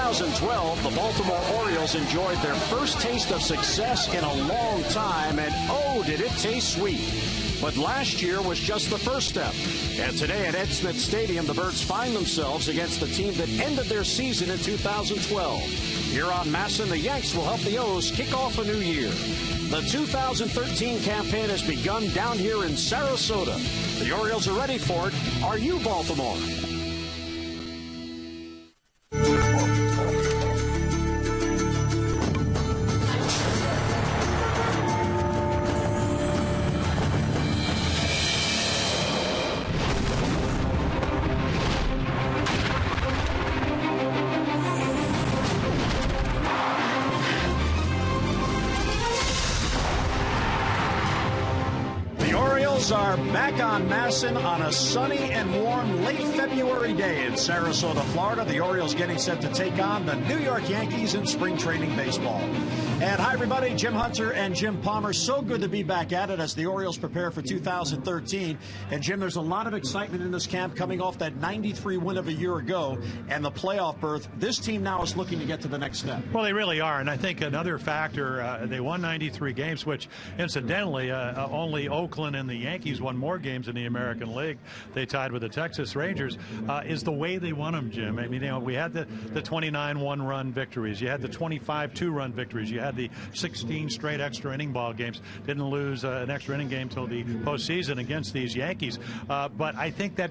2012, the Baltimore Orioles enjoyed their first taste of success in a long time, and oh, did it taste sweet. But last year was just the first step. And today at Ed Smith Stadium, the Birds find themselves against the team that ended their season in 2012. Here on Masson, the Yanks will help the O's kick off a new year. The 2013 campaign has begun down here in Sarasota. The Orioles are ready for it. Are you, Baltimore? Are back on Masson on a sunny and warm late February day in Sarasota, Florida. The Orioles getting set to take on the New York Yankees in spring training baseball. And hi, everybody. Jim Hunter and Jim Palmer. So good to be back at it as the Orioles prepare for 2013. And, Jim, there's a lot of excitement in this camp coming off that 93 win of a year ago and the playoff berth. This team now is looking to get to the next step. Well, they really are. And I think another factor, they won 93 games, which, incidentally, only Oakland and the Yankees won more games in the American League. They tied with the Texas Rangers, is the way they won them, Jim. I mean, you know, we had the 29 one-run victories. You had the 25 two-run victories. You had the 16 straight extra inning ball games. Didn't lose an extra inning game till the postseason against these Yankees. But I think that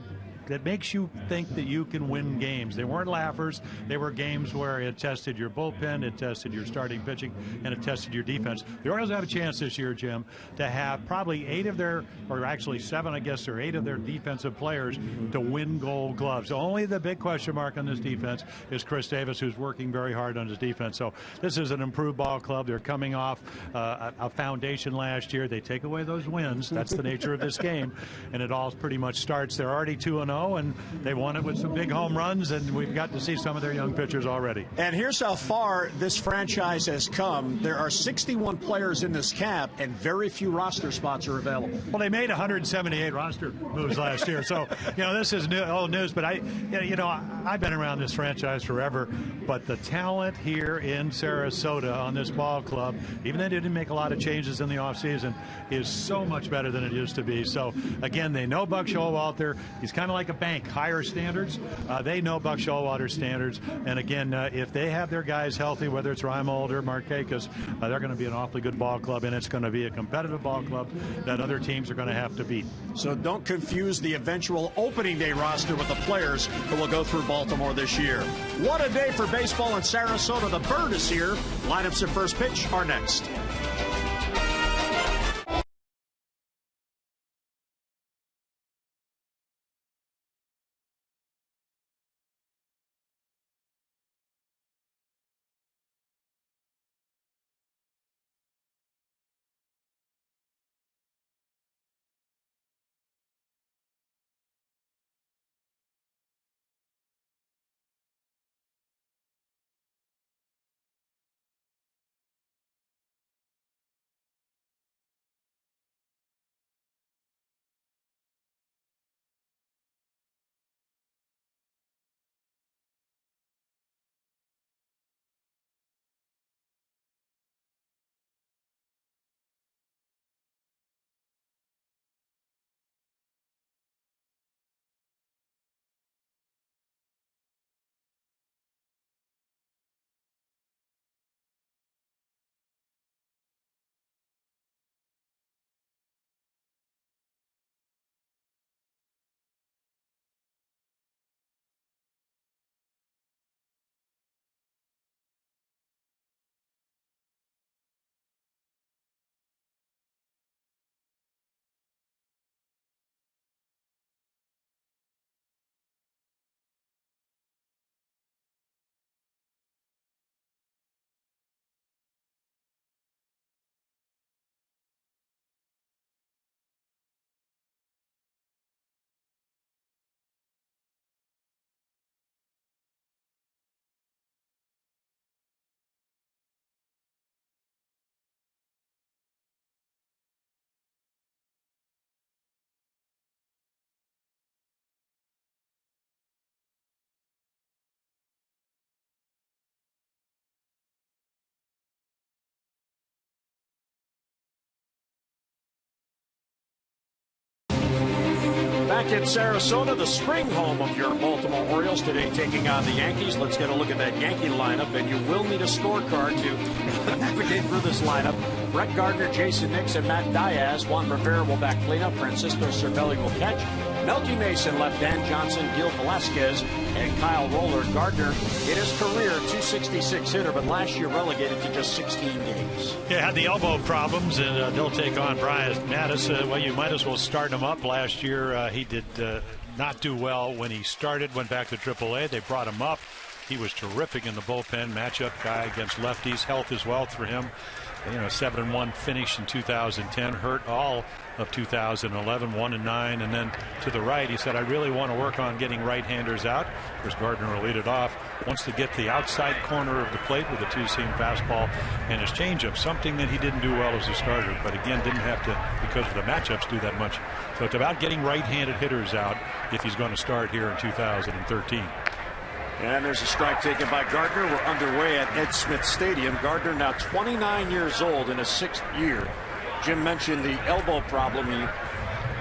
makes you think that you can win games. They weren't laughers. They were games where it tested your bullpen, it tested your starting pitching, and it tested your defense. The Orioles have a chance this year, Jim, to have probably 8 of their, or actually 7, I guess, or 8 of their defensive players to win Gold Gloves. Only the big question mark on this defense is Chris Davis, who's working very hard on his defense. So this is an improved ball club. They're coming off a foundation last year. They take away those wins. That's the nature of this game, and it all pretty much starts. They're already 2-0. And they won it with some big home runs, and we've got to see some of their young pitchers already. And here's how far this franchise has come. There are 61 players in this camp, and very few roster spots are available. Well, they made 178 roster moves last year, so this is old news. But I've been around this franchise forever, but the talent here in Sarasota on this ball club, even though they didn't make a lot of changes in the offseason, is so much better than it used to be. So again, they know Buck Showalter. He's kind of like a bank, higher standards. They know Buck Showalter's standards. And again, if they have their guys healthy, whether it's Reimold or Markakis, they're going to be an awfully good ball club, and it's going to be a competitive ball club that other teams are going to have to beat. So don't confuse the eventual opening day roster with the players who will go through Baltimore this year. What a day for baseball in Sarasota. The Bird is here. Lineups at first pitch are next. Back in Sarasota, the spring home of your Baltimore Orioles, today taking on the Yankees. Let's get a look at that Yankee lineup, and you will need a scorecard to navigate through this lineup. Brett Gardner, Jason Nix, and Matt Diaz. Juan Rivera will back cleanup. Francisco Cervelli will catch. Melky Mason left, Dan Johnson, Gil Velasquez, and Kyle Roller. Gardner, in his career, 266 hitter, but last year relegated to just 16 games. Yeah, had the elbow problems, and they'll take on Brian Mattis. Well, you might as well start him up. Last year, he did not do well when he started, went back to AAA. They brought him up. He was terrific in the bullpen, matchup guy against lefties. Health is wealth for him. 7-1 finish in 2010, hurt all of 2011, 1-9, and then to the right, he said, I really want to work on getting right-handers out. Of course, Gardner will lead it off. Wants to get the outside corner of the plate with a two-seam fastball and his changeup, something that he didn't do well as a starter, but again, didn't have to, because of the matchups, do that much. So it's about getting right-handed hitters out if he's going to start here in 2013. And there's a strike taken by Gardner. We're underway at Ed Smith Stadium. Gardner now 29 years old in his 6th year. Jim mentioned the elbow problem he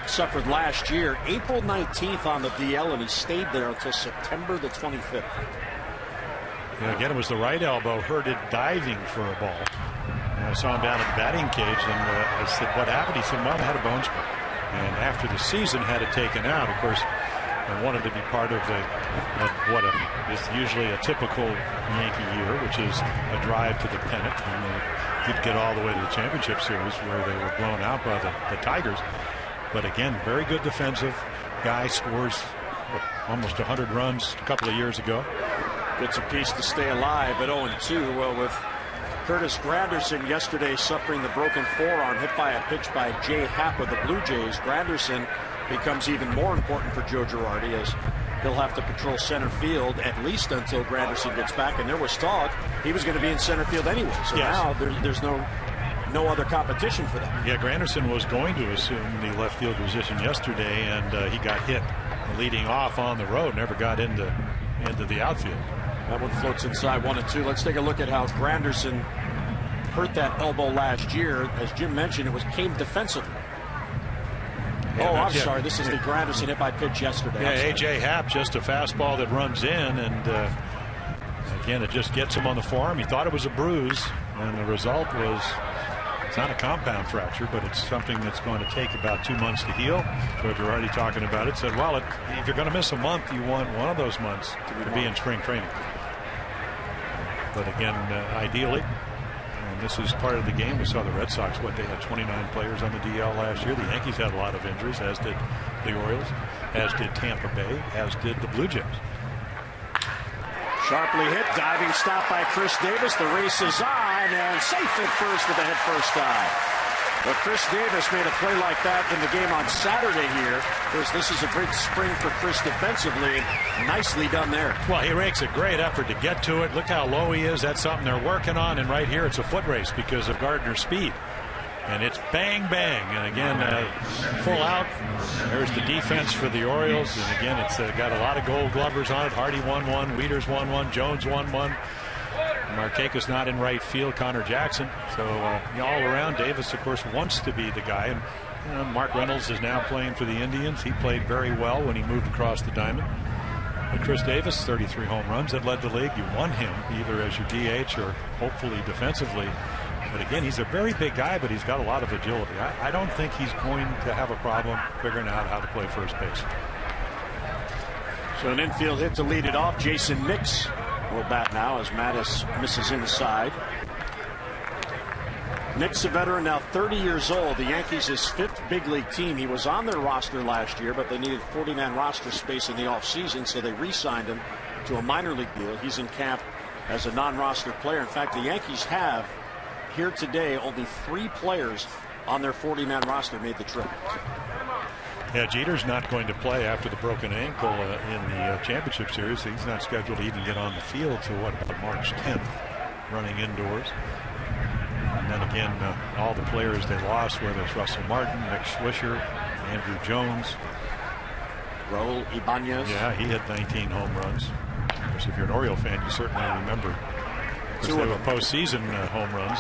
suffered last year. April 19th on the DL, and he stayed there until September the 25th. Yeah, again, it was the right elbow, hurt it diving for a ball. And I saw him down at the batting cage, and I said, what happened? He said, well, I had a bone spur. And after the season, had it taken out. Of course, I wanted to be part of what is usually a typical Yankee year, which is a drive to the pennant. And they did get all the way to the championship series where they were blown out by the Tigers. But again, very good defensive guy, scores almost 100 runs a couple of years ago. Gets a piece to stay alive at 0-2. Well, with Curtis Granderson yesterday suffering the broken forearm hit by a pitch by Jay Happ of the Blue Jays, Granderson becomes even more important for Joe Girardi, as he'll have to patrol center field at least until Granderson gets back. And there was talk he was going to be in center field anyway. So yes, now there's no other competition for that. Yeah, Granderson was going to assume the left field position yesterday, and he got hit leading off on the road, never got into the outfield. That one floats inside 1-2. Let's take a look at how Granderson hurt that elbow last year. As Jim mentioned, it came defensively. Sorry. This is the Granderson hit by pitch yesterday. Yeah, A.J. Happ, just a fastball that runs in, and again, it just gets him on the forearm. He thought it was a bruise, and the result was it's not a compound fracture, but it's something that's going to take about 2 months to heal. George already talking about it. Said, well, if you're going to miss a month, you want one of those months to be in spring training. But again, ideally, and this is part of the game. We saw the Red Sox, they had 29 players on the DL last year. The Yankees had a lot of injuries, as did the Orioles, as did Tampa Bay, as did the Blue Jays. Sharply hit, diving stop by Chris Davis. The race is on, and safe at first with a head first dive. But Chris Davis made a play like that in the game on Saturday here. Of course, this is a big spring for Chris defensively. Nicely done there. Well, he makes a great effort to get to it. Look how low he is. That's something they're working on. And right here, it's a foot race because of Gardner's speed. And it's bang, bang. And again, full out. There's the defense for the Orioles. And again, it's got a lot of gold glovers on it. Hardy 1-1, Wieters 1-1, Jones 1-1. Markakis not in right field, Connor Jackson. So all around, Davis, of course, wants to be the guy. And Mark Reynolds is now playing for the Indians. He played very well when he moved across the diamond. But Chris Davis, 33 home runs, that led the league. You want him either as your DH or hopefully defensively. But again, he's a very big guy, but he's got a lot of agility. I don't think he's going to have a problem figuring out how to play first base. So an infield hit to lead it off. Jason Nix will bat now as Mattis misses inside. Nix, a veteran, now 30 years old. The Yankees, his 5th big league team. He was on their roster last year, but they needed 40-man roster space in the offseason, so they re-signed him to a minor league deal. He's in camp as a non-roster player. In fact, the Yankees have here today only 3 players on their 40-man roster made the trip. Yeah, Jeter's not going to play after the broken ankle in the championship series. He's not scheduled to even get on the field till about March 10th, running indoors. And then again, all the players they lost, whether it's Russell Martin, Nick Swisher, Andrew Jones, Raul Ibanez. Yeah, he had 19 home runs. Of course, if you're an Oriole fan, you certainly remember. Because they were postseason home runs.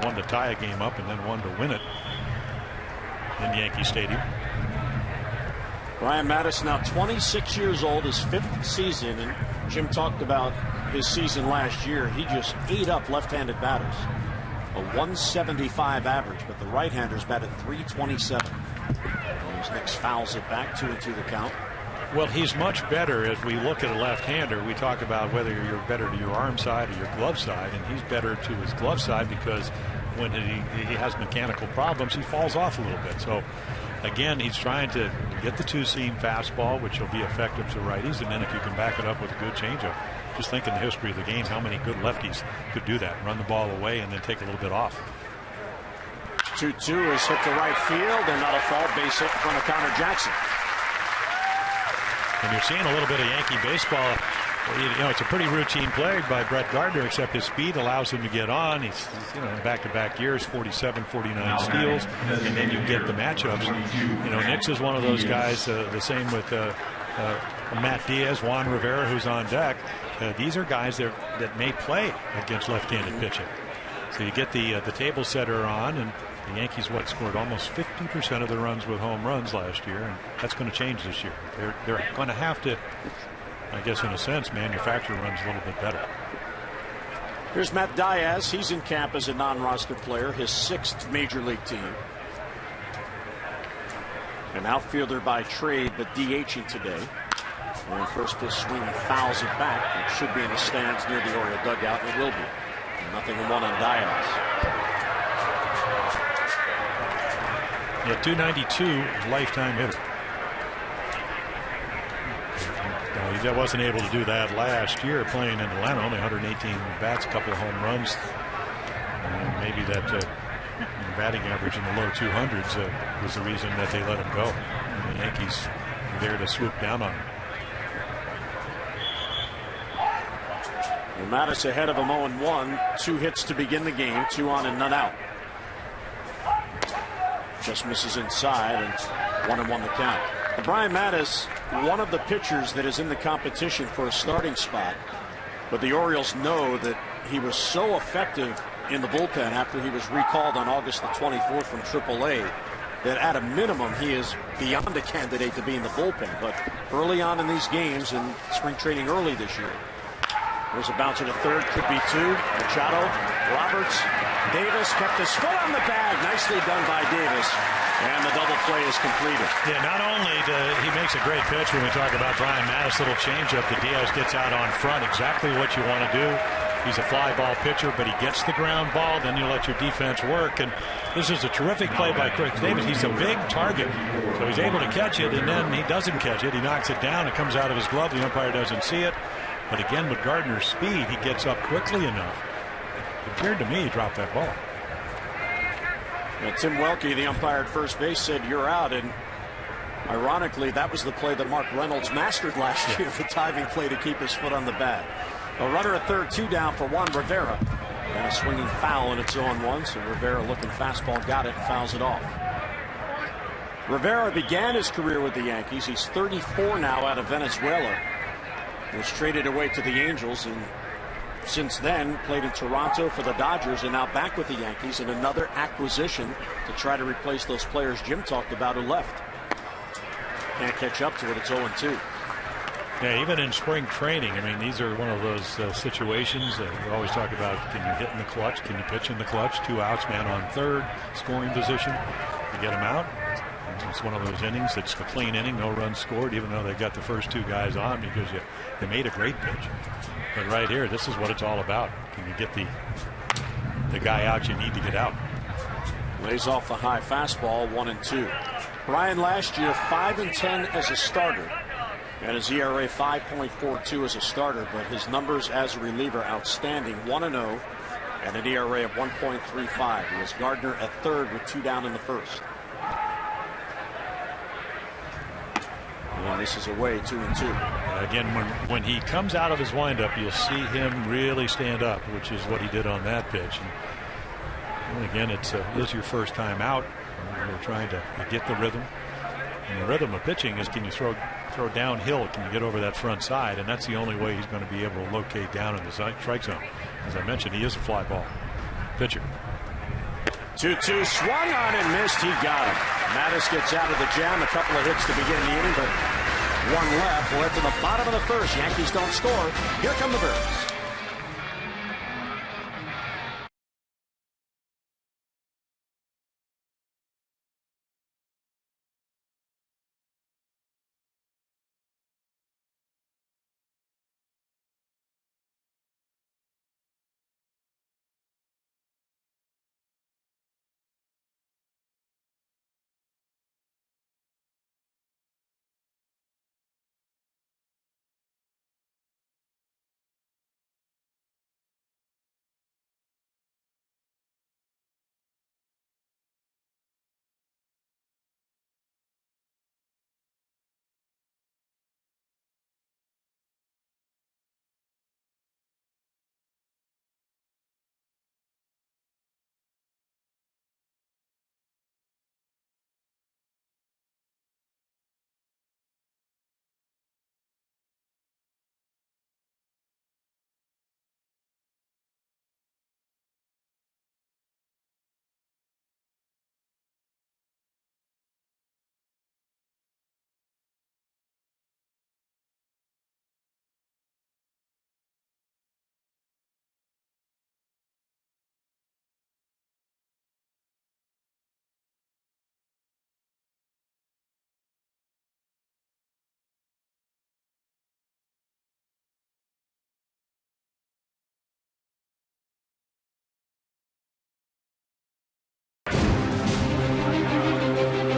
One to tie a game up and then one to win it in Yankee Stadium. Brian Mattis now 26 years old, his 5th season, and Jim talked about his season last year. He just ate up left-handed batters. A 175 average, but the right-handers batted 327. Nix fouls it back, 2-2 the count. Well, he's much better. As we look at a left-hander, we talk about whether you're better to your arm side or your glove side, and he's better to his glove side because when he has mechanical problems, he falls off a little bit. So again, he's trying to get the two-seam fastball, which will be effective to righties, and then if you can back it up with a good changeup. Just think in the history of the game how many good lefties could do that, run the ball away and then take a little bit off. 2-2 is hit to right field, and that'll fall base hit in front of Connor Jackson. And you're seeing a little bit of Yankee baseball. You know, it's a pretty routine play by Brett Gardner, except his speed allows him to get on. He's you know, in back-to-back years, 47, 49 steals, and then you get the matchups. You know, Nix is one of those guys, the same with Matt Diaz, Juan Rivera, who's on deck. These are guys that may play against left-handed pitching. So you get the table setter on, and the Yankees scored almost 50% of the runs with home runs last year, and that's going to change this year. They're going to have to, I guess in a sense, manufacture runs a little bit better. Here's Matt Diaz. He's in camp as a non-roster player, his 6th major league team. An outfielder by trade, but DHing today. And first pitch swing fouls it back. It should be in the stands near the Oriole dugout, and it will be. 0-1 on Diaz. Yeah, 292 lifetime hitter. He wasn't able to do that last year playing in Atlanta. Only 118 bats, a couple of home runs. Maybe that batting average in the low 200s was the reason that they let him go. And the Yankees were there to swoop down on him. And Mattis ahead of him 0-1. 2 hits to begin the game, 2 on and none out. Just misses inside, and 1-1 the count. And Brian Mattis, one of the pitchers that is in the competition for a starting spot, but the Orioles know that he was so effective in the bullpen after he was recalled on August the 24th from AAA that at a minimum he is beyond a candidate to be in the bullpen. But early on in these games, in spring training early this year, there's a bouncer to third, could be 2. Machado, Roberts, Davis kept his foot on the bag. Nicely done by Davis. And the double play is completed. Yeah, not only he makes a great pitch when we talk about Brian Mattis, little changeup that Diaz gets out on front, exactly what you want to do. He's a fly ball pitcher, but he gets the ground ball, then you let your defense work. And this is a terrific play by Chris Davis. He's a big target, so he's able to catch it, and then he doesn't catch it. He knocks it down. It comes out of his glove. The umpire doesn't see it. But again, with Gardner's speed, he gets up quickly enough. It appeared to me he dropped that ball. Now, Tim Welke, the umpire at first base, said you're out, and ironically that was the play that Mark Reynolds mastered last year, the diving play to keep his foot on the bag. A runner at third, 2 down for Juan Rivera, and a swinging foul, and it's 0-1. So Rivera looking fastball, got it, and fouls it off. Rivera began his career with the Yankees. He's 34 now, out of Venezuela. Was traded away to the Angels, and since then played in Toronto for the Dodgers, and now back with the Yankees in another acquisition to try to replace those players Jim talked about who left. Can't catch up to it. It's 0-2. Yeah, even in spring training, I mean, these are one of those situations that we always talk about. Can you hit in the clutch? Can you pitch in the clutch? 2 outs, man on third, scoring position. You get them out. It's one of those innings that's a clean inning, no runs scored, even though they got the first 2 guys on because they made a great pitch. But right here, this is what it's all about. Can you get the guy out you need to get out? Lays off the high fastball, 1-2. Brian last year 5-10 as a starter, and his ERA 5.42 as a starter, but his numbers as a reliever outstanding, 1-0 and an ERA of 1.35. He was Gardner at third with 2 down in the first. And this is away, 2-2. Again, when he comes out of his windup, you'll see him really stand up, which is what he did on that pitch. And again, it is your first time out. We're trying to get the rhythm. And the rhythm of pitching is, can you throw downhill? Can you get over that front side? And that's the only way he's going to be able to locate down in the strike zone. As I mentioned, he is a fly ball pitcher. 2-2 swung on and missed. He got him. Mattis gets out of the jam. A couple of hits to begin the inning, but one left. We're to the bottom of the first. Yankees don't score. Here come the Birds.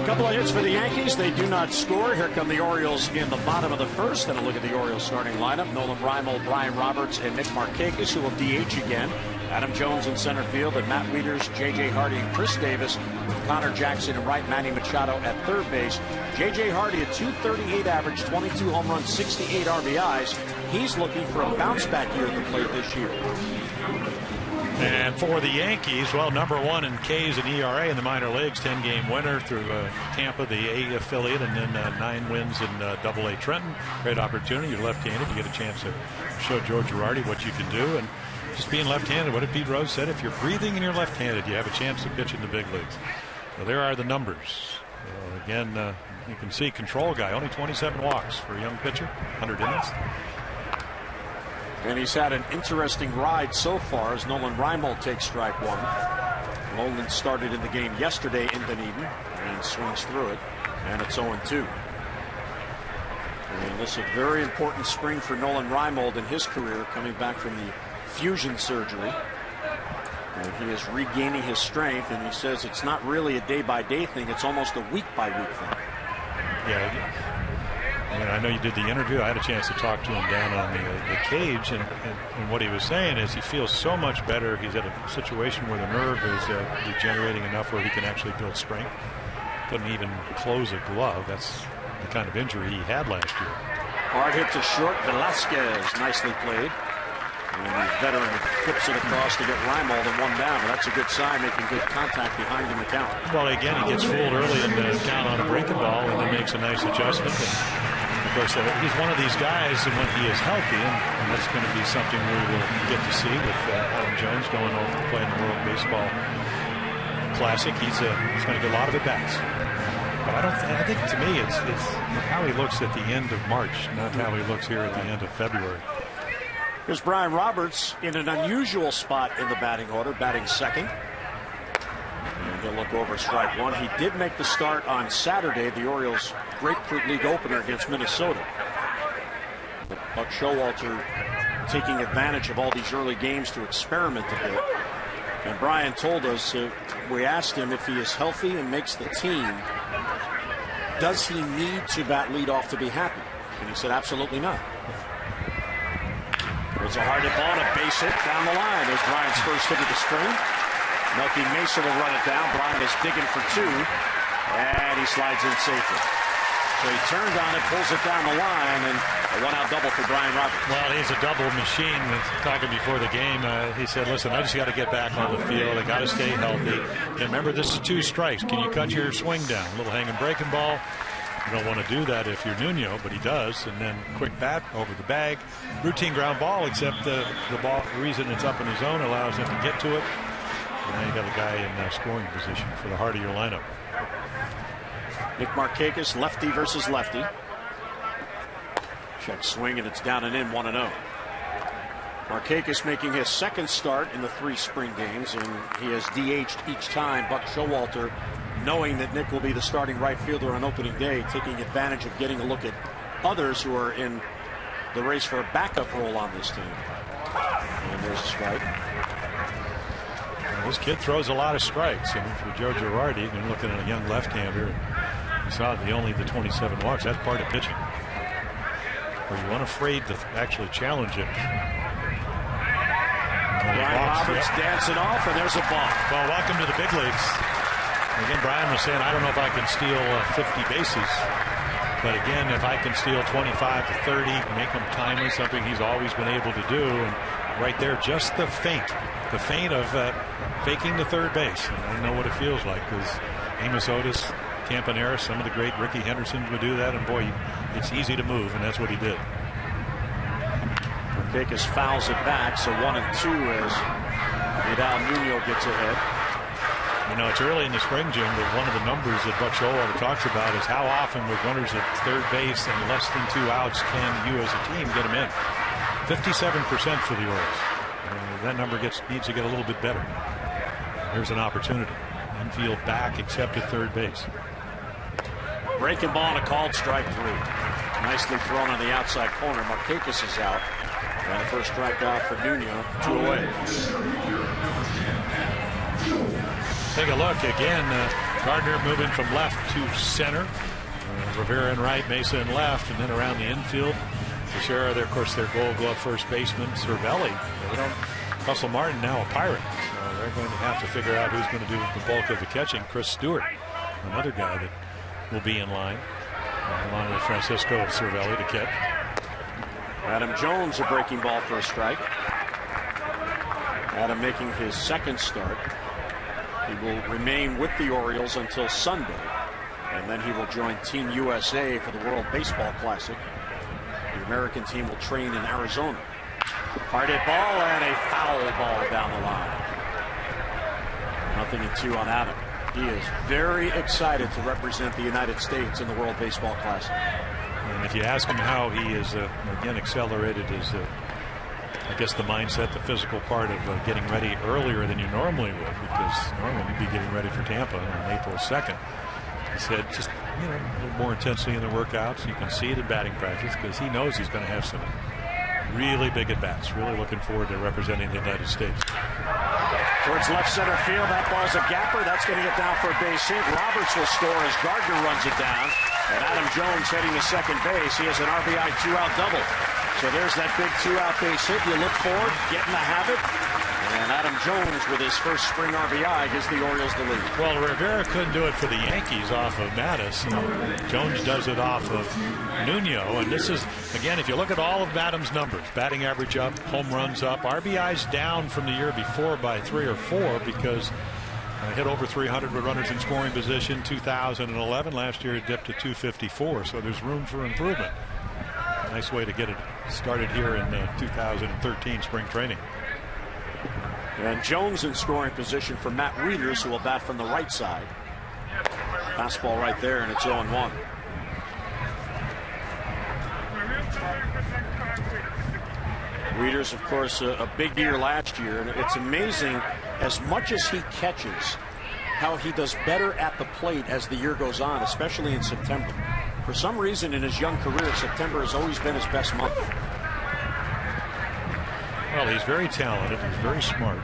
Couple of hits for the Yankees. They do not score. Here come the Orioles in the bottom of the first. And a look at the Orioles starting lineup. Nolan Reimold, Brian Roberts, and Nick Markakis, who will DH again. Adam Jones in center field, and Matt Wieters, J.J. Hardy, and Chris Davis, with Connor Jackson and right, Manny Machado at third base. J.J. Hardy, a .238 average, 22 home runs, 68 RBIs. He's looking for a bounce-back year at the plate this year. And for the Yankees, well, #1 in Ks and ERA in the minor leagues, 10-game winner through Tampa, the A affiliate, and then 9 wins in AA Trenton. Great opportunity. You're left-handed. You get a chance to show Joe Girardi what you can do. And just being left-handed, what did Pete Rose said? If you're breathing and you're left-handed, you have a chance to pitch in the big leagues. So there are the numbers. Again, you can see control guy, only 27 walks for a young pitcher, 100 innings. And he's had an interesting ride so far as Nolan Reimold takes strike one. Nolan started in the game yesterday in Dunedin and swings through it, and it's 0-2. And this is a very important spring for Nolan Reimold in his career, coming back from the fusion surgery. And he is regaining his strength, and he says it's not really a day-by-day thing, it's almost a week-by-week thing. Yeah. I know you did the interview. I had a chance to talk to him down on the cage, and what he was saying is he feels so much better. He's at a situation where the nerve is degenerating enough where he can actually build strength. Couldn't even close a glove. That's the kind of injury he had last year. Hard hit to short. Velasquez, nicely played. And the veteran flips it across to get Reimold and one down. But that's a good sign, making good contact behind in the count. Well, again, he gets fooled early in the count on a breaking ball and then makes a nice adjustment. Of course, he's one of these guys, and when he is healthy, and that's going to be something we will get to see with Adam Jones going over to play in the World Baseball Classic. He's going to get a lot of at-bats. But I think to me, it's how he looks at the end of March, not how he looks here at the end of February. Here's Brian Roberts in an unusual spot in the batting order, batting second. And he'll look over strike one. He did make the start on Saturday, the Orioles' Grapefruit League opener against Minnesota. But Buck Showalter taking advantage of all these early games to experiment a bit. And Brian told us, we asked him if he is healthy and makes the team, does he need to bat leadoff to be happy? And he said, absolutely not. It was a hard hit ball and a base hit down the line. There's Brian's first hit of the spring. Melky Mesa will run it down. Brian is digging for 2, and he slides in safely. So he turned on it, pulls it down the line, and a one-out double for Brian Roberts. Well, he's a double machine. Talking before the game, he said, listen, I just got to get back on the field. I got to stay healthy. And remember, this is 2 strikes. Can you cut your swing down? A little hanging breaking ball. You don't want to do that if you're Nuno, but he does. And then quick bat over the bag. Routine ground ball, except the ball, the reason it's up in his zone allows him to get to it. Now you got a guy in scoring position for the heart of your lineup. Nick Markakis, lefty versus lefty. Check swing, and it's down and in, 1-0. Markakis making his second start in the 3 spring games, and he has DH'd each time. Buck Showalter, knowing that Nick will be the starting right fielder on opening day, taking advantage of getting a look at others who are in the race for a backup role on this team. And there's a strike. Well, this kid throws a lot of strikes, and for Joe Girardi, and looking at a young left-hander, you saw the 27 walks. That's part of pitching, where you weren't afraid to actually challenge it. Brian Roberts dancing off, and there's a ball. Well, welcome to the big leagues. Again, Brian was saying, I don't know if I can steal 50 bases. But again, if I can steal 25 to 30, make them timely, something he's always been able to do. And right there, just the feint of faking the third base. And I know what it feels like, because Amos Otis, Campanera, some of the great Ricky Hendersons would do that. And boy, it's easy to move, and that's what he did. Markakis fouls it back, so 1-2 as Vidal Nuno gets ahead. You know, it's early in the spring, Jim, but one of the numbers that Buck Showalter talks about is how often with runners at third base and less than 2 outs can you as a team get them in. 57% for the Orioles. That number needs to get a little bit better. Here's an opportunity. Infield back, except at third base. Breaking ball and a called strike 3. Nicely thrown on the outside corner. Markakis is out. And the first strikeout for Nuno, 2 away. Take a look again. Gardner moving from left to center. Rivera in right, Mesa in left, and then around the infield. Teixeira, of course, their Gold Glove first baseman. Cervelli. Russell Martin now a Pirate. So they're going to have to figure out who's going to do the bulk of the catching. Chris Stewart, another guy that will be in line, along with Francisco Cervelli to catch. Adam Jones, a breaking ball for a strike. Adam making his second start. He will remain with the Orioles until Sunday, and then he will join Team USA for the World Baseball Classic. The American team will train in Arizona. Hard hit ball and a foul ball down the line. 0-2 on Adam. He is very excited to represent the United States in the World Baseball Classic. And if you ask him how he is, again, accelerated his, I guess, the mindset, the physical part of getting ready earlier than you normally would, because normally you'd be getting ready for Tampa on April 2nd. He said just, a little more intensity in the workouts. You can see it in batting practice, because he knows he's going to have some really big at-bats. Really looking forward to representing the United States. Towards left center field, that ball's a gapper. That's going to get down for a base hit. Roberts will score as Gardner runs it down. And Adam Jones heading to second base. He has an RBI 2-out double. So there's that big 2-out base hit. You look forward, get in the habit. And Adam Jones, with his first spring RBI, gives the Orioles the lead. Well, Rivera couldn't do it for the Yankees off of Mattis. Jones does it off of Nuno. And this is, again, if you look at all of Adams' numbers, batting average up, home runs up, RBIs down from the year before by 3 or 4, because hit over 300 with runners in scoring position 2011. Last year it dipped to 254, so there's room for improvement. Nice way to get it started here in 2013 spring training. And Jones in scoring position for Matt Wieters, who will bat from the right side. Fastball right there, and it's 0-1. Wieters, of course, a big year last year, and it's amazing, as much as he catches, how he does better at the plate as the year goes on, especially in September. For some reason in his young career, September has always been his best month. Well, he's very talented. He's very smart.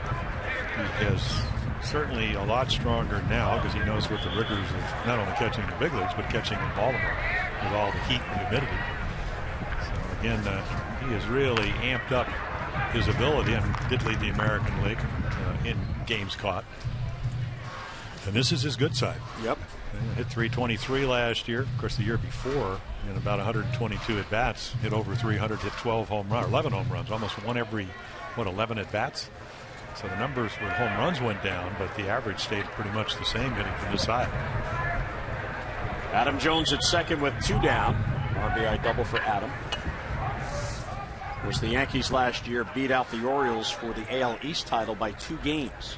He is certainly a lot stronger now, because he knows what the rigors of not only catching in the big leagues, but catching in Baltimore with all the heat and humidity. So again, he has really amped up his ability and did lead the American League in games caught. And this is his good side. Yep. Hit 323 last year. Of course, the year before, in about 122 at bats, hit over 300, hit 11 home runs, almost won every 11 at bats. So the numbers with home runs went down, but the average stayed pretty much the same hitting from this side. Adam Jones at second with 2 down. RBI double for Adam. Of course, the Yankees last year beat out the Orioles for the AL East title by 2 games.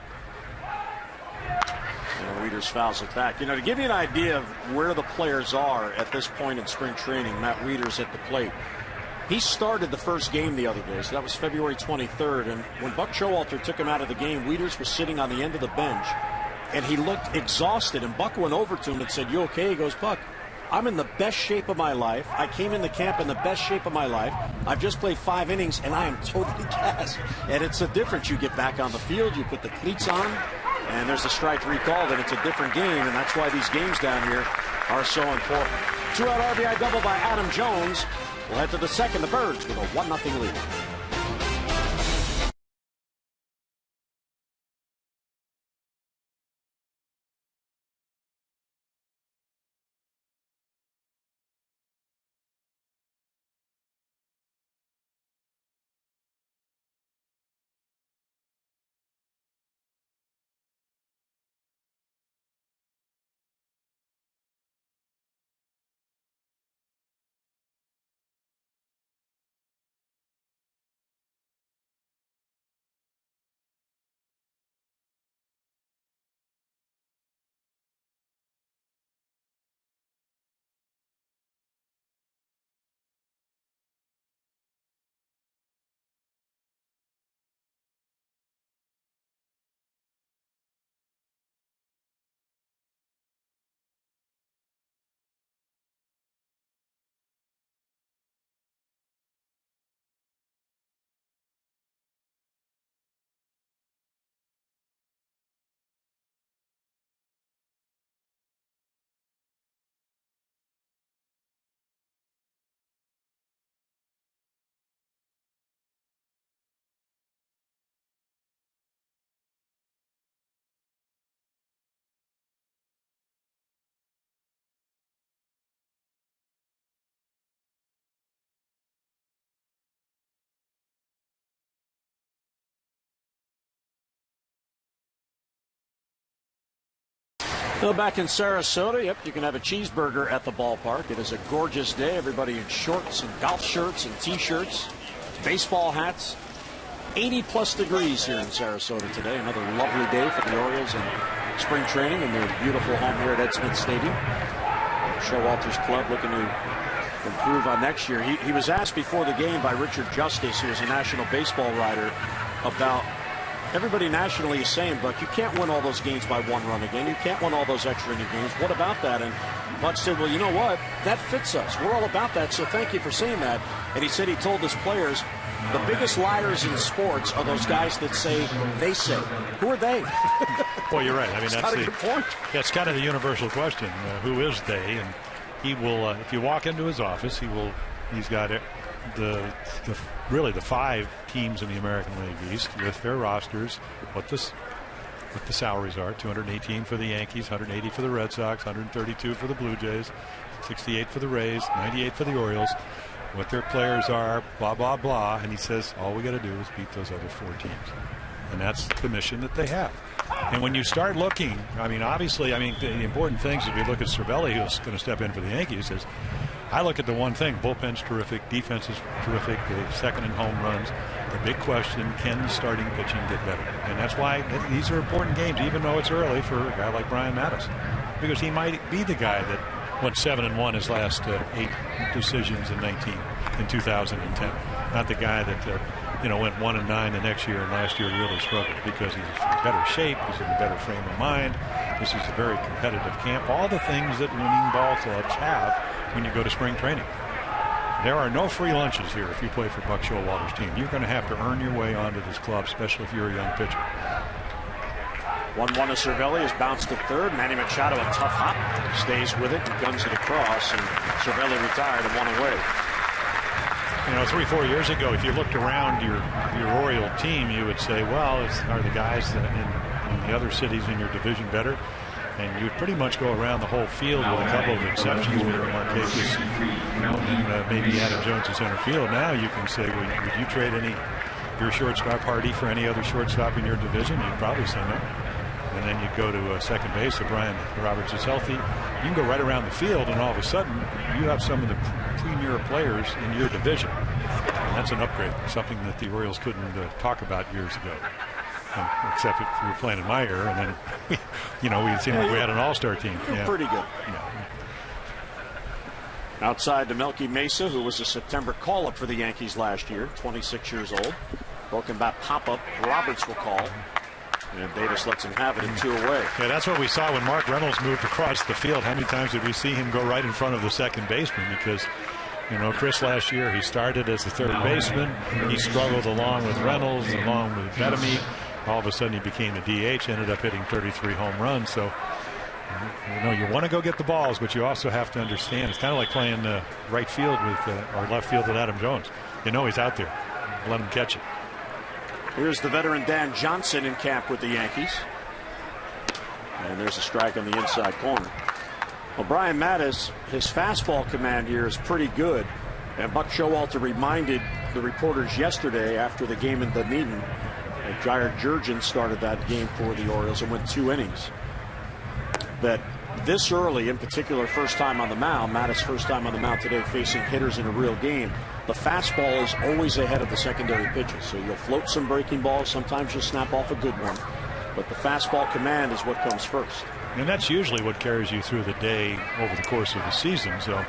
And Wieters fouls it back. You know, to give you an idea of where the players are at this point in spring training, Matt Wieters at the plate. He started the first game the other day, so that was February 23rd. And when Buck Showalter took him out of the game, Wieters was sitting on the end of the bench, and he looked exhausted. And Buck went over to him and said, "You okay?" He goes, "Buck, I'm in the best shape of my life. I came into camp in the best shape of my life. I've just played 5 innings, and I am totally gassed." And it's a difference. You get back on the field, you put the cleats on, and there's a strike recalled, and it's a different game, and that's why these games down here are so important. 2-out RBI double by Adam Jones. We'll head to the second. The Birds with a 1-0 lead. Well, back in Sarasota, yep, you can have a cheeseburger at the ballpark. It is a gorgeous day. Everybody in shorts and golf shirts and T-shirts, baseball hats. 80-plus degrees here in Sarasota today. Another lovely day for the Orioles in spring training in their beautiful home here at Ed Smith Stadium. Showalter's club looking to improve on next year. He was asked before the game by Richard Justice, who is a national baseball writer, about everybody nationally is saying, Buck, you can't win all those games by 1 run again. You can't win all those extra inning games. What about that? And Buck said, well, you know what? That fits us. We're all about that, so thank you for saying that. And he said he told his players, the biggest liars in sports are those guys that say, they say. Who are they? Well, you're right. I mean, that's a good point. That's kind of the universal question. Who is they? And he will, if you walk into his office, he's got really the 5 teams in the American League East with their rosters, what the salaries are. 218 for the Yankees, 180 for the Red Sox, 132 for the Blue Jays, 68 for the Rays, 98 for the Orioles, what their players are, blah, blah, blah. And he says, all we got to do is beat those other 4 teams. And that's the mission that they have. And when you start looking, I mean, obviously, the important things, if you look at Cervelli, who's going to step in for the Yankees, is I look at the one thing: bullpen's terrific, defense is terrific, the second and home runs. The big question: can the starting pitching get better? And that's why these are important games, even though it's early for a guy like Brian Mattis, because he might be the guy that went 7-1 his last 8 decisions in 2010. Not the guy that went 1-9 the next year, and last year really struggled because he's in better shape, he's in a better frame of mind. This is a very competitive camp. All the things that winning ball clubs have when you go to spring training. There are no free lunches here if you play for Buck Showalter's team. You're going to have to earn your way onto this club, especially if you're a young pitcher. 1-1 to Cervelli is bounced to third. Manny Machado, a tough hop, stays with it and guns it across, and Cervelli retired and 1 away. 3-4 years ago, if you looked around your Oriole team, you would say, well, are the guys in the other cities in your division better? And you would pretty much go around the whole field with a couple of exceptions, maybe Marquez and maybe Adam Jones in center field. Now you can say, well, would you trade your shortstop Hardy for any other shortstop in your division? You'd probably say no. And then you go to second base, if Brian Roberts is healthy. You can go right around the field, and all of a sudden, you have some of the premier players in your division. And that's an upgrade, something that the Orioles couldn't talk about years ago. except if we were playing in my era, and then we'd seem like we had an all-star team. Yeah. Pretty good. Yeah. Outside to Melky Mesa, who was a September call-up for the Yankees last year, 26 years old. Broken bat pop-up, Roberts will call. And Davis lets him have it in 2 away. Yeah, that's what we saw when Mark Reynolds moved across the field. How many times did we see him go right in front of the second baseman? Because, Chris last year, he started as the third baseman. He struggled along with Reynolds, along with Betamik. All of a sudden, he became a DH, ended up hitting 33 home runs. So, you want to go get the balls, but you also have to understand it's kind of like playing right field with or left field with Adam Jones. He's out there. Let him catch it. Here's the veteran Dan Johnson in camp with the Yankees. And there's a strike on the inside corner. Well, Brian Mattis, his fastball command here is pretty good. And Buck Showalter reminded the reporters yesterday after the game in Dunedin that Jair Jurgen started that game for the Orioles and went 2 innings. That this early, in particular, first time on the mound, Mattis' first time on the mound today facing hitters in a real game, the fastball is always ahead of the secondary pitches. So you'll float some breaking balls. Sometimes you'll snap off a good one. But the fastball command is what comes first. And that's usually what carries you through the day over the course of the season. So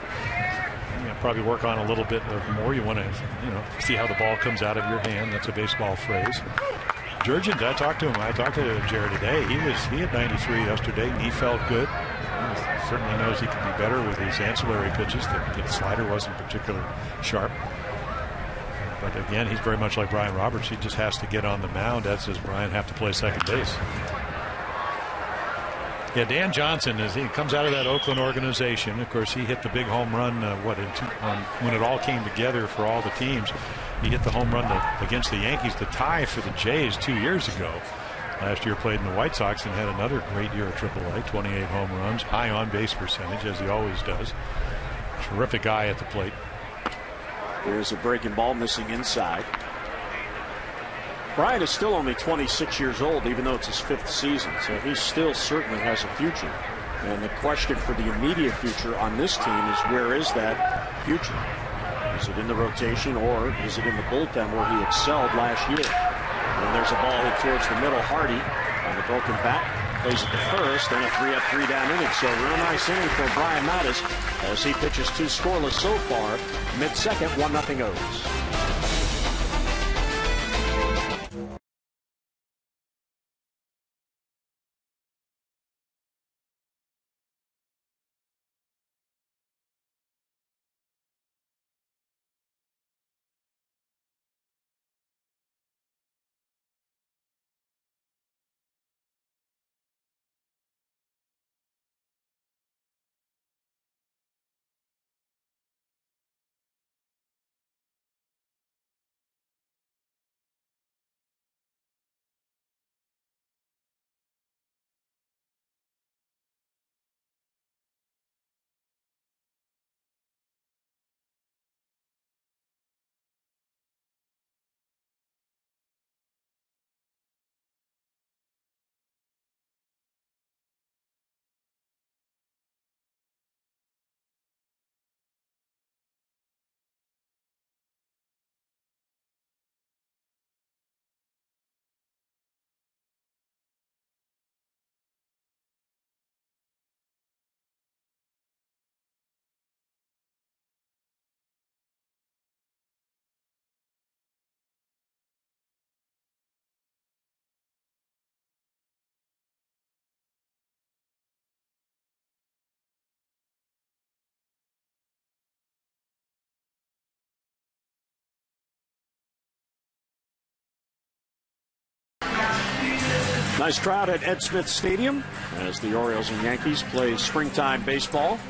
probably work on a little bit more. You want to see how the ball comes out of your hand. That's a baseball phrase. Jurgen, I talked to him. I talked to Jared today. He had 93 yesterday, and he felt good. He certainly knows he can be better with his ancillary pitches. The slider wasn't particularly sharp. But again, he's very much like Brian Roberts. He just has to get on the mound, as does Brian have to play second base. Yeah, Dan Johnson, he comes out of that Oakland organization. Of course, he hit the big home run when it all came together for all the teams. He hit the home run against the Yankees to tie for the Jays 2 years ago. Last year played in the White Sox and had another great year at AAA, 28 home runs, high on-base percentage, as he always does. Terrific guy at the plate. There's a breaking ball missing inside. Brian is still only 26 years old, even though it's his 5th season, so he still certainly has a future. And the question for the immediate future on this team is, where is that future? Is it in the rotation, or is it in the bullpen where he excelled last year? And there's a ball hit towards the middle. Hardy on the broken bat plays it to first, and a 3-up, 3-down inning. So real nice inning for Brian Mattis as he pitches 2 scoreless so far. Mid-second, 1-0 O's. Nice crowd at Ed Smith Stadium as the Orioles and Yankees play springtime baseball.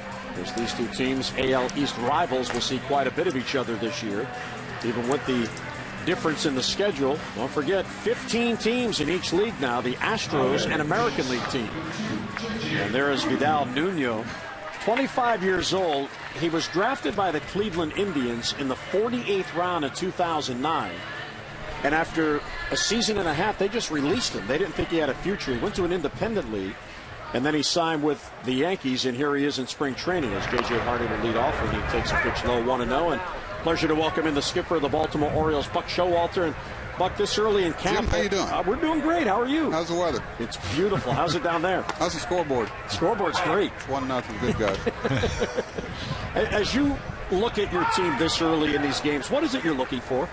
As these two teams, AL East rivals, will see quite a bit of each other this year. Even with the difference in the schedule, don't forget 15 teams in each league now, the Astros and American League team. And there is Vidal Nuno, 25 years old. He was drafted by the Cleveland Indians in the 48th round of 2009. And after a season and a half, they just released him. They didn't think he had a future. He went to an independent league, and then he signed with the Yankees, and here he is in spring training as J.J. Hardy will lead off when he takes a pitch low, 1-0. And pleasure to welcome in the skipper of the Baltimore Orioles, Buck Showalter. And Buck, this early in camp. Jim, how you doing? We're doing great. How are you? How's the weather? It's beautiful. How's it down there? How's the scoreboard? Scoreboard's great. It's 1-0, good guys. As you look at your team this early in these games, what is it you're looking for?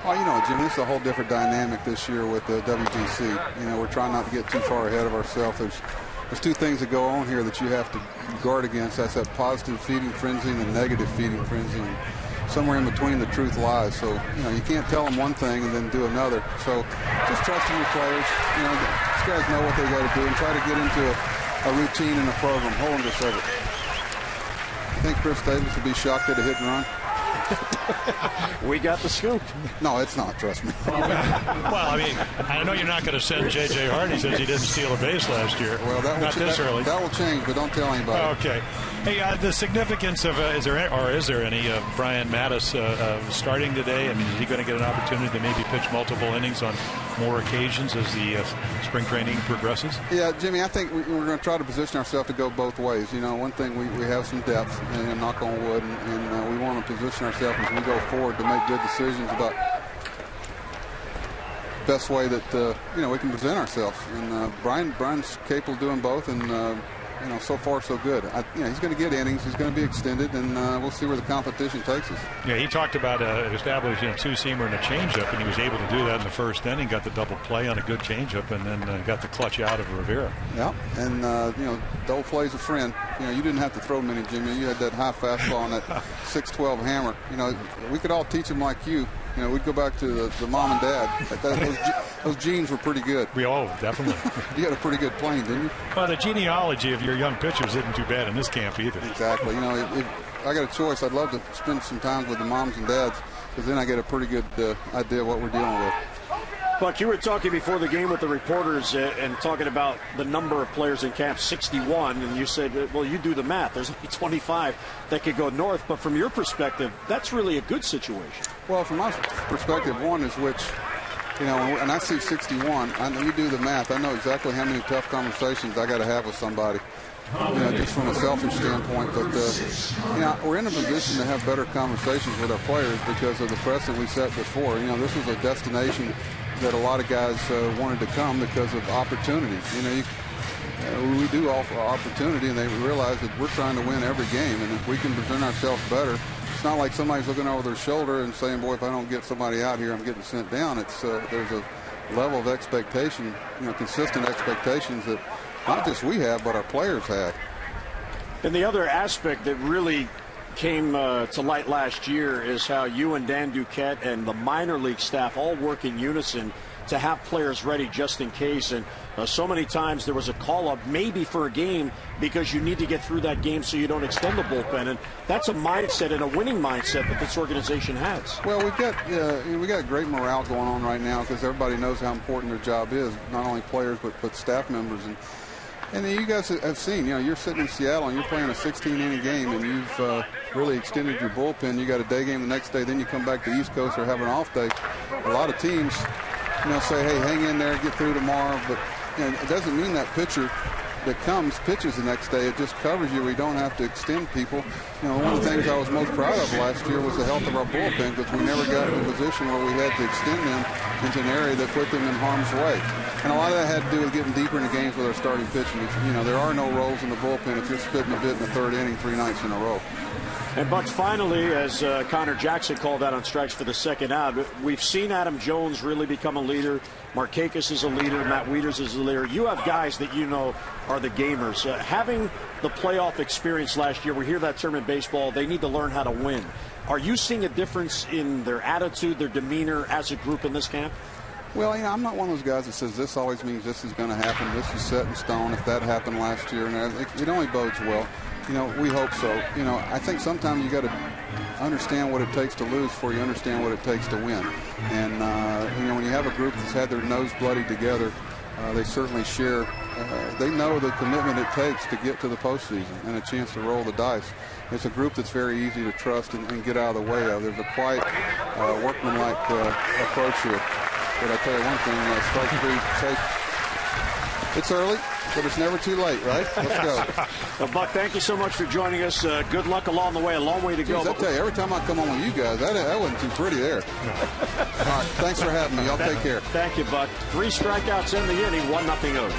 Oh, you know, Jim, this is a whole different dynamic this year with the WBC. You know, we're trying not to get too far ahead of ourselves. There's two things that go on here that you have to guard against. That's that positive feeding frenzy and the negative feeding frenzy. And somewhere in between the truth lies. So, you know, you can't tell them one thing and then do another. So just trusting your players. You know, these guys know what they got to do and try to get into a routine and a program. Hold them to serve it. I think Chris Davis would be shocked at a hit and run. We got the scoop. No, it's not, trust me. Well, I mean, I know you're not going to send J.J. Hardy since he didn't steal a base last year. Well, not this early. That will change, but don't tell anybody. Okay. Hey, the significance of is there any Brian Mattis starting today? I mean, is he going to get an opportunity to maybe pitch multiple innings on more occasions as the spring training progresses? Yeah, Jimmy, I think we're going to try to position ourselves to go both ways. You know, one thing, we have some depth, and knock on wood, and we want to position ourselves as we go forward to make good decisions about the best way that you know, we can present ourselves. And Brian's capable of doing both, and you know, so far so good. You know, he's going to get innings, he's going to be extended, and we'll see where the competition takes us. Yeah, he talked about establishing a two-seamer and a changeup, and he was able to do that in the first inning. Got the double play on a good changeup, and then got the clutch out of Rivera. Yeah, and you know, double play's a friend. You know, you didn't have to throw many, Jimmy. You had that high fastball and that 6-12 hammer. You know, we could all teach him like you. You know, we'd go back to the mom and dad. Those genes were pretty good. Definitely. You had a pretty good plane, didn't you? Well, the genealogy of your young pitchers isn't too bad in this camp either. Exactly. You know, if I got a choice, I'd love to spend some time with the moms and dads, because then I get a pretty good idea of what we're dealing with. Buck, you were talking before the game with the reporters and talking about the number of players in camp, 61, and you said, well, you do the math. There's only 25 that could go north, but from your perspective, that's really a good situation. Well, from my perspective, one is which, you know, and I see 61, and you do the math, I know exactly how many tough conversations I got to have with somebody. You know, just from a selfish standpoint, but you know, we're in a position to have better conversations with our players because of the precedent we set before. You know, this was a destination that a lot of guys wanted to come because of opportunity. You know, we do offer opportunity, and they realize that we're trying to win every game, and if we can present ourselves better, it's not like somebody's looking over their shoulder and saying, boy, if I don't get somebody out here, I'm getting sent down. It's there's a level of expectation, you know, consistent expectations that not just we have, but our players have. And the other aspect that really came to light last year is how you and Dan Duquette and the minor league staff all work in unison to have players ready just in case. And so many times there was a call-up maybe for a game because you need to get through that game so you don't extend the bullpen. And that's a mindset and a winning mindset that this organization has. Well, we got great morale going on right now because everybody knows how important their job is, not only players but staff members. And you guys have seen, you know, you're sitting in Seattle and you're playing a 16-inning game and you've really extended your bullpen. You got a day game the next day, then you come back to East Coast or have an off day. A lot of teams, you know, say, hey, hang in there, get through tomorrow. But you know, it doesn't mean that pitcher that pitches the next day. It just covers you. We don't have to extend people. You know, one of the things I was most proud of last year was the health of our bullpen, because we never got in a position where we had to extend them into an area that put them in harm's way. And a lot of that had to do with getting deeper into games with our starting pitching. You know, there are no roles in the bullpen if you're spitting a bit in the third inning 3 nights in a row. And Bucks, finally, as Connor Jackson called out on strikes for the second out, we've seen Adam Jones really become a leader. Markakis is a leader. Matt Wieters is a leader. You have guys that you know are the gamers. Having the playoff experience last year, we hear that term in baseball, they need to learn how to win. Are you seeing a difference in their attitude, their demeanor as a group in this camp? Well, you know, I'm not one of those guys that says this always means this is going to happen. This is set in stone. If that happened last year, and it only bodes well. You know, we hope so. You know, I think sometimes you got to understand what it takes to lose before you understand what it takes to win. And, you know, when you have a group that's had their nose bloody together, they certainly share. They know the commitment it takes to get to the postseason and a chance to roll the dice. It's a group that's very easy to trust and get out of the way of. There's a quiet, workmanlike approach here. But I tell you one thing, strike three, It's early, but it's never too late, right? Let's go. Well, Buck, thank you so much for joining us. Good luck along the way. A long way to go. I tell you, every time I come on with you guys, that wasn't too pretty there. All right, thanks for having me. Y'all take care. Thank you, Buck. 3 strikeouts in the inning, 1-0 O's.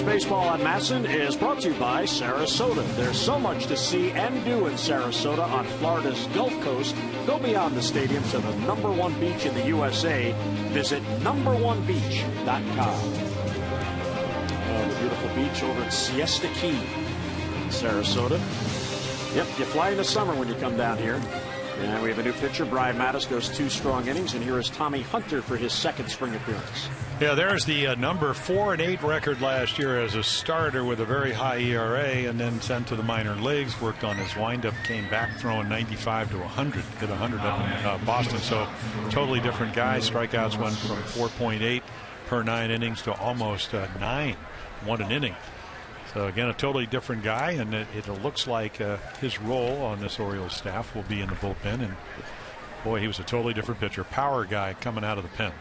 Baseball on Masson is brought to you by Sarasota. There's so much to see and do in Sarasota on Florida's Gulf Coast. Go beyond the stadium to the #1 beach in the USA. Visit number1beach.com. The beautiful beach over at Siesta Key in Sarasota. Yep, you fly in the summer when you come down here. And we have a new pitcher. Brian Mattis goes 2 strong innings, and here is Tommy Hunter for his 2nd spring appearance. Yeah, there's the number 4-8 record last year as a starter with a very high ERA, and then sent to the minor leagues, worked on his windup, came back throwing 95 to 100, hit 100 up in Boston. So totally different guy. Strikeouts went from 4.8 per 9 innings to almost 9, 1 an inning. So again, a totally different guy, and it looks like his role on this Orioles staff will be in the bullpen. And boy, he was a totally different pitcher, power guy coming out of the pen.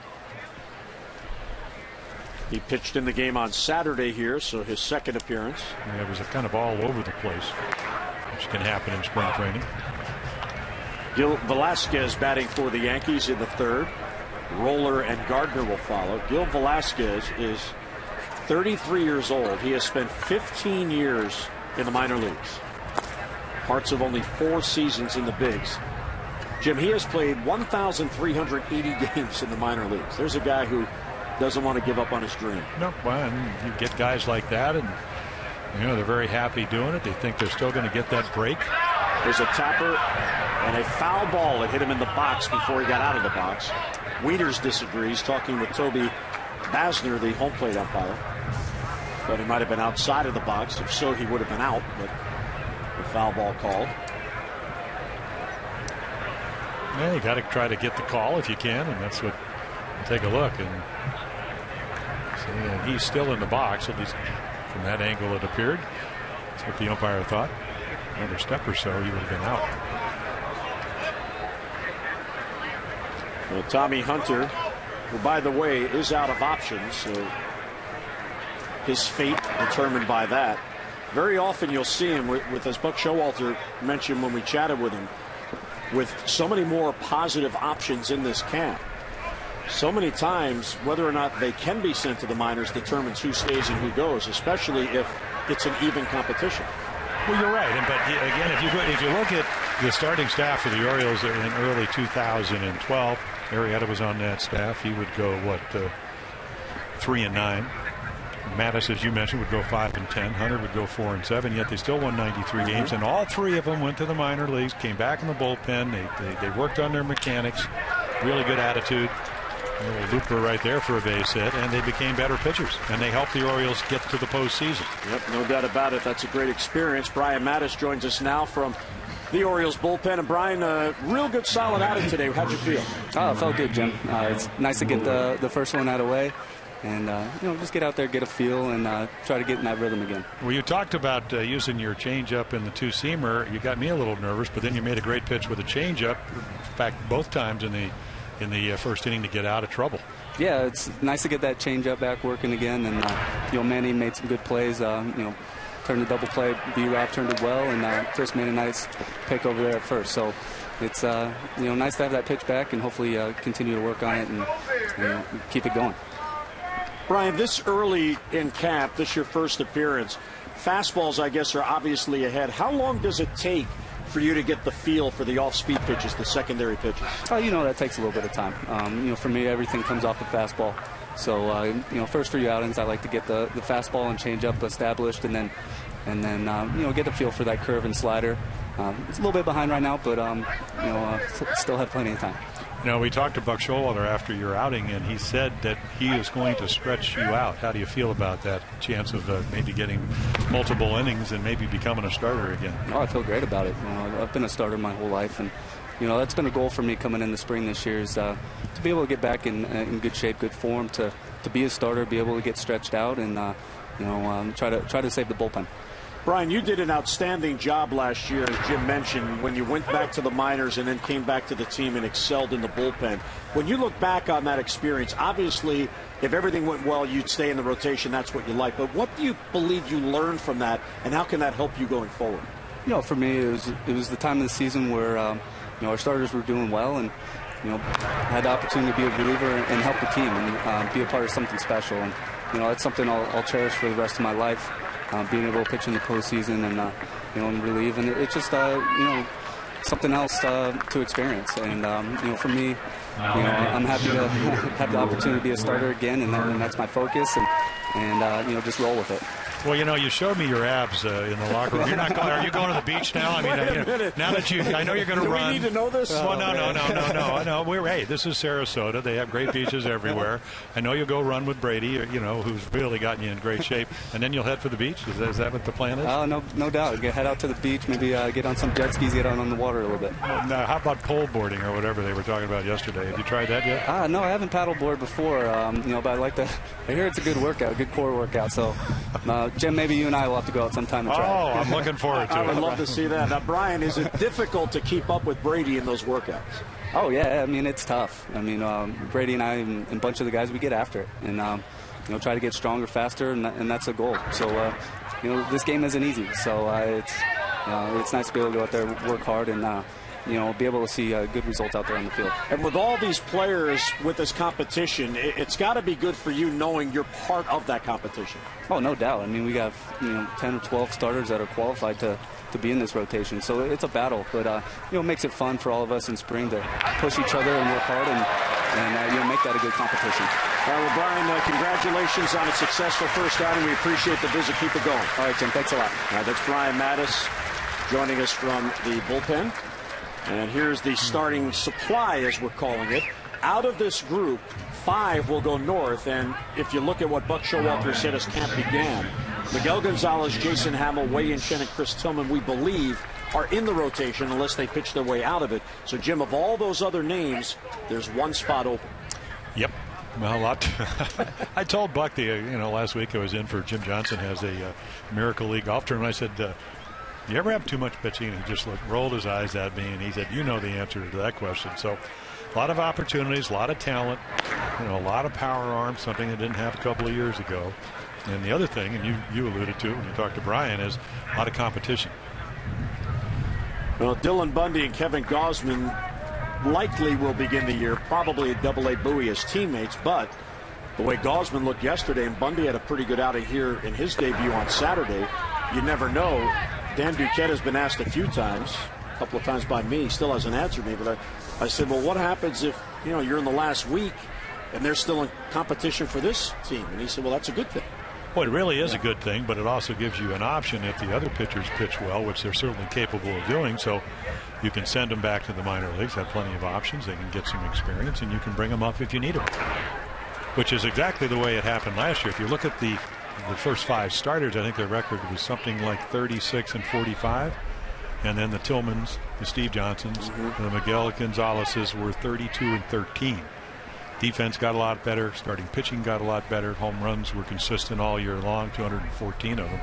He pitched in the game on Saturday here, so his 2nd appearance. Yeah, it was kind of all over the place, which can happen in spring training. Gil Velasquez batting for the Yankees in the 3rd. Roller and Gardner will follow. Gil Velasquez is 33 years old. He has spent 15 years in the minor leagues. Parts of only 4 seasons in the bigs. Jim, he has played 1,380 games in the minor leagues. There's a guy who doesn't want to give up on his dream. No, well, you get guys like that, and they're very happy doing it. They think they're still going to get that break. There's a tapper and a foul ball that hit him in the box before he got out of the box. Wieters disagrees, talking with Toby Basner, the home plate umpire. Thought he might have been outside of the box. If so, he would have been out, but the foul ball called. Yeah, you got to try to get the call if you can, and that's what. Take a look, and see, he's still in the box, at least from that angle it appeared. That's what the umpire thought. Another step or so, he would have been out. Well, Tommy Hunter, who, by the way, is out of options, so his fate determined by that. Very often you'll see him with as Buck Showalter mentioned when we chatted with him, with so many more positive options in this camp. So many times, whether or not they can be sent to the minors determines who stays and who goes, especially if it's an even competition. Well, you're right. But again, if you look at the starting staff for the Orioles in early 2012, Arrieta was on that staff. He would go 3-9. Mattis, as you mentioned, would go 5-10. Hunter would go 4-7. Yet they still won 93 games, and all 3 of them went to the minor leagues, came back in the bullpen. They worked on their mechanics, really good attitude. A little looper right there for a base hit, and they became better pitchers, and they helped the Orioles get to the postseason. Yep, no doubt about it. That's a great experience. Brian Mattis joins us now from the Orioles bullpen. And Brian, real good solid outing today. How'd you feel? Oh, it felt good, Jim. It's nice to get the first one out of the way. And, just get out there, get a feel, and try to get in that rhythm again. Well, you talked about using your changeup in the two-seamer. You got me a little nervous, but then you made a great pitch with a changeup. In fact, both times in the first inning to get out of trouble. Yeah, it's nice to get that changeup back working again. And, Manny made some good plays. Turned the double play. B-Rob turned it well, and Chris made a nice pick over there at first. So it's, nice to have that pitch back and hopefully continue to work on it and keep it going. Brian, this early in camp, this your first appearance, fastballs, I guess, are obviously ahead. How long does it take for you to get the feel for the off-speed pitches, the secondary pitches? Oh, that takes a little bit of time. For me, everything comes off the fastball. So, first few outings, I like to get the fastball and changeup established, and then get the feel for that curve and slider. It's a little bit behind right now, but still have plenty of time. We talked to Buck Showalter after your outing, and he said that he is going to stretch you out. How do you feel about that chance of maybe getting multiple innings and maybe becoming a starter again? Oh, I feel great about it. I've been a starter my whole life, and that's been a goal for me coming in the spring this year is to be able to get back in good shape, good form, to be a starter, be able to get stretched out, and try to save the bullpen. Brian, you did an outstanding job last year, as Jim mentioned, when you went back to the minors and then came back to the team and excelled in the bullpen. When you look back on that experience, obviously, if everything went well, you'd stay in the rotation. That's what you like. But what do you believe you learned from that, and how can that help you going forward? For me, it was the time of the season where our starters were doing well, and had the opportunity to be a reliever and help the team and be a part of something special. And that's something I'll cherish for the rest of my life. Being able to pitch in the postseason and relieve, and it's just something else to experience. And for me, I'm happy to have the opportunity to be a starter again, and that's my focus, and just roll with it. Well, you showed me your abs in the locker room. You're not going. Are you going to the beach now? I mean, now that I know you're going to run. Do we need to know this? Well, no. Hey, this is Sarasota. They have great beaches everywhere. I know you'll go run with Brady, who's really gotten you in great shape, and then you'll head for the beach. Is that what the plan is? No doubt. Head out to the beach, maybe get on some jet skis, get out on the water a little bit. Now, how about pole boarding or whatever they were talking about yesterday? Have you tried that yet? No, I haven't paddleboard before. But I like to. I hear it's a good workout, a good core workout. So. Jim, maybe you and I will have to go out sometime and try. Oh, I'm looking forward to it. I would love to see that. Now, Brian, is it difficult to keep up with Brady in those workouts? Oh, yeah. I mean, it's tough. I mean, Brady and I and a bunch of the guys, we get after it and, try to get stronger, faster, and that's the goal. So, this game isn't easy. So it's nice to be able to go out there, work hard, and be able to see good results out there on the field. And with all these players with this competition, it's got to be good for you knowing you're part of that competition. Oh, no doubt. I mean, we have 10 or 12 starters that are qualified to be in this rotation. So it's a battle, but it makes it fun for all of us in spring to push each other and work hard and make that a good competition. Well, Brian, congratulations on a successful first outing. We appreciate the visit. Keep it going. All right, Jim. Thanks a lot. That's Brian Mattis joining us from the bullpen. And here's the starting supply, as we're calling it. Out of this group, 5 will go north. And if you look at what Buck Showalter said as camp began, Miguel Gonzalez, Jason Hamill, Wei-Yin Chen, and Chris Tillman, we believe, are in the rotation unless they pitch their way out of it. So, Jim, of all those other names, there's one spot open. Yep. Well, a lot. I told Buck last week I was in for Jim Johnson has a Miracle League golf tournament. I said, you ever have too much pitching? And he just rolled his eyes at me, and he said, the answer to that question. So a lot of opportunities, a lot of talent, a lot of power arms, something that didn't have a couple of years ago. And the other thing, and you alluded to when you talked to Brian, is a lot of competition. Well, Dylan Bundy and Kevin Gausman likely will begin the year probably at Double-A Bowie as teammates, but the way Gausman looked yesterday, and Bundy had a pretty good outing here in his debut on Saturday, you never know. Dan Duquette has been asked a few times, a couple of times by me. He still hasn't answered me, but I said, well, what happens if you're in the last week and they're still in competition for this team? And he said, well, that's a good thing. Well, it really is a good thing, but it also gives you an option if the other pitchers pitch well, which they're certainly capable of doing. So you can send them back to the minor leagues, have plenty of options. They can get some experience, and you can bring them up if you need them, which is exactly the way it happened last year. If you look at the first 5 starters, I think their record was something like 36 and 45. And then the Tillmans, the Steve Johnsons, the Miguel Gonzalez's were 32 and 13. Defense got a lot better. Starting pitching got a lot better. Home runs were consistent all year long, 214 of them.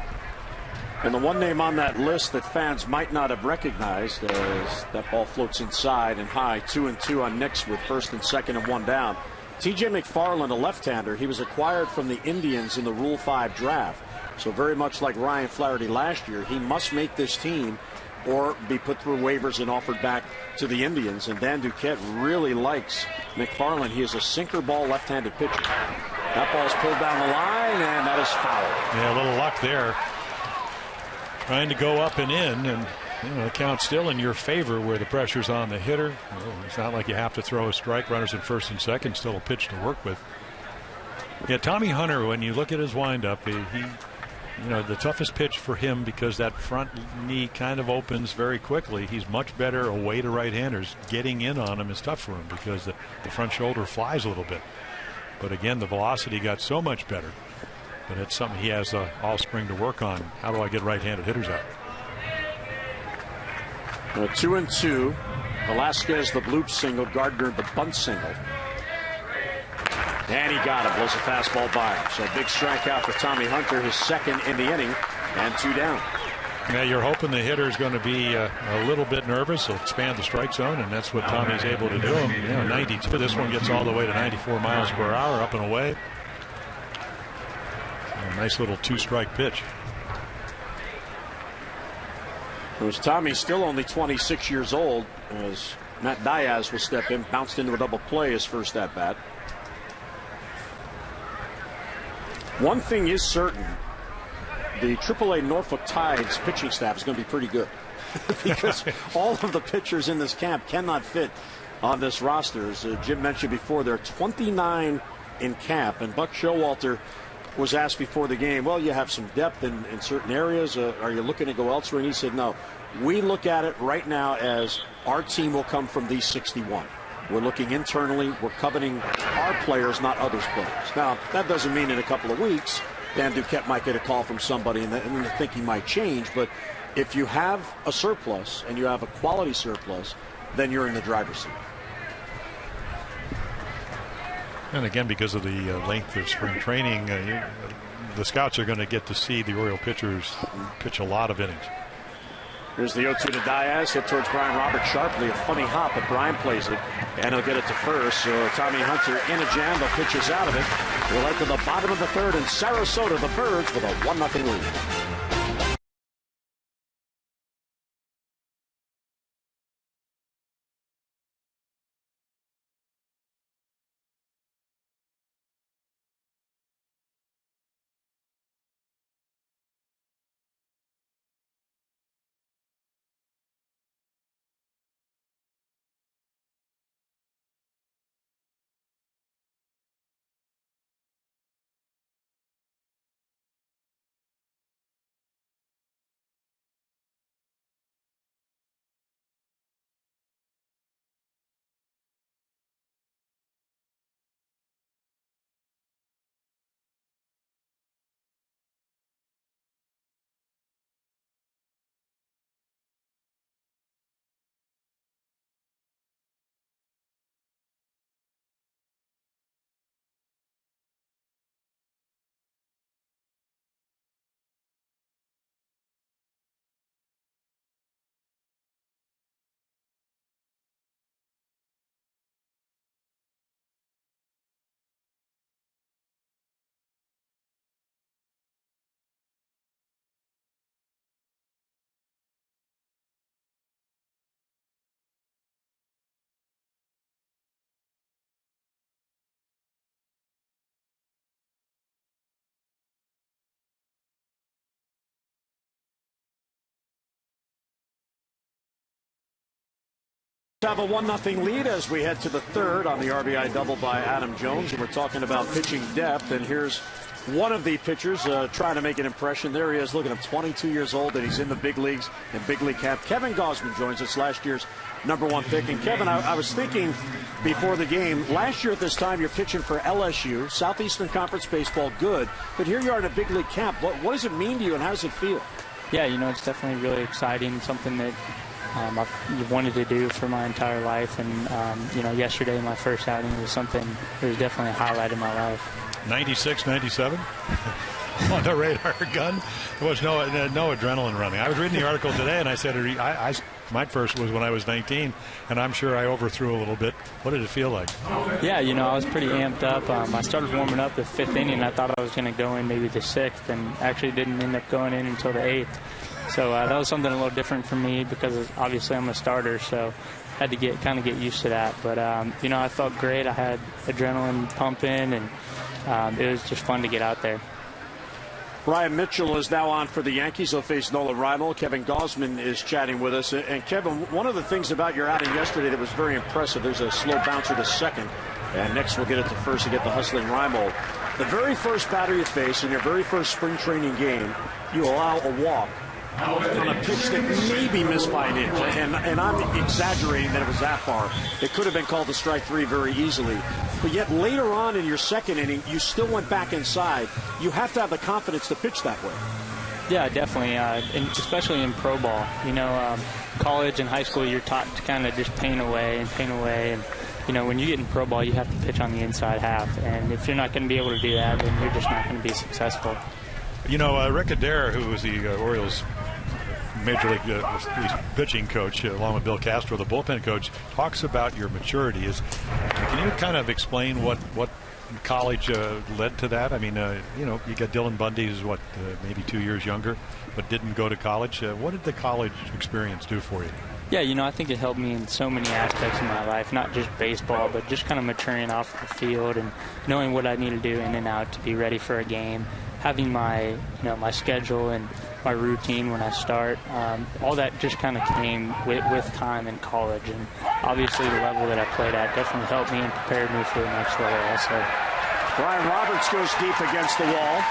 And the one name on that list that fans might not have recognized as that ball floats inside and high, 2-2 on Knicks with first and second and one down. T.J. McFarland, a left-hander. He was acquired from the Indians in the Rule 5 draft. So very much like Ryan Flaherty last year, he must make this team or be put through waivers and offered back to the Indians. And Dan Duquette really likes McFarland. He is a sinker ball left-handed pitcher. That ball's pulled down the line, and that is foul. Yeah, a little luck there. Trying to go up and in, and the count's still in your favor where the pressure's on the hitter. It's not like you have to throw a strike. Runners at first and second, still a pitch to work with. Yeah, Tommy Hunter, when you look at his windup, he the toughest pitch for him, because that front knee kind of opens very quickly. He's much better away to right-handers. Getting in on him is tough for him because the front shoulder flies a little bit. But again, the velocity got so much better. But it's something he has all spring to work on. How do I get right-handed hitters out? 2-2. Velasquez the bloop single, Gardner the bunt single. And he got it. Blows a fastball by him. So a big strikeout for Tommy Hunter, his second in the inning, and 2 down. Yeah, you're hoping the hitter's going to be a little bit nervous. He'll expand the strike zone, and that's what Tommy's able to do. 92. This one gets all the way to 94 miles per hour, up and away. A nice little 2-strike pitch. Tommy's still only 26 years old, as Matt Diaz will step in, bounced into a double play his first at bat. One thing is certain, the AAA Norfolk Tides pitching staff is going to be pretty good because all of the pitchers in this camp cannot fit on this roster. As Jim mentioned before, there are 29 in camp, and Buck Showalter was asked before the game, well, you have some depth in certain areas. Are you looking to go elsewhere? And he said, no, we look at it right now as our team will come from these 61. We're looking internally. We're coveting our players, not others' players. Now, that doesn't mean in a couple of weeks Dan Duquette might get a call from somebody and the thinking might change. But if you have a surplus and you have a quality surplus, then you're in the driver's seat. And again, because of the length of spring training, the scouts are going to get to see the Oriole pitchers pitch a lot of innings. Here's the 0-2 to Diaz, hit towards Brian Roberts sharply. A funny hop, but Brian plays it, and he'll get it to first. So Tommy Hunter in a jam, but pitches out of it. We'll head to the bottom of the third in Sarasota, the Birds with a 1-0 lead. Have a 1-0 lead as we head to the third on the RBI double by Adam Jones. And we're talking about pitching depth, and here's one of the pitchers trying to make an impression. There he is. Look at him, 22 years old, and he's in the big leagues and big league camp. Kevin Gausman joins us, last year's #1 pick. And Kevin, I was thinking before the game, last year at this time you're pitching for LSU, Southeastern Conference baseball, good. But here you are in a big league camp. What does it mean to you, and how does it feel? Yeah, it's definitely really exciting, something that I've wanted to do for my entire life. And, yesterday, my first outing was something that was definitely a highlight in my life. 96, 97? On the radar gun. There was no adrenaline running. I was reading the article today, and I said my first was when I was 19, and I'm sure I overthrew a little bit. What did it feel like? Yeah, I was pretty amped up. I started warming up the 5th inning. I thought I was going to go in maybe the 6th, and actually didn't end up going in until the 8th. So that was something a little different for me because obviously I'm a starter, so had to get used to that. But, I felt great. I had adrenaline pumping, and it was just fun to get out there. Brian Mitchell is now on for the Yankees. He'll face Nolan Reinl. Kevin Gausman is chatting with us. And Kevin, one of the things about your outing yesterday that was very impressive, there's a slow bouncer to second. And next we'll get it to first to get the hustling Reinl. The very first batter you face in your very first spring training game, you allow a walk on a pitch that maybe missed by an inch. And I'm exaggerating that it was that far. It could have been called a strike 3 very easily. But yet later on in your second inning, you still went back inside. You have to have the confidence to pitch that way. Yeah, definitely, and especially in pro ball. College and high school, you're taught to kind of just paint away. And, when you get in pro ball, you have to pitch on the inside half. And if you're not going to be able to do that, then you're just not going to be successful. Rick Adair, who was the Orioles Major League pitching coach, along with Bill Castro, the bullpen coach, talks about your maturity. Can you kind of explain what college led to that? I mean, you got Dylan Bundy, who's maybe 2 years younger, but didn't go to college. What did the college experience do for you? Yeah, I think it helped me in so many aspects of my life, not just baseball, but just kind of maturing off the field and knowing what I need to do in and out to be ready for a game, having my schedule and my routine when I start. All that just kind of came with time in college, and obviously the level that I played at definitely helped me and prepared me for the next level also. Brian Roberts goes deep against the wall,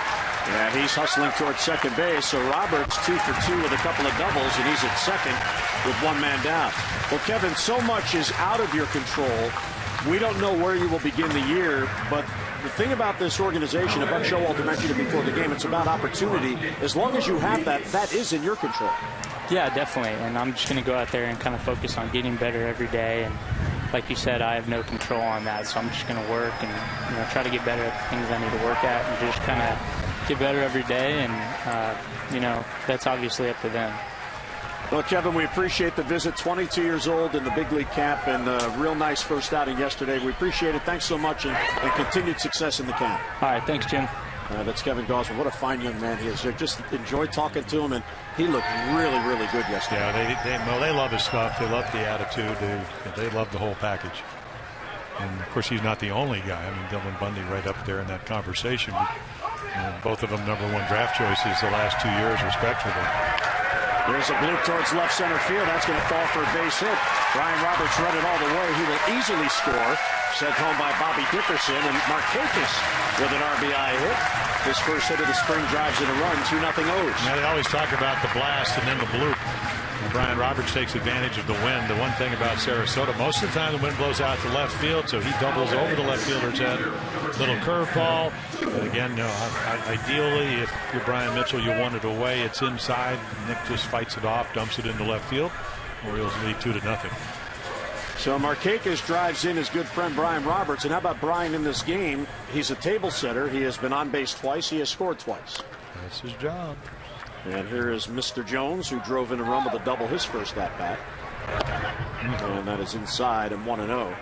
and he's hustling towards second base. So Roberts 2 for 2 with a couple of doubles, and he's at second with one man down. Well, Kevin, so much is out of your control. We don't know where you will begin the year, but the thing about this organization, Buck Showalter mentioned it before the game, it's about opportunity. As long as you have that, that is in your control. Yeah, definitely. And I'm just going to go out there and kind of focus on getting better every day. And like you said, I have no control on that, so I'm just going to work and try to get better at the things I need to work at and just kind of get better every day. And that's obviously up to them. Well, Kevin, we appreciate the visit. 22 years old in the big league camp, and a real nice first outing yesterday. We appreciate it. Thanks so much, and continued success in the camp. All right, thanks, Jim. That's Kevin Gausman. What a fine young man he is. Just enjoyed talking to him, and he looked really, really good yesterday. Yeah, they love his stuff. They love the attitude. They love the whole package. And, of course, he's not the only guy. I mean, Dylan Bundy right up there in that conversation. And both of them #1 draft choices the last 2 years, respectively. There's a bloop towards left center field. That's going to fall for a base hit. Brian Roberts run it all the way. He will easily score. Sent home by Bobby Dickerson. And Markakis with an RBI hit. His first hit of the spring drives in a run. 2-0 O's. Yeah, they always talk about the blast and then the bloop. And Brian Roberts takes advantage of the wind. The one thing about Sarasota, most of the time the wind blows out to left field, so he doubles over the left fielder's head. Little curveball. But again, ideally, if you're Brian Mitchell, you want it away. It's inside. Nick just fights it off, dumps it into left field. Orioles lead 2-0. So Markakis drives in his good friend Brian Roberts. And how about Brian in this game? He's a table setter. He has been on base twice. He has scored twice. That's his job. And here is Mr. Jones, who drove in a run with a double his first at-bat. And that is inside and 1-0.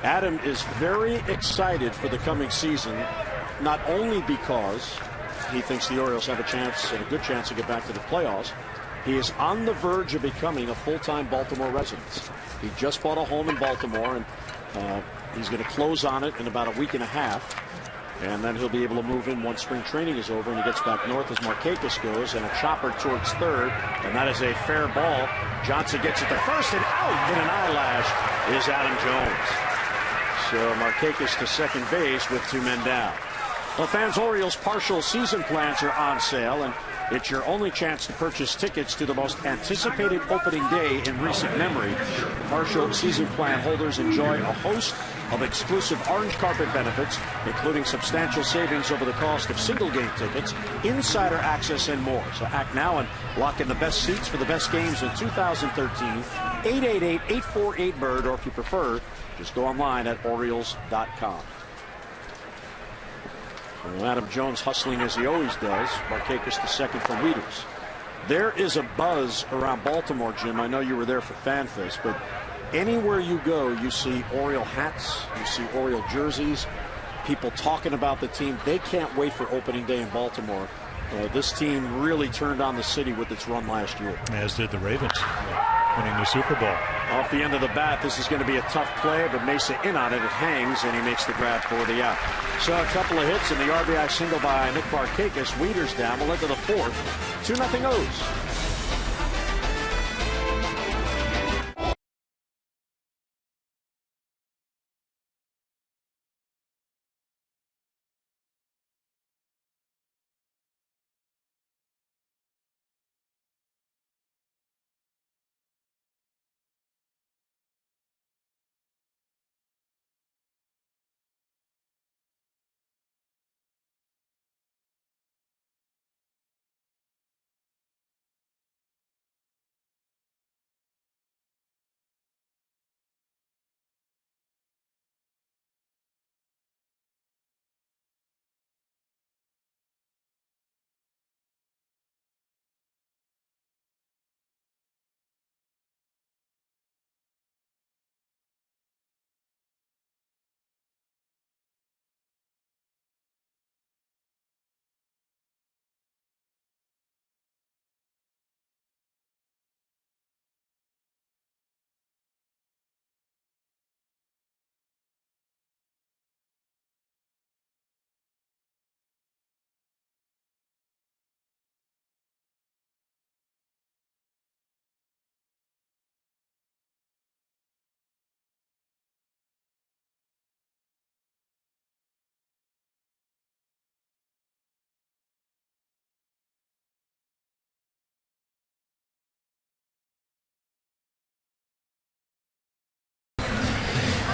Adam is very excited for the coming season, not only because he thinks the Orioles have a chance and a good chance to get back to the playoffs. He is on the verge of becoming a full-time Baltimore resident. He just bought a home in Baltimore, and he's going to close on it in about a week and a half. And then he'll be able to move in once spring training is over and he gets back north as Markakis goes, and a chopper towards third, and that is a fair ball. Johnson gets it to first, and out in an eyelash is Adam Jones. So Markakis to second base with 2 men down. Well, fans, Orioles partial season plans are on sale, and it's your only chance to purchase tickets to the most anticipated opening day in recent memory. Partial season plan holders enjoy a host of exclusive orange carpet benefits, including substantial savings over the cost of single-game tickets, insider access, and more. So act now and lock in the best seats for the best games in 2013. 888-848-BIRD, or if you prefer, just go online at Orioles.com. Well, Adam Jones hustling as he always does. Markakis the second for Wieters. There is a buzz around Baltimore, Jim. I know you were there for FanFest, but anywhere you go, you see Oriole hats, you see Oriole jerseys, people talking about the team. They can't wait for opening day in Baltimore. This team really turned on the city with its run last year. As did the Ravens, winning the Super Bowl. Off the end of the bat, this is going to be a tough play, but Mesa in on it. It hangs, and he makes the grab for the out. So a couple of hits and the RBI single by Nick Markakis. Wieters down. We'll into the fourth. 2-0 O's.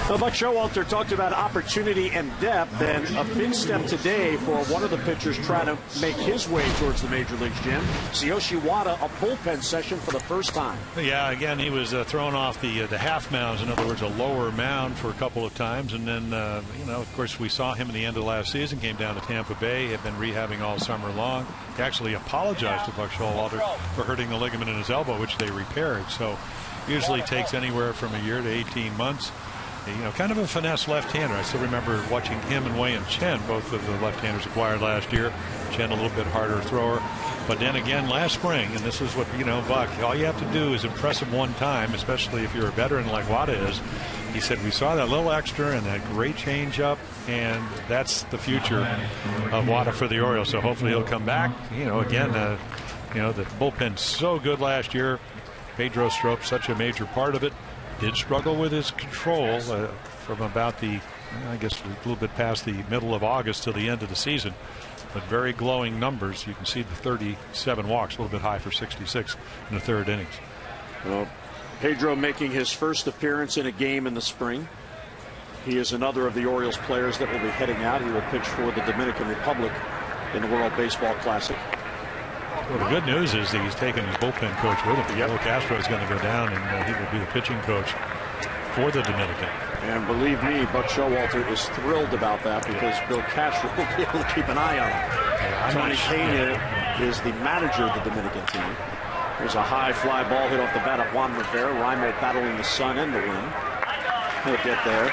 Well, Buck Showalter talked about opportunity and depth, and a big step today for one of the pitchers trying to make his way towards the major leagues, Jim. Tsuyoshi Wada, a bullpen session for the first time. Yeah, again, he was thrown off the half mounds, in other words, a lower mound for a couple of times, and then, of course, we saw him at the end of last season, came down to Tampa Bay, had been rehabbing all summer long. He actually apologized to Buck Showalter for hurting the ligament in his elbow, which they repaired. So usually takes anywhere from a year to 18 months. Kind of a finesse left-hander. I still remember watching him and Wei and Chen, both of the left-handers acquired last year. Chen a little bit harder thrower. But then again last spring, and this is what, Buck, all you have to do is impress him one time, especially if you're a veteran like Wada is. He said, we saw that little extra and that great change-up, and that's the future of Wada for the Orioles. So hopefully he'll come back. Again, the bullpen's so good last year. Pedro Strop, such a major part of it. Did struggle with his control from about a little bit past the middle of August to the end of the season, but very glowing numbers. You can see the 37 walks, a little bit high for 66 in the third innings. Well, Pedro making his first appearance in a game in the spring. He is another of the Orioles players that will be heading out. He will pitch for the Dominican Republic in the World Baseball Classic. Well, the good news is that he's taking his bullpen coach with him. Yep. Bill Castro is going to go down, and he will be the pitching coach for the Dominican. And believe me, Buck Showalter is thrilled about that because Bill Castro will be able to keep an eye on him. Tony Pena is the manager of the Dominican team. There's a high fly ball hit off the bat of Juan Rivera. Raimo battling the sun and the wind. He'll get there.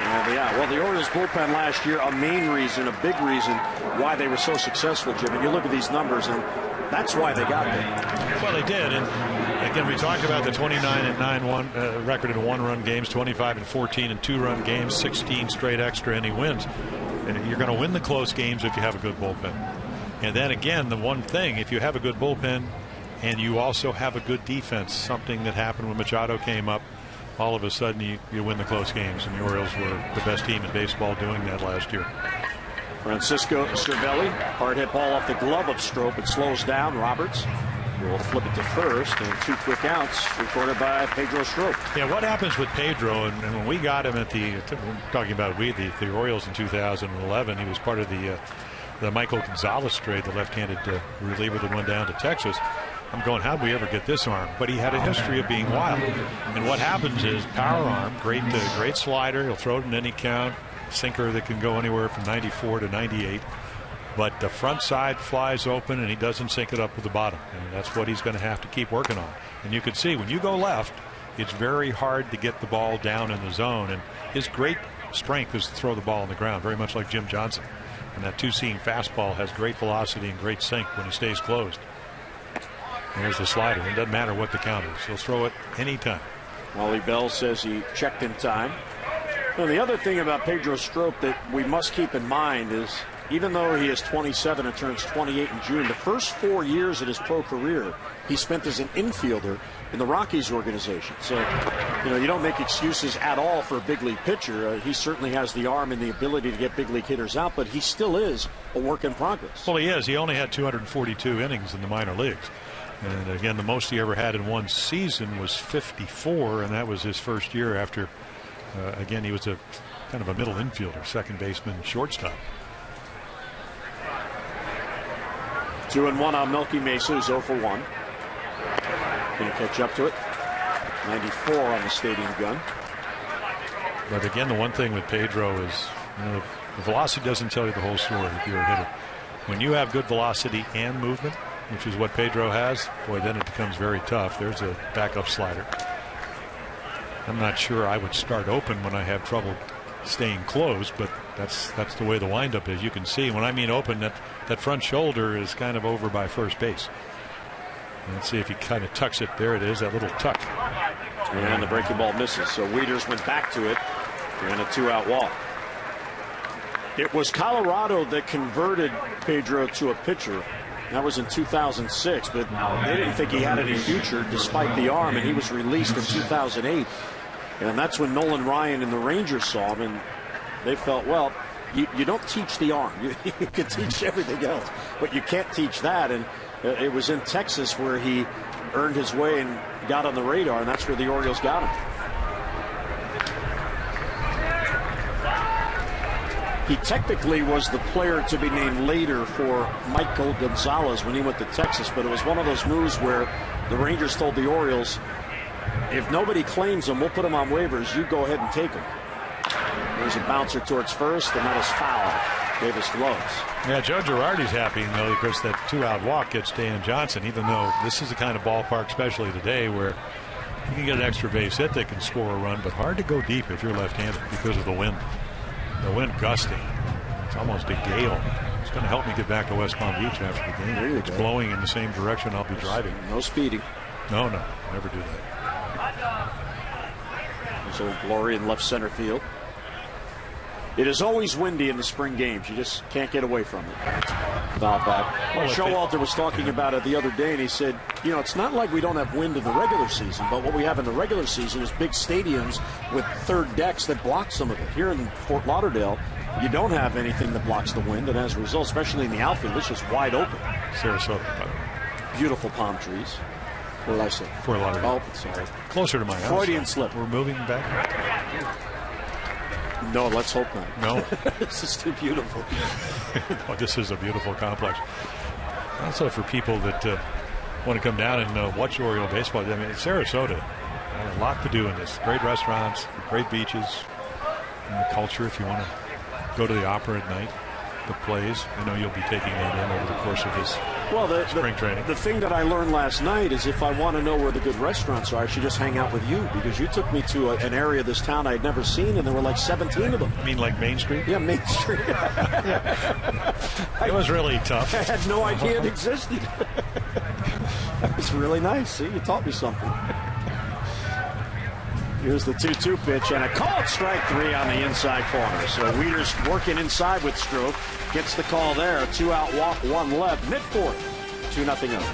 And the Orioles bullpen last year, a main reason, a big reason why they were so successful, Jim. And you look at these numbers, and that's why they got there. Well, they did. And again, we talked about the 29-9 record in one-run games, 25-14 in two-run games, 16 straight extra inning wins. And you're going to win the close games if you have a good bullpen. And then again, the one thing, if you have a good bullpen and you also have a good defense, something that happened when Machado came up, all of a sudden you win the close games, and the Orioles were the best team in baseball doing that last year. Francisco Cervelli, hard hit ball off the glove of Strop. It slows down Roberts. will flip it to first, and 2 quick outs recorded by Pedro Strop. Yeah, what happens with Pedro, and when we got him at the, talking about the Orioles in 2011, he was part of the Michael Gonzalez trade, the left-handed reliever that went down to Texas. I'm going, how'd we ever get this arm? But he had a history of being wild. And what happens is power arm, great slider. He'll throw it in any count. Sinker that can go anywhere from 94 to 98. But the front side flies open, and he doesn't sink it up with the bottom. And that's what he's going to have to keep working on. And you can see when you go left, it's very hard to get the ball down in the zone. And his great strength is to throw the ball on the ground, very much like Jim Johnson. And that two-seam fastball has great velocity and great sink when he stays closed. There's the slider. It doesn't matter what the count is. He'll throw it anytime. Wally Bell says he checked in time. Well, the other thing about Pedro Strop that we must keep in mind is even though he is 27 and turns 28 in June, the first 4 years of his pro career he spent as an infielder in the Rockies organization. So, you don't make excuses at all for a big league pitcher. He certainly has the arm and the ability to get big league hitters out, but he still is a work in progress. Well, he is. He only had 242 innings in the minor leagues. And again, the most he ever had in one season was 54, and that was his first year after, again, he was a kind of a middle infielder, second baseman, shortstop. 2-1 on Melky Mesa, who's 0 for 1. Can't catch up to it. 94 on the stadium gun. But again, the one thing with Pedro is the velocity doesn't tell you the whole story if you're a hitter. When you have good velocity and movement, which is what Pedro has, boy, then it becomes very tough. There's a backup slider. I'm not sure I would start open when I have trouble staying closed, but that's the way the windup is. You can see when I mean open, that front shoulder is kind of over by first base. Let's see if he kind of tucks it. There it is, that little tuck. And the breaking ball misses. So Wieters went back to it and a 2-out walk. It was Colorado that converted Pedro to a pitcher. That was in 2006, but they didn't think he had any future despite the arm, and he was released in 2008. And that's when Nolan Ryan and the Rangers saw him, and they felt, well, you don't teach the arm. You can teach everything else, but you can't teach that. And it was in Texas where he earned his way and got on the radar, and that's where the Orioles got him. He technically was the player to be named later for Michael Gonzalez when he went to Texas, but it was one of those moves where the Rangers told the Orioles, if nobody claims him, we'll put him on waivers. You go ahead and take him. There's a bouncer towards first, and that is foul. Davis gloves. Yeah, Joe Girardi's happy, though, because that 2-out walk gets Dan Johnson, even though this is the kind of ballpark, especially today, where you can get an extra base hit that can score a run, but hard to go deep if you're left-handed because of the wind. The wind gusting. It's almost a gale. It's going to help me get back to West Palm Beach after the game. It's blowing in the same direction I'll be driving. No speeding. No, never do that. There's Old Glory in left center field. It is always windy in the spring games. You just can't get away from it. About that. Well, Showalter was talking about it the other day, and he said, it's not like we don't have wind in the regular season, but what we have in the regular season is big stadiums with third decks that block some of it. Here in Fort Lauderdale, you don't have anything that blocks the wind, and as a result, especially in the outfield, it's just wide open. Sarasota. Beautiful palm trees. What did I say? Fort Lauderdale. Oh, sorry. Closer to my house. Freudian slip. We're moving back. No, let's hope not. No. This is too beautiful. Oh, this is a beautiful complex. Also for people that want to come down and watch Oriole baseball. I mean, Sarasota, a lot to do in this. Great restaurants, great beaches, and the culture if you want to go to the opera at night, the plays. I know you'll be taking that in over the course of this spring training. The thing that I learned last night is if I want to know where the good restaurants are, I should just hang out with you, because you took me to an area of this town I had never seen, and there were like 17 of them. You mean like Main Street? Yeah, Main Street. It was really tough. I had no idea it existed. That was really nice. See, you taught me something. Here's the 2-2 pitch, and a called strike 3 on the inside corner. So Wieters working inside with Stroke. Gets the call there. A 2-out walk, 1 left. Mid-fourth. 2-0 O's.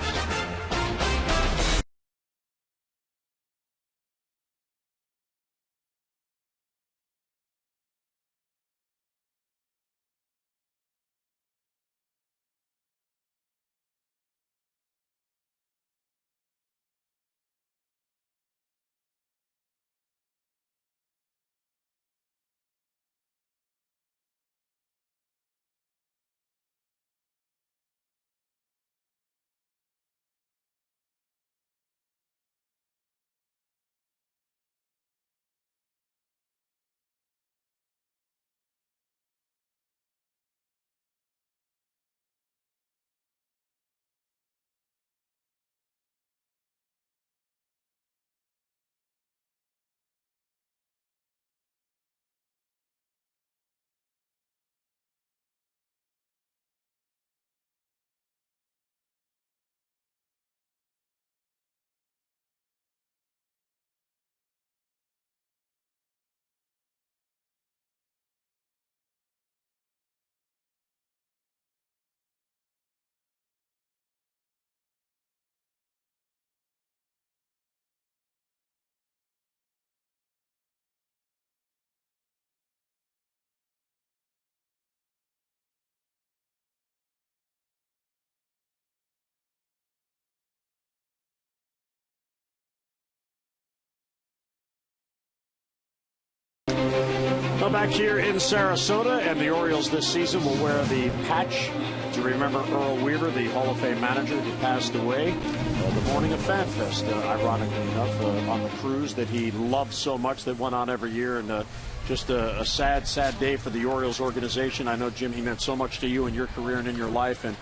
Well, back here in Sarasota, and the Orioles this season will wear the patch to remember Earl Weaver, the Hall of Fame manager who passed away the morning of FanFest, ironically enough, on the cruise that he loved so much that went on every year. And just a sad, sad day for the Orioles organization. I know, Jim, he meant so much to you in your career and in your life. And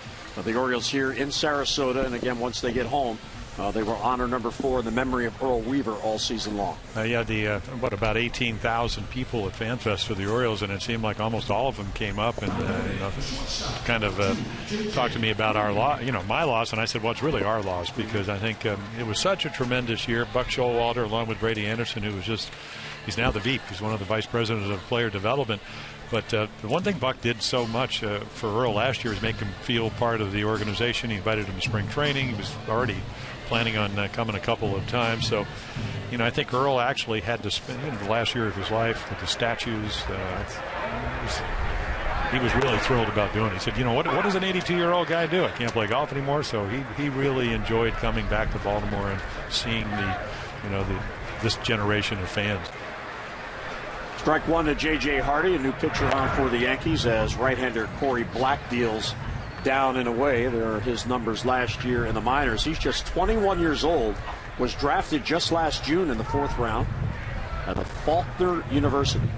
the Orioles here in Sarasota, and again, once they get home, they will honor number 4 in the memory of Earl Weaver all season long. About 18,000 people at FanFest for the Orioles, and it seemed like almost all of them came up and talked to me about our my loss, and I said, well, it's really our loss, because I think it was such a tremendous year. Buck Showalter, along with Brady Anderson, who was he's now the VP. He's one of the vice presidents of player development. But the one thing Buck did so much for Earl last year is make him feel part of the organization. He invited him to spring training. He was already planning on coming a couple of times. So, I think Earl actually had to spend the last year of his life with the statues. He was really thrilled about doing it. He said, what does an 82-year-old guy do? I can't play golf anymore. So he really enjoyed coming back to Baltimore and seeing this generation of fans. Strike one to J.J. Hardy, a new pitcher on for the Yankees, as right-hander Corey Black deals down and away. There are his numbers last year in the minors. He's just 21 years old, was drafted just last June in the 4th round at the Faulkner University.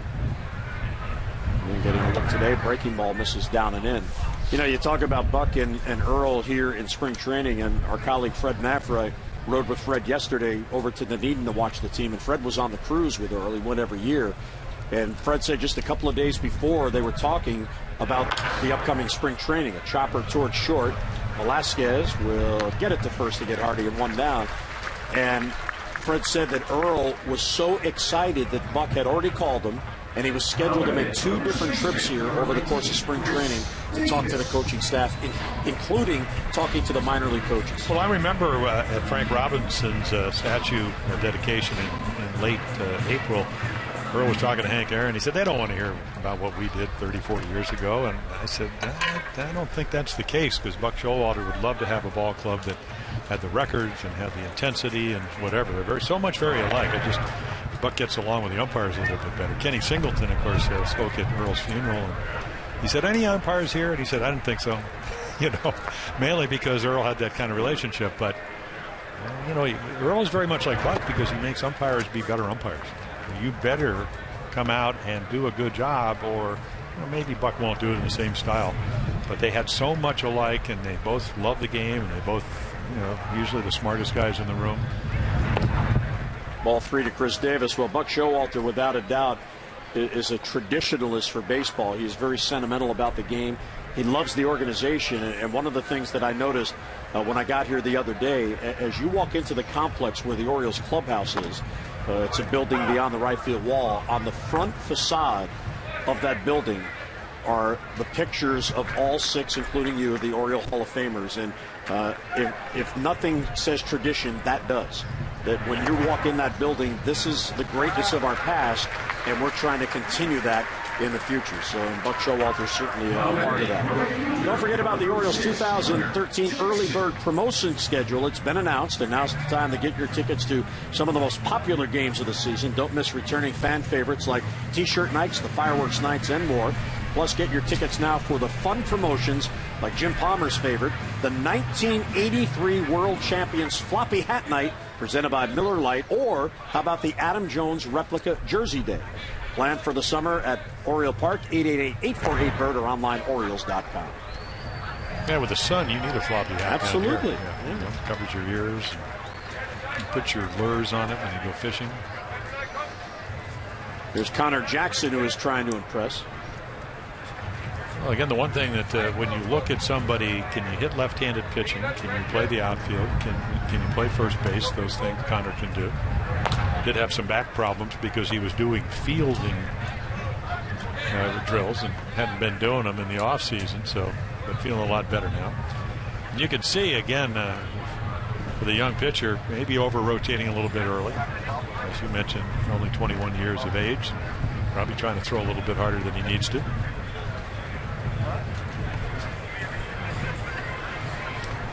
And getting a look today, breaking ball misses down and in. You talk about Buck and Earl here in spring training, and our colleague Fred Maffra rode with Fred yesterday over to Dunedin to watch the team, and Fred was on the cruise with Earl. He went every year. And Fred said just a couple of days before they were talking about the upcoming spring training. A chopper towards short. Velasquez will get it to first to get Hardy and 1 down. And Fred said that Earl was so excited that Buck had already called him, and he was scheduled to make 2 different trips here over the course of spring training to talk to the coaching staff, including talking to the minor league coaches. Well, I remember at Frank Robinson's statue dedication in late April, Earl was talking to Hank Aaron. He said, they don't want to hear about what we did 30, 40 years ago. And I said, I don't think that's the case, because Buck Showalter would love to have a ball club that had the records and had the intensity and whatever. They're so much very alike. Buck gets along with the umpires a little bit better. Kenny Singleton, of course, spoke at Earl's funeral. And he said, any umpires here? And he said, I didn't think so. Mainly because Earl had that kind of relationship. But, Earl is very much like Buck, because he makes umpires be better umpires. You better come out and do a good job, or maybe Buck won't do it in the same style. But they had so much alike, and they both love the game, and they both, usually the smartest guys in the room. Ball 3 to Chris Davis. Well, Buck Showalter, without a doubt, is a traditionalist for baseball. He's very sentimental about the game. He loves the organization, and one of the things that I noticed when I got here the other day, as you walk into the complex where the Orioles clubhouse is, it's a building beyond the right field wall. On the front facade of that building are the pictures of all 6, including you, the Oriole Hall of Famers. And if nothing says tradition, that does. That when you walk in that building, this is the greatness of our past, and we're trying to continue that in the future. So, and Buck Showalter is certainly a part of that. Don't forget about the Orioles 2013 early bird promotion schedule. It's been announced, and now's the time to get your tickets to some of the most popular games of the season. Don't miss returning fan favorites like T-shirt nights, the fireworks nights, and more. Plus, get your tickets now for the fun promotions like Jim Palmer's favorite, the 1983 World Champions Floppy Hat Night, presented by Miller Lite, or how about the Adam Jones Replica Jersey Day? Planned for the summer at Oriole Park, 888-848-BIRD, or online, Orioles.com. Yeah, with the sun, you need a floppy hat. Absolutely. Yeah. Covers your ears. You put your lures on it when you go fishing. There's Connor Jackson, who is trying to impress. Well, again, the one thing that when you look at somebody, can you hit left-handed pitching? Can you play the outfield? Can you play first base? Those things Connor can do. Did have some back problems because he was doing fielding drills and hadn't been doing them in the off season, so but feeling a lot better now. And you can see again for the young pitcher, maybe over-rotating a little bit early. As you mentioned, only 21 years of age, probably trying to throw a little bit harder than he needs to.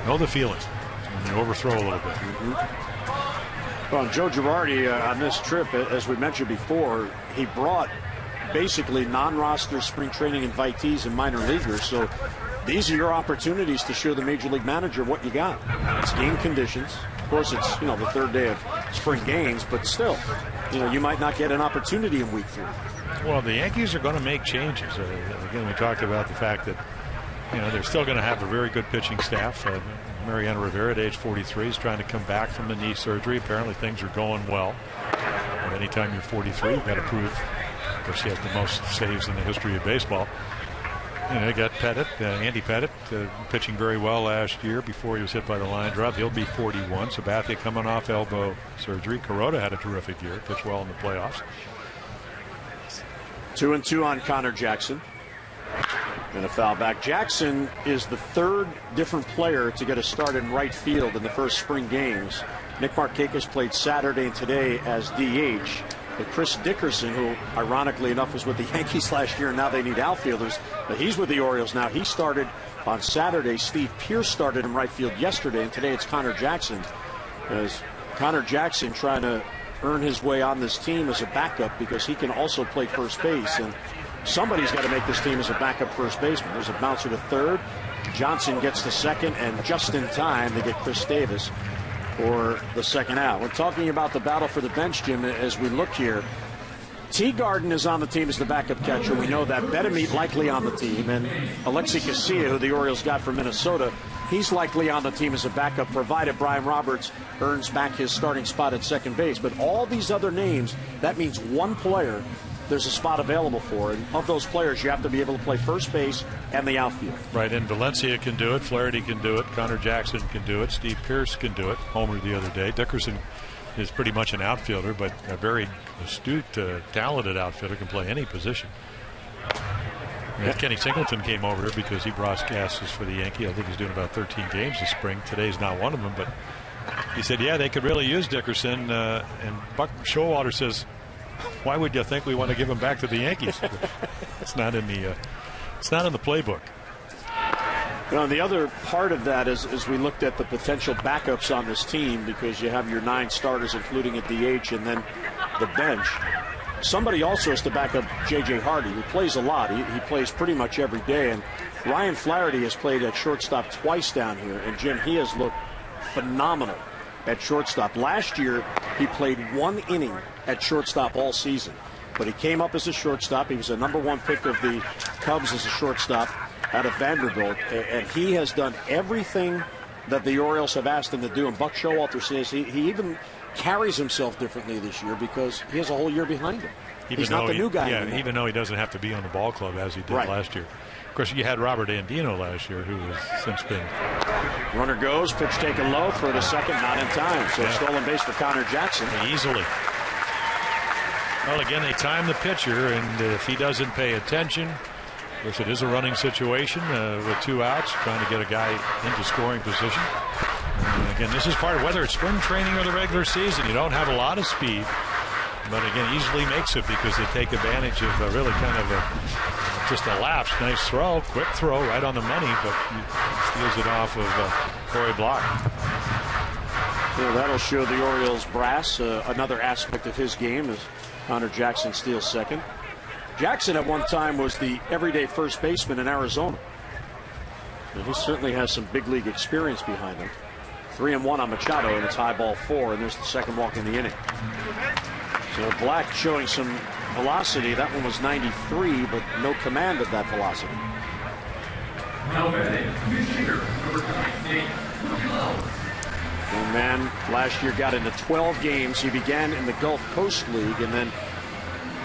Know the feeling when you overthrow a little bit. Well, Joe Girardi on this trip, as we mentioned before, he brought basically non-roster spring training invitees and minor leaguers. So these are your opportunities to show the major league manager what you got. It's game conditions. Of course, it's the third day of spring games, but still, you might not get an opportunity in week 3. Well, the Yankees are going to make changes. Again, we talked about the fact that they're still going to have a very good pitching staff. Mariano Rivera at age 43 is trying to come back from the knee surgery. Apparently things are going well. And anytime you're 43, you've got to prove. Of course, he has the most saves in the history of baseball. They got Pettit, Andy Pettit, pitching very well last year before he was hit by the line drive. He'll be 41. Sabathia coming off elbow surgery. Kuroda had a terrific year, pitched well in the playoffs. 2-2 on Connor Jackson. And a foul back. Jackson is the third different player to get a start in right field in the first spring games. Nick Markakis played Saturday and today as DH. But Chris Dickerson, who ironically enough was with the Yankees last year, and now they need outfielders, but he's with the Orioles now. He started on Saturday. Steve Pearce started in right field yesterday, and today it's Connor Jackson. As Connor Jackson trying to earn his way on this team as a backup, because he can also play first base, and somebody's got to make this team as a backup first baseman. There's a bouncer to third. Johnson gets to second, and just in time they get Chris Davis for the second out. We're talking about the battle for the bench, Jim, as we look here. Teagarden is on the team as the backup catcher. We know that. Betemeet likely on the team, and Alexi Casilla, who the Orioles got from Minnesota, he's likely on the team as a backup, provided Brian Roberts earns back his starting spot at second base. But all these other names, that means one player there's a spot available for. And of those players, you have to be able to play first base and the outfield. Right, and Valencia can do it. Flaherty can do it. Connor Jackson can do it. Steve Pearce can do it. Homer the other day. Dickerson is pretty much an outfielder, but a very astute, talented outfielder, can play any position. And Kenny Singleton came over here because he broadcasts for the Yankee. I think he's doing about 13 games this spring. Today's not one of them, but he said, yeah, they could really use Dickerson. And Buck Showalter says, why would you think we want to give him back to the Yankees? It's not in the playbook. The other part of that is we looked at the potential backups on this team, because you have your 9 starters, including at DH, and then the bench. Somebody also has to back up J.J. Hardy, who plays a lot. He plays pretty much every day. And Ryan Flaherty has played at shortstop twice down here. And, Jim, he has looked phenomenal at shortstop. Last year, he played 1 inning at shortstop all season. But he came up as a shortstop. He was a #1 pick of the Cubs as a shortstop out of Vanderbilt. And he has done everything that the Orioles have asked him to do. And Buck Showalter says he even carries himself differently this year because he has a whole year behind him. He's not the new guy anymore. Even though he doesn't have to be on the ball club as he did last year. Of course, you had Robert Andino last year, who has since been. Runner goes, pitch taken low, throw to second, not in time. So stolen base for Connor Jackson. Easily. Well, again, they time the pitcher, and if he doesn't pay attention, of course, it is a running situation with 2 outs, trying to get a guy into scoring position. And again, this is part of whether it's spring training or the regular season. You don't have a lot of speed, but again, easily makes it because they take advantage of really kind of just a lapse. Nice throw, quick throw, right on the money, but he steals it off of Corey Block. Well, that'll show the Orioles brass another aspect of his game as Connor Jackson steals second. Jackson at one time was the everyday first baseman in Arizona. And he certainly has some big league experience behind him. 3-1 on Machado, and it's high ball 4, and there's the second walk in the inning. So Black showing some velocity. That one was 93, but no command of that velocity. Young man last year got into 12 games. He began in the Gulf Coast League, and then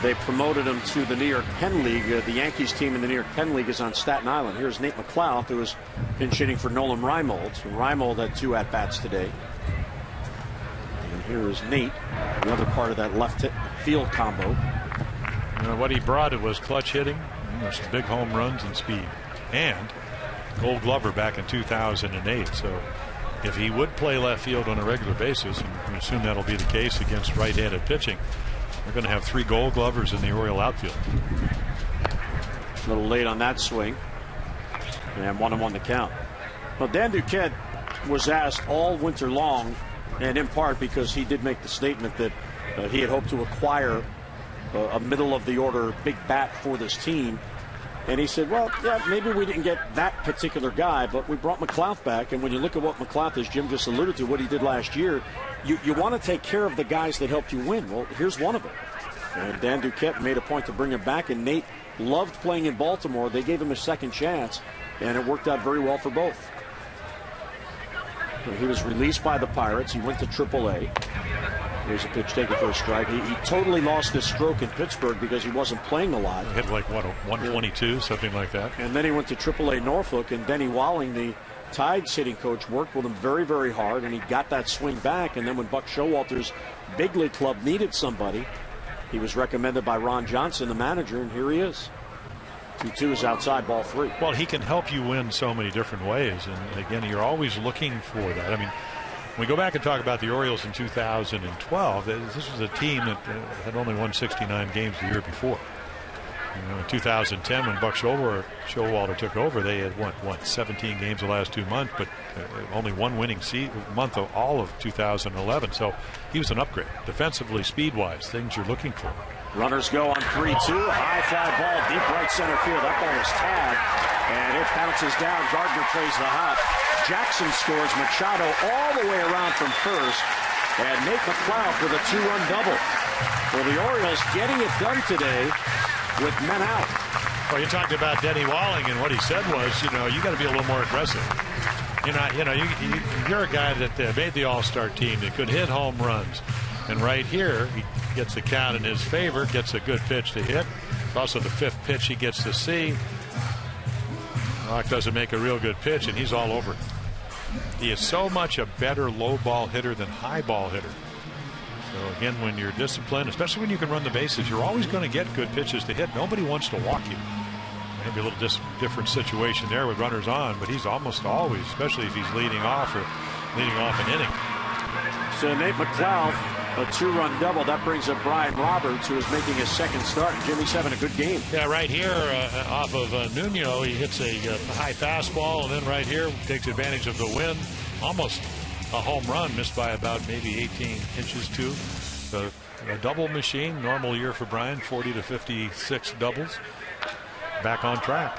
they promoted him to the New York Penn League. The Yankees team in the New York Penn League is on Staten Island. Here's Nate McLeod, who was pinch hitting for Nolan Reimold. Reimold had 2 at-bats today. And here is Nate, the other part of that left field combo. What he brought it was clutch hitting, some big home runs and speed, and Gold Glover back in 2008. So if he would play left field on a regular basis, and we assume that'll be the case against right-handed pitching, we're going to have 3 Gold Glovers in the Oriole outfield. A little late on that swing, and 1-1 the count. Well, Dan Duquette was asked all winter long, and in part because he did make the statement that he had hoped to acquire a middle-of-the-order big bat for this team. And he said, well, yeah, maybe we didn't get that particular guy, but we brought McLeod back. And when you look at what McLeod, as Jim just alluded to, what he did last year, you want to take care of the guys that helped you win. Well, here's one of them. And Dan Duquette made a point to bring him back, and Nate loved playing in Baltimore. They gave him a second chance, and it worked out very well for both. He was released by the Pirates. He went to AAA. Here's a pitch taken for a strike. He totally lost his stroke in Pittsburgh because he wasn't playing a lot. Hit like, what, a 122, something like that. And then he went to AAA Norfolk, and Denny Walling, the Tides hitting coach, worked with him very, very hard, and he got that swing back. And then when Buck Showalter's big league club needed somebody, he was recommended by Ron Johnson, the manager, and here he is. 2-2 is outside, ball 3. Well, he can help you win so many different ways, and again, you're always looking for that. I mean, when we go back and talk about the Orioles in 2012, this was a team that had only won 69 games the year before. You know, in 2010, when Buck Showalter took over, they had won 17 games the last 2 months, but only one winning month of all of 2011. So he was an upgrade, defensively, speed-wise, things you're looking for. Runners go on 3-2. High fly ball, deep right center field. That ball is tagged, and it bounces down. Gardner plays the hop. Jackson scores. Machado all the way around from first, and Nate McLeod with a 2-run double. Well, the Orioles getting it done today with men out. Well, you talked about Denny Walling, and what he said was, you got to be a little more aggressive. You're a guy that made the All-Star team that could hit home runs. And right here, he gets the count in his favor, gets a good pitch to hit. It's also the 5th pitch he gets to see. Rock doesn't make a real good pitch, and he's all over it. He is so much a better low ball hitter than high ball hitter. So again, when you're disciplined, especially when you can run the bases, you're always going to get good pitches to hit. Nobody wants to walk you. Maybe a little different situation there with runners on, but he's almost always, especially if he's leading off an inning. So Nate McLeod, a 2-run double. That brings up Brian Roberts, who is making his second start. Jimmy's having a good game. Yeah, right here off of Nuno, he hits a high fastball, and then right here takes advantage of the wind. Almost a home run, missed by about maybe 18 inches too. So a double machine, normal year for Brian, 40 to 56 doubles. Back on track.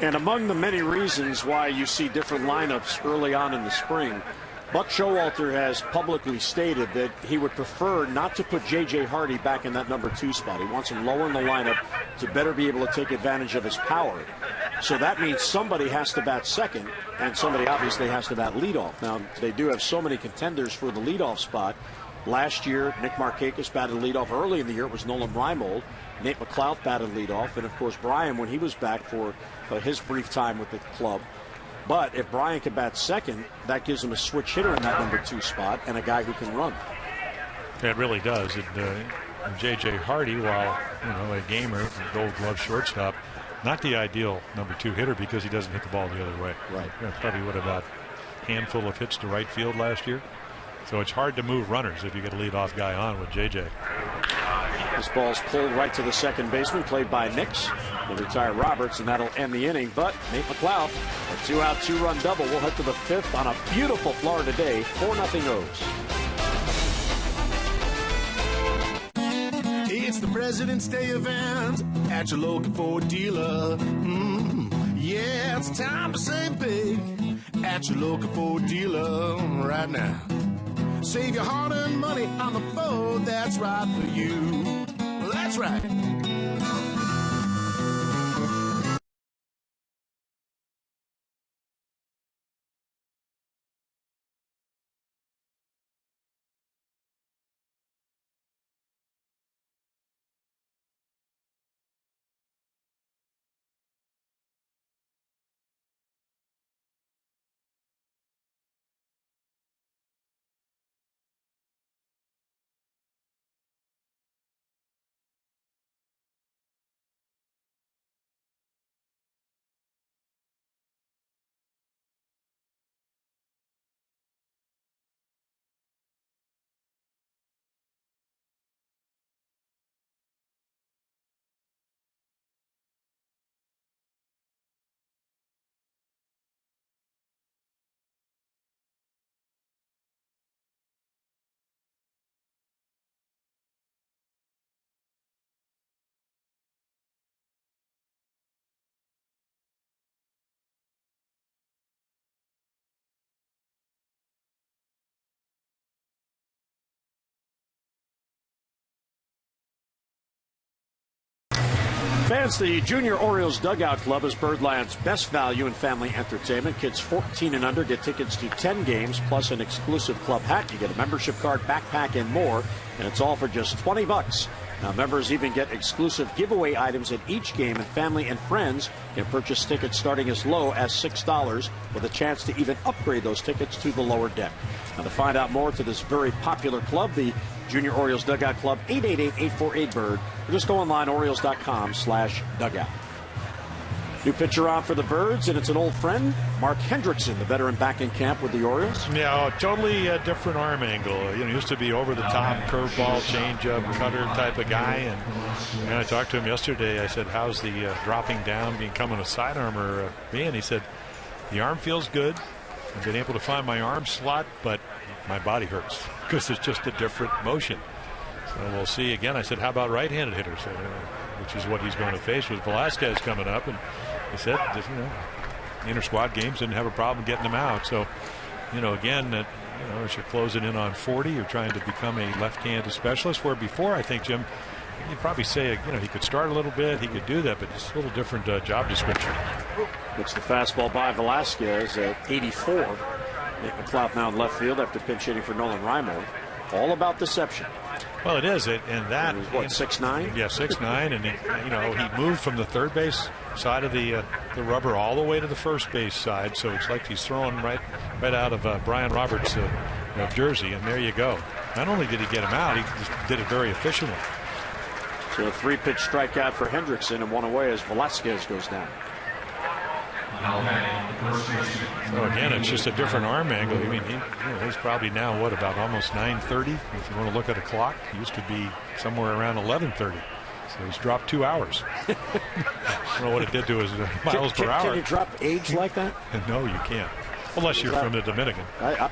And among the many reasons why you see different lineups early on in the spring, Buck Showalter has publicly stated that he would prefer not to put J.J. Hardy back in that number 2 spot. He wants him lower in the lineup to better be able to take advantage of his power. So that means somebody has to bat second, and somebody obviously has to bat leadoff. Now, they do have so many contenders for the leadoff spot. Last year, Nick Markakis batted leadoff early in the year. It was Nolan Reimold. Nate McLeod batted leadoff. And, of course, Brian, when he was back for his brief time with the club. But if Brian can bat second, that gives him a switch hitter in that number 2 spot and a guy who can run. It really does. J.J. Hardy, while a gamer, Gold Glove shortstop, not the ideal number 2 hitter because he doesn't hit the ball the other way. Right. Probably would have about a handful of hits to right field last year. So it's hard to move runners if you get a leadoff guy on with J.J. This ball's pulled right to the second baseman, played by Nix. They retire Roberts, and that'll end the inning. But Nate McLeod, a 2-out, 2-run double. We'll head to the 5th on a beautiful Florida day. 4-0 O's. It's the President's Day event at your local Ford dealer. Yeah, it's time to save big at your local Ford dealer right now. Save your hard-earned money on the Ford that's right for you. Well, that's right. Fans, the Junior Orioles Dugout Club is Birdland's best value in family entertainment. Kids 14 and under get tickets to 10 games, plus an exclusive club hat. You get a membership card, backpack, and more, and it's all for just $20. Now, members even get exclusive giveaway items at each game, and family and friends can purchase tickets starting as low as $6 with a chance to even upgrade those tickets to the lower deck. Now, to find out more to this very popular club, the Junior Orioles Dugout Club, 888-848-BIRD, or just go online, Orioles.com/dugout. New pitcher on for the Birds, and it's an old friend, Mark Hendrickson, the veteran back in camp with the Orioles. Yeah, totally different arm angle. He used to be over-the-top, curveball, changeup, cutter type of guy. And I talked to him yesterday. I said, how's the dropping down, becoming a sidearmer being? He said, the arm feels good. I've been able to find my arm slot, but my body hurts because it's just a different motion. So we'll see again. I said, how about right-handed hitters, which is what he's going to face with Velasquez coming up. And he said, inter-squad games didn't have a problem getting them out. So, again, as you're closing in on 40, you're trying to become a left-handed specialist, where before, I think, Jim, you'd probably say, he could start a little bit, he could do that, but it's a little different job description. It's the fastball by Velasquez at 84. Nick McLeod now in left field after pinch hitting for Nolan Rymore. All about deception. Well, it is, and that was what, 6'9"? Yeah, 6'9", and he moved from the third base side of the rubber all the way to the first base side, so it's like he's throwing right out of Brian Roberts' jersey, and there you go. Not only did he get him out, he just did it very efficiently. So a 3-pitch strikeout for Hendrickson, and one away as Velasquez goes down. So again, it's just a different arm angle. I mean, he's probably now about almost 9:30. If you want to look at a clock, he used to be somewhere around 11:30. So he's dropped 2 hours. I don't know what it did to his miles per hour. Can you drop age like that? No, you can't, unless you're from the Dominican. I'd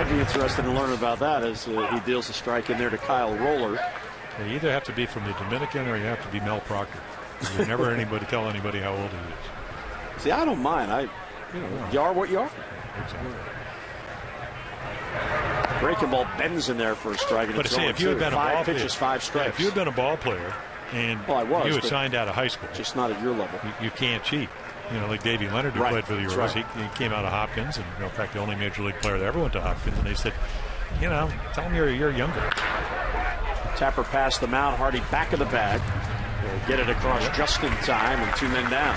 be interested in learning about that as he deals a strike in there to Kyle Roller. You either have to be from the Dominican or you have to be Mel Proctor. You never tell anybody how old he is. See, I don't mind. You are what you are. Exactly. Breaking ball bends in there for a strike. But see, if you had been a ball player, 5 strikes. if you had been a ball player and you had signed out of high school, just not at your level, you can't cheat. Like Davey Leonard, who played for the Orioles, he came out of Hopkins, and in fact, the only major league player that ever went to Hopkins. And they said, tell him you're younger. Tapper passed the mound. Hardy back of the bag. Will get it across just in time, and 2 men down.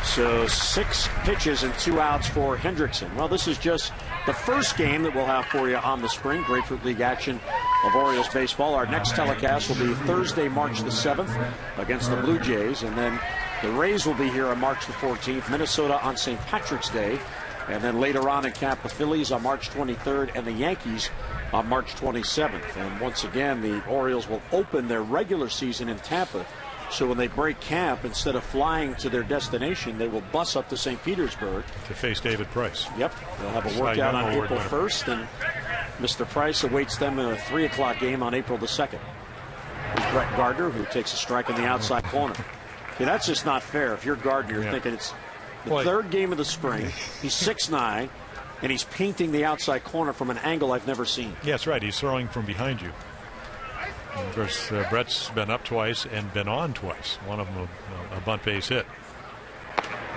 So 6 pitches and 2 outs for Hendrickson. Well, this is just the first game that we'll have for you on the spring Grapefruit League action of Orioles baseball. Our next telecast will be Thursday, March the 7th against the Blue Jays, and then the Rays will be here on March the 14th, Minnesota on St. Patrick's Day, and then later on in camp, the Phillies on March 23rd and the Yankees on March 27th. And once again, the Orioles will open their regular season in Tampa. So when they break camp, instead of flying to their destination, they will bus up to St. Petersburg to face David Price. Yep. They'll have a workout on April 1st, and Mr. Price awaits them in a 3 o'clock game on April the 2nd. There's Brett Gardner, who takes a strike in the outside corner. See, that's just not fair. If you're Gardner, you're thinking it's the third game of the spring. He's 6'9", and he's painting the outside corner from an angle I've never seen. Yeah, that's right. He's throwing from behind you. And of course, Brett's been up twice and been on twice. One of them a bunt base hit.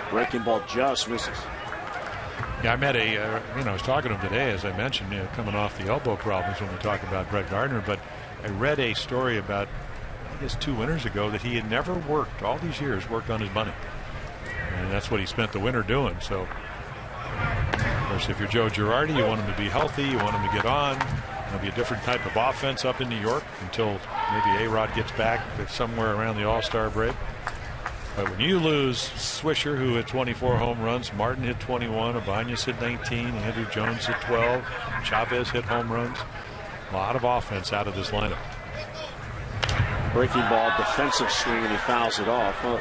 Breaking ball just misses. Yeah, I met I was talking to him today, as I mentioned, coming off the elbow problems when we talk about Brett Gardner. But I read a story about, I guess 2 winters ago, that he had never worked, all these years, worked on his bunting. And that's what he spent the winter doing. So, of course, if you're Joe Girardi, you want him to be healthy, you want him to get on. It'll be a different type of offense up in New York until maybe A-Rod gets back somewhere around the All-Star break. But when you lose Swisher, who hit 24 home runs, Martin hit 21, Ibanez hit 19, Andrew Jones hit 12, Chavez hit home runs. A lot of offense out of this lineup. Breaking ball, defensive swing, and he fouls it off. Well,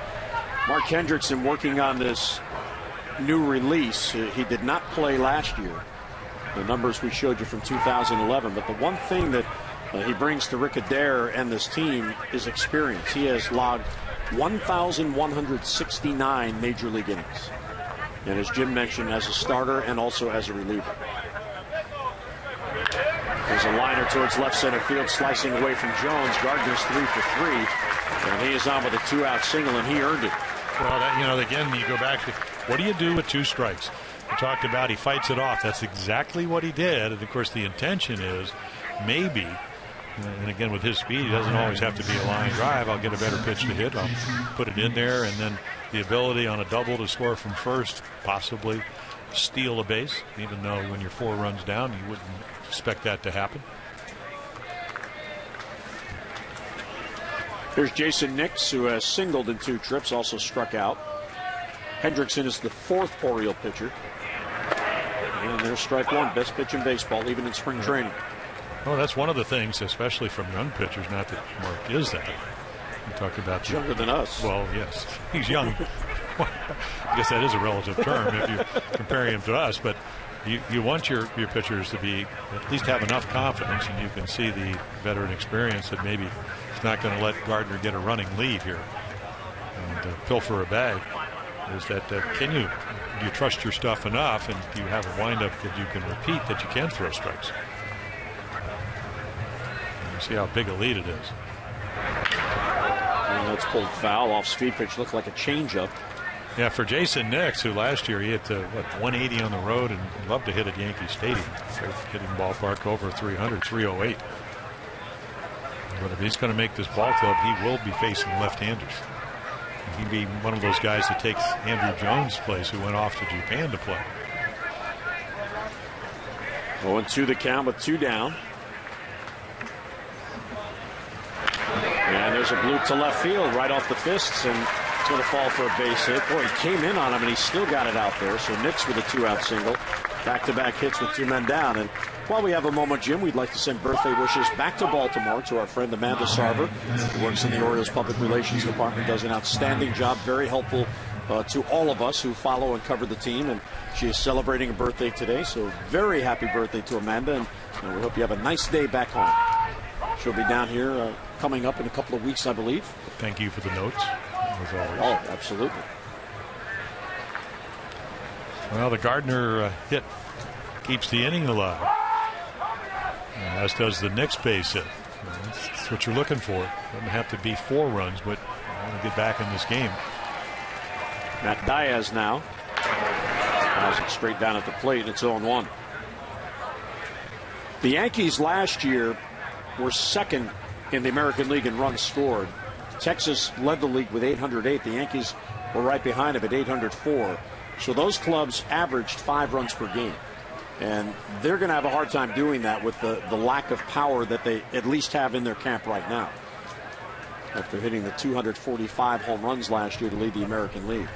Mark Hendrickson working on this new release. He did not play last year. The numbers we showed you from 2011. But the one thing that he brings to Rick Adair and this team is experience. He has logged 1,169 major league innings. And as Jim mentioned, as a starter and also as a reliever. There's a liner towards left center field, slicing away from Jones. Gardner's 3 for 3, and he is on with a 2-out single, and he earned it. Well, again, you go back to what do you do with 2 strikes? We talked about he fights it off. That's exactly what he did. And, of course, the intention is maybe, and again, with his speed, he doesn't always have to be a line drive. I'll get a better pitch to hit. I'll put it in there. And then the ability on a double to score from first, possibly steal a base, even though when you're 4 runs down, you wouldn't expect that to happen. Here's Jason Nix, who has singled in 2 trips, also struck out. Hendrickson is the 4th Oriole pitcher. And there's strike 1, best pitch in baseball, even in spring training. Oh, that's one of the things, especially from young pitchers, not that Mark is that. We talked about younger than us. Well, yes, he's young. I guess that is a relative term if you compare him to us, but you want your pitchers to be at least have enough confidence, and you can see the veteran experience that maybe he's not going to let Gardner get a running lead here and pilfer a bag. Is that do you trust your stuff enough, and do you have a windup that you can repeat that you can throw strikes? And you see how big a lead it is. And that's pulled foul off speed pitch, looked like a changeup. Yeah, for Jason Nix, who last year he hit 180 on the road and loved to hit at Yankee Stadium, hitting ballpark over 300, 308. But if he's going to make this ball club, he will be facing left-handers. He'd be one of those guys that takes Andrew Jones' place, who went off to Japan to play. 0-2 the count with 2 down. And there's a bloop to left field right off the fists, and it's going to fall for a base hit. Boy, he came in on him, and he still got it out there. So Nix with a 2-out single. Back-to-back hits with 2 men down. And while we have a moment, Jim, we'd like to send birthday wishes back to Baltimore to our friend Amanda Sarver, who works in the Orioles Public Relations Department, does an outstanding job, very helpful to all of us who follow and cover the team. And she is celebrating a birthday today, so very happy birthday to Amanda. And we hope you have a nice day back home. She'll be down here coming up in a couple of weeks, I believe. Thank you for the notes, as always. Oh, absolutely. Well, the Gardner hit keeps the inning alive, as does the Nix base hit. That's what you're looking for. Doesn't have to be 4 runs, but I want to get back in this game. Matt Diaz now fouls it straight down at the plate, and it's 0-1. The Yankees last year were 2nd in the American League in runs scored. Texas led the league with 808. The Yankees were right behind him at 804. So those clubs averaged 5 runs per game. And they're going to have a hard time doing that with the lack of power that they at least have in their camp right now, after hitting the 245 home runs last year to lead the American League.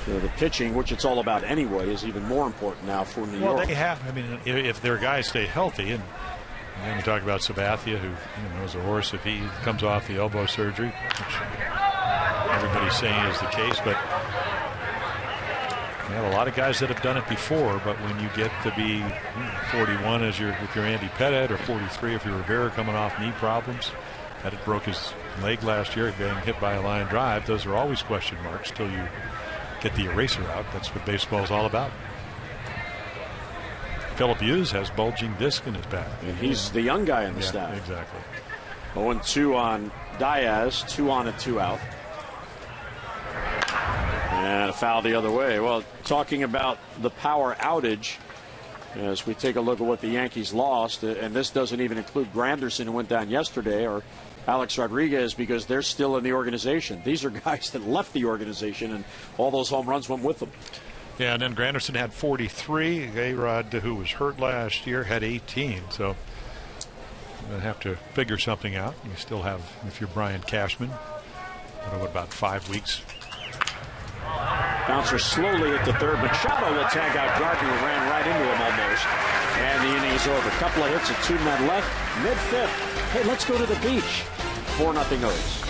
So the pitching, which it's all about anyway, is even more important now for New York. Well, they have. I mean, if their guys stay healthy, and then we talk about Sabathia, who is a horse if he comes off the elbow surgery, which everybody's saying is the case, but you have a lot of guys that have done it before. But when you get to be 41 if you're Andy Pettit, or 43 if you're Rivera coming off knee problems, Pettit broke his leg last year being hit by a line drive. Those are always question marks till you get the eraser out. That's what baseball is all about. Philip Hughes has bulging disc in his back. And he's the young guy in the staff. Exactly. 0-2 on Diaz, 2 on and 2 out. And a foul the other way. Well, talking about the power outage, as we take a look at what the Yankees lost, and this doesn't even include Granderson, who went down yesterday, or Alex Rodriguez, because they're still in the organization. These are guys that left the organization, and all those home runs went with them. Yeah, and then Granderson had 43. A-Rod, who was hurt last year, had 18. So you're going to have to figure something out. You still have, if you're Brian Cashman, what, about 5 weeks? Bouncer slowly at the third. Machado will tag out Gardner, who ran right into him almost. And the inning is over. A couple of hits, a 2-man left, mid-fifth. Hey, let's go to the beach. 4-0 O's.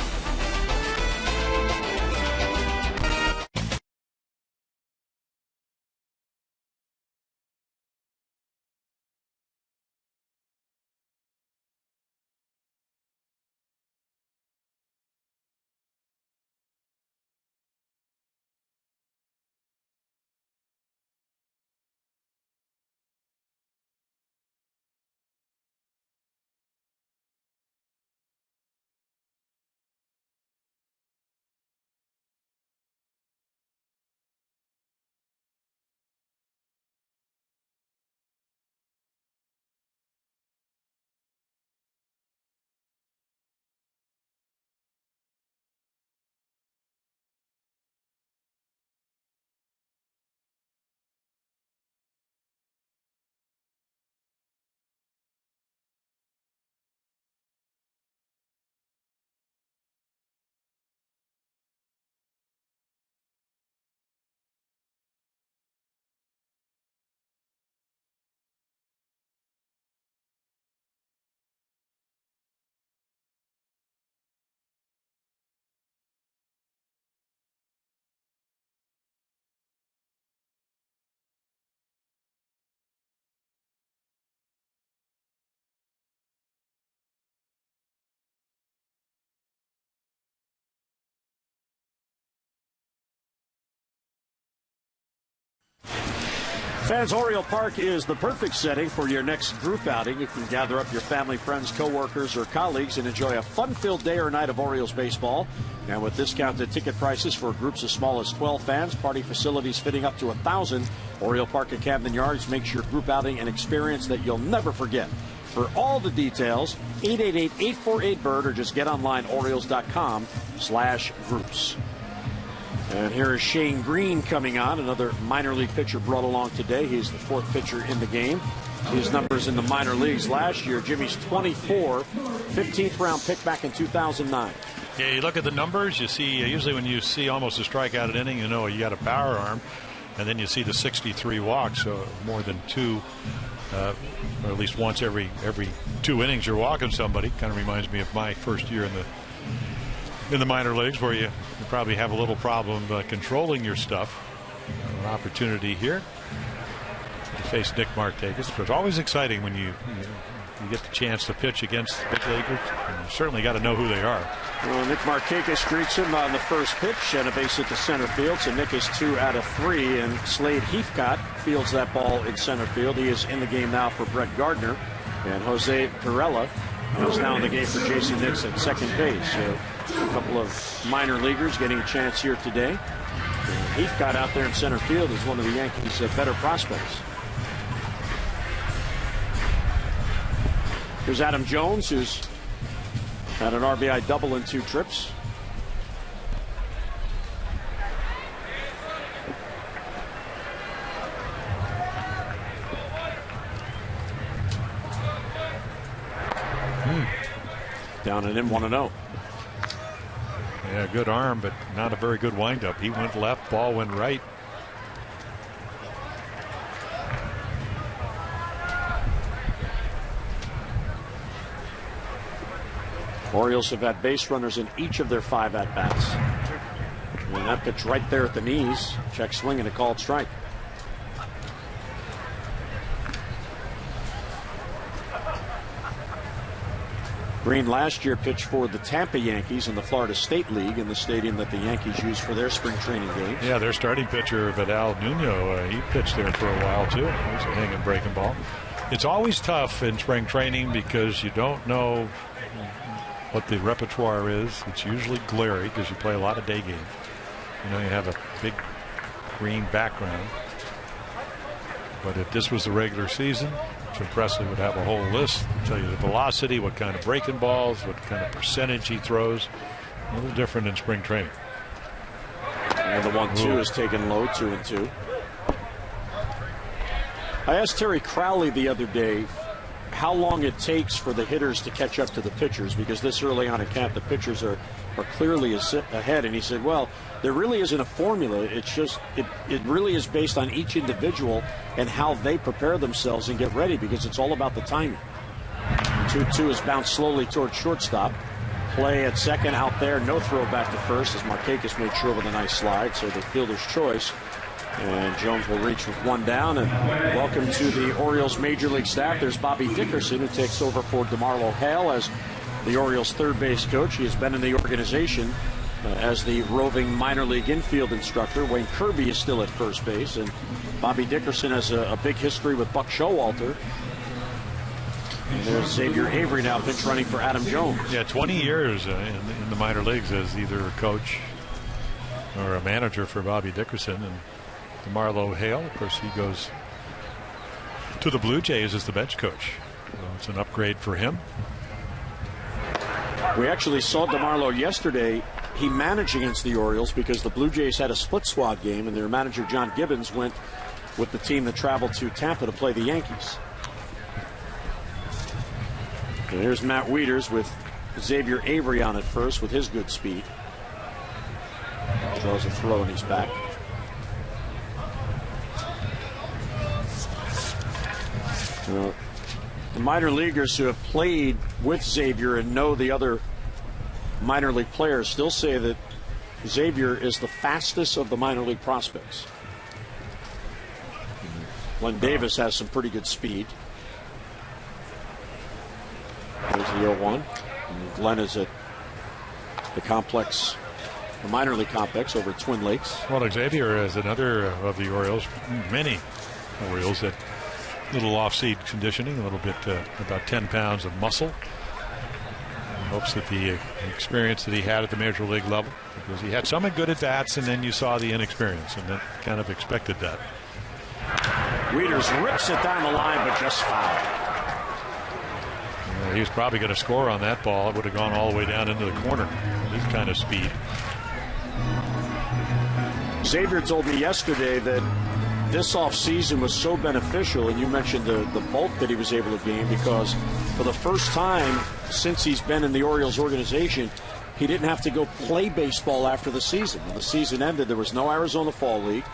Fans, Oriole Park is the perfect setting for your next group outing. You can gather up your family, friends, coworkers, or colleagues and enjoy a fun-filled day or night of Orioles baseball. And with discounted ticket prices for groups as small as 12 fans, party facilities fitting up to 1,000, Oriole Park at Camden Yards makes your group outing an experience that you'll never forget. For all the details, 888-848-BIRD or just get online, Orioles.com/groups. And here is Shane Green coming on, another minor league pitcher brought along today. He's the 4th pitcher in the game. His numbers in the minor leagues last year, Jimmy's 24, 15th round pick back in 2009. Yeah, you look at the numbers, you see, usually when you see almost a strikeout an inning, you know you got a power arm. And then you see the 63 walks, so more than 2, or at least once every 2 innings you're walking somebody. Kind of reminds me of my first year in the minor leagues, where you probably have a little problem controlling your stuff. An opportunity here to face Nick Markakis. But it's always exciting when you get the chance to pitch against big leaguers. And you certainly got to know who they are. Well, Nick Markakis greets him on the first pitch and a base hit to center field. So Nick is 2 out of 3, and Slade Heathcott fields that ball in center field. He is in the game now for Brett Gardner, and Jose Pirela is now in the game for Jason Nix at second base. So a couple of minor leaguers getting a chance here today. And Heathcott out there in center field is one of the Yankees' better prospects. Here's Adam Jones, who's had an RBI double in 2 trips. Down and in, 1-0. Yeah, good arm, but not a very good windup. He went left, ball went right. Orioles have had base runners in each of their 5 at-bats. And that pitch right there at the knees. Check swing and a called strike. Green last year pitched for the Tampa Yankees in the Florida State League, in the stadium that the Yankees use for their spring training games. Yeah, their starting pitcher, Vidal Nuno, he pitched there for a while, too. He was a hanging breaking ball. It's always tough in spring training because you don't know what the repertoire is. It's usually glary because you play a lot of day games. You know, you have a big green background. But if this was the regular season, Jim Presley would have a whole list, tell you the velocity, what kind of breaking balls, what kind of percentage he throws. A little different in spring training. And the 1-2 is taken low, 2-2. I asked Terry Crowley the other day how long it takes for the hitters to catch up to the pitchers, because this early on in camp the pitchers are clearly ahead, and he said, well, there really isn't a formula. It's just it really is based on each individual and how they prepare themselves and get ready, because it's all about the timing. 2-2 is bounced slowly towards shortstop. Play at second out there, no throw back to first, as Markakis made sure with a nice slide, so the fielder's choice. And Jones will reach with 1 down. And welcome to the Orioles Major League staff. There's Bobby Dickerson, who takes over for DeMarlo Hale as the Orioles third base coach. He has been in the organization as the roving minor league infield instructor. Wayne Kirby is still at first base. And Bobby Dickerson has a big history with Buck Showalter. And there's Xavier Avery now pinch running for Adam Jones. Yeah, 20 years in the minor leagues as either a coach or a manager for Bobby Dickerson. And DeMarlo Hale, of course, he goes to the Blue Jays as the bench coach. So it's an upgrade for him. We actually saw DeMarlo yesterday. He managed against the Orioles because the Blue Jays had a split squad game, and their manager, John Gibbons, went with the team that traveled to Tampa to play the Yankees. And here's Matt Wieters with Xavier Avery on at first with his good speed. Draws a throw and he's back. The minor leaguers who have played with Xavier and know the other minor league players still say that Xavier is the fastest of the minor league prospects. Glenn Davis has some pretty good speed. There's the 0-1. And Glenn is at the complex, the minor league complex over at Twin Lakes. Well, Xavier is another of the Orioles. Many Orioles. That little off-seed conditioning, a little bit, about 10 pounds of muscle. He hopes that the experience that he had at the major league level, because he had some good at-bats, and then you saw the inexperience, and that kind of expected that. Wieters rips it down the line, but just fouled. He was probably going to score on that ball. It would have gone all the way down into the corner. His kind of speed. Xavier told me yesterday that this offseason was so beneficial, and you mentioned the bulk that he was able to gain, because for the first time since he's been in the Orioles organization, he didn't have to go play baseball after the season. When the season ended, there was no Arizona Fall League.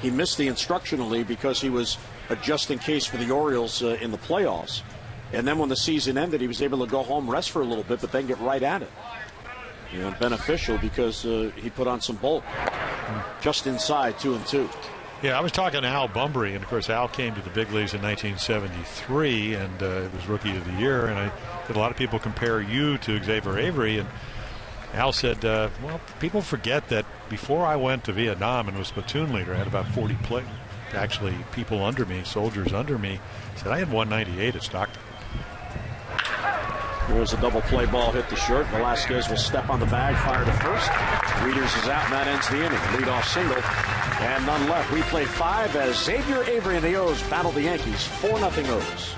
He missed the Instructional League because he was a just-in-case for the Orioles in the playoffs. And then when the season ended, he was able to go home, rest for a little bit, but then get right at it. Beneficial because he put on some bulk. Just inside 2-2. Yeah, I was talking to Al Bumbry, and of course Al came to the big leagues in 1973, and it was Rookie of the Year. And I had a lot of people compare you to Xavier Avery, and Al said, well, people forget that before I went to Vietnam and was platoon leader, I had about 40 people under me, soldiers under me. He said I had 198 at Stockton. There's a double play ball hit to short. Velasquez will step on the bag, fire to first. Wieters is out, and that ends the inning. Leadoff single, and none left. We play 5 as Xavier Avery and the O's battle the Yankees. 4-0 O's.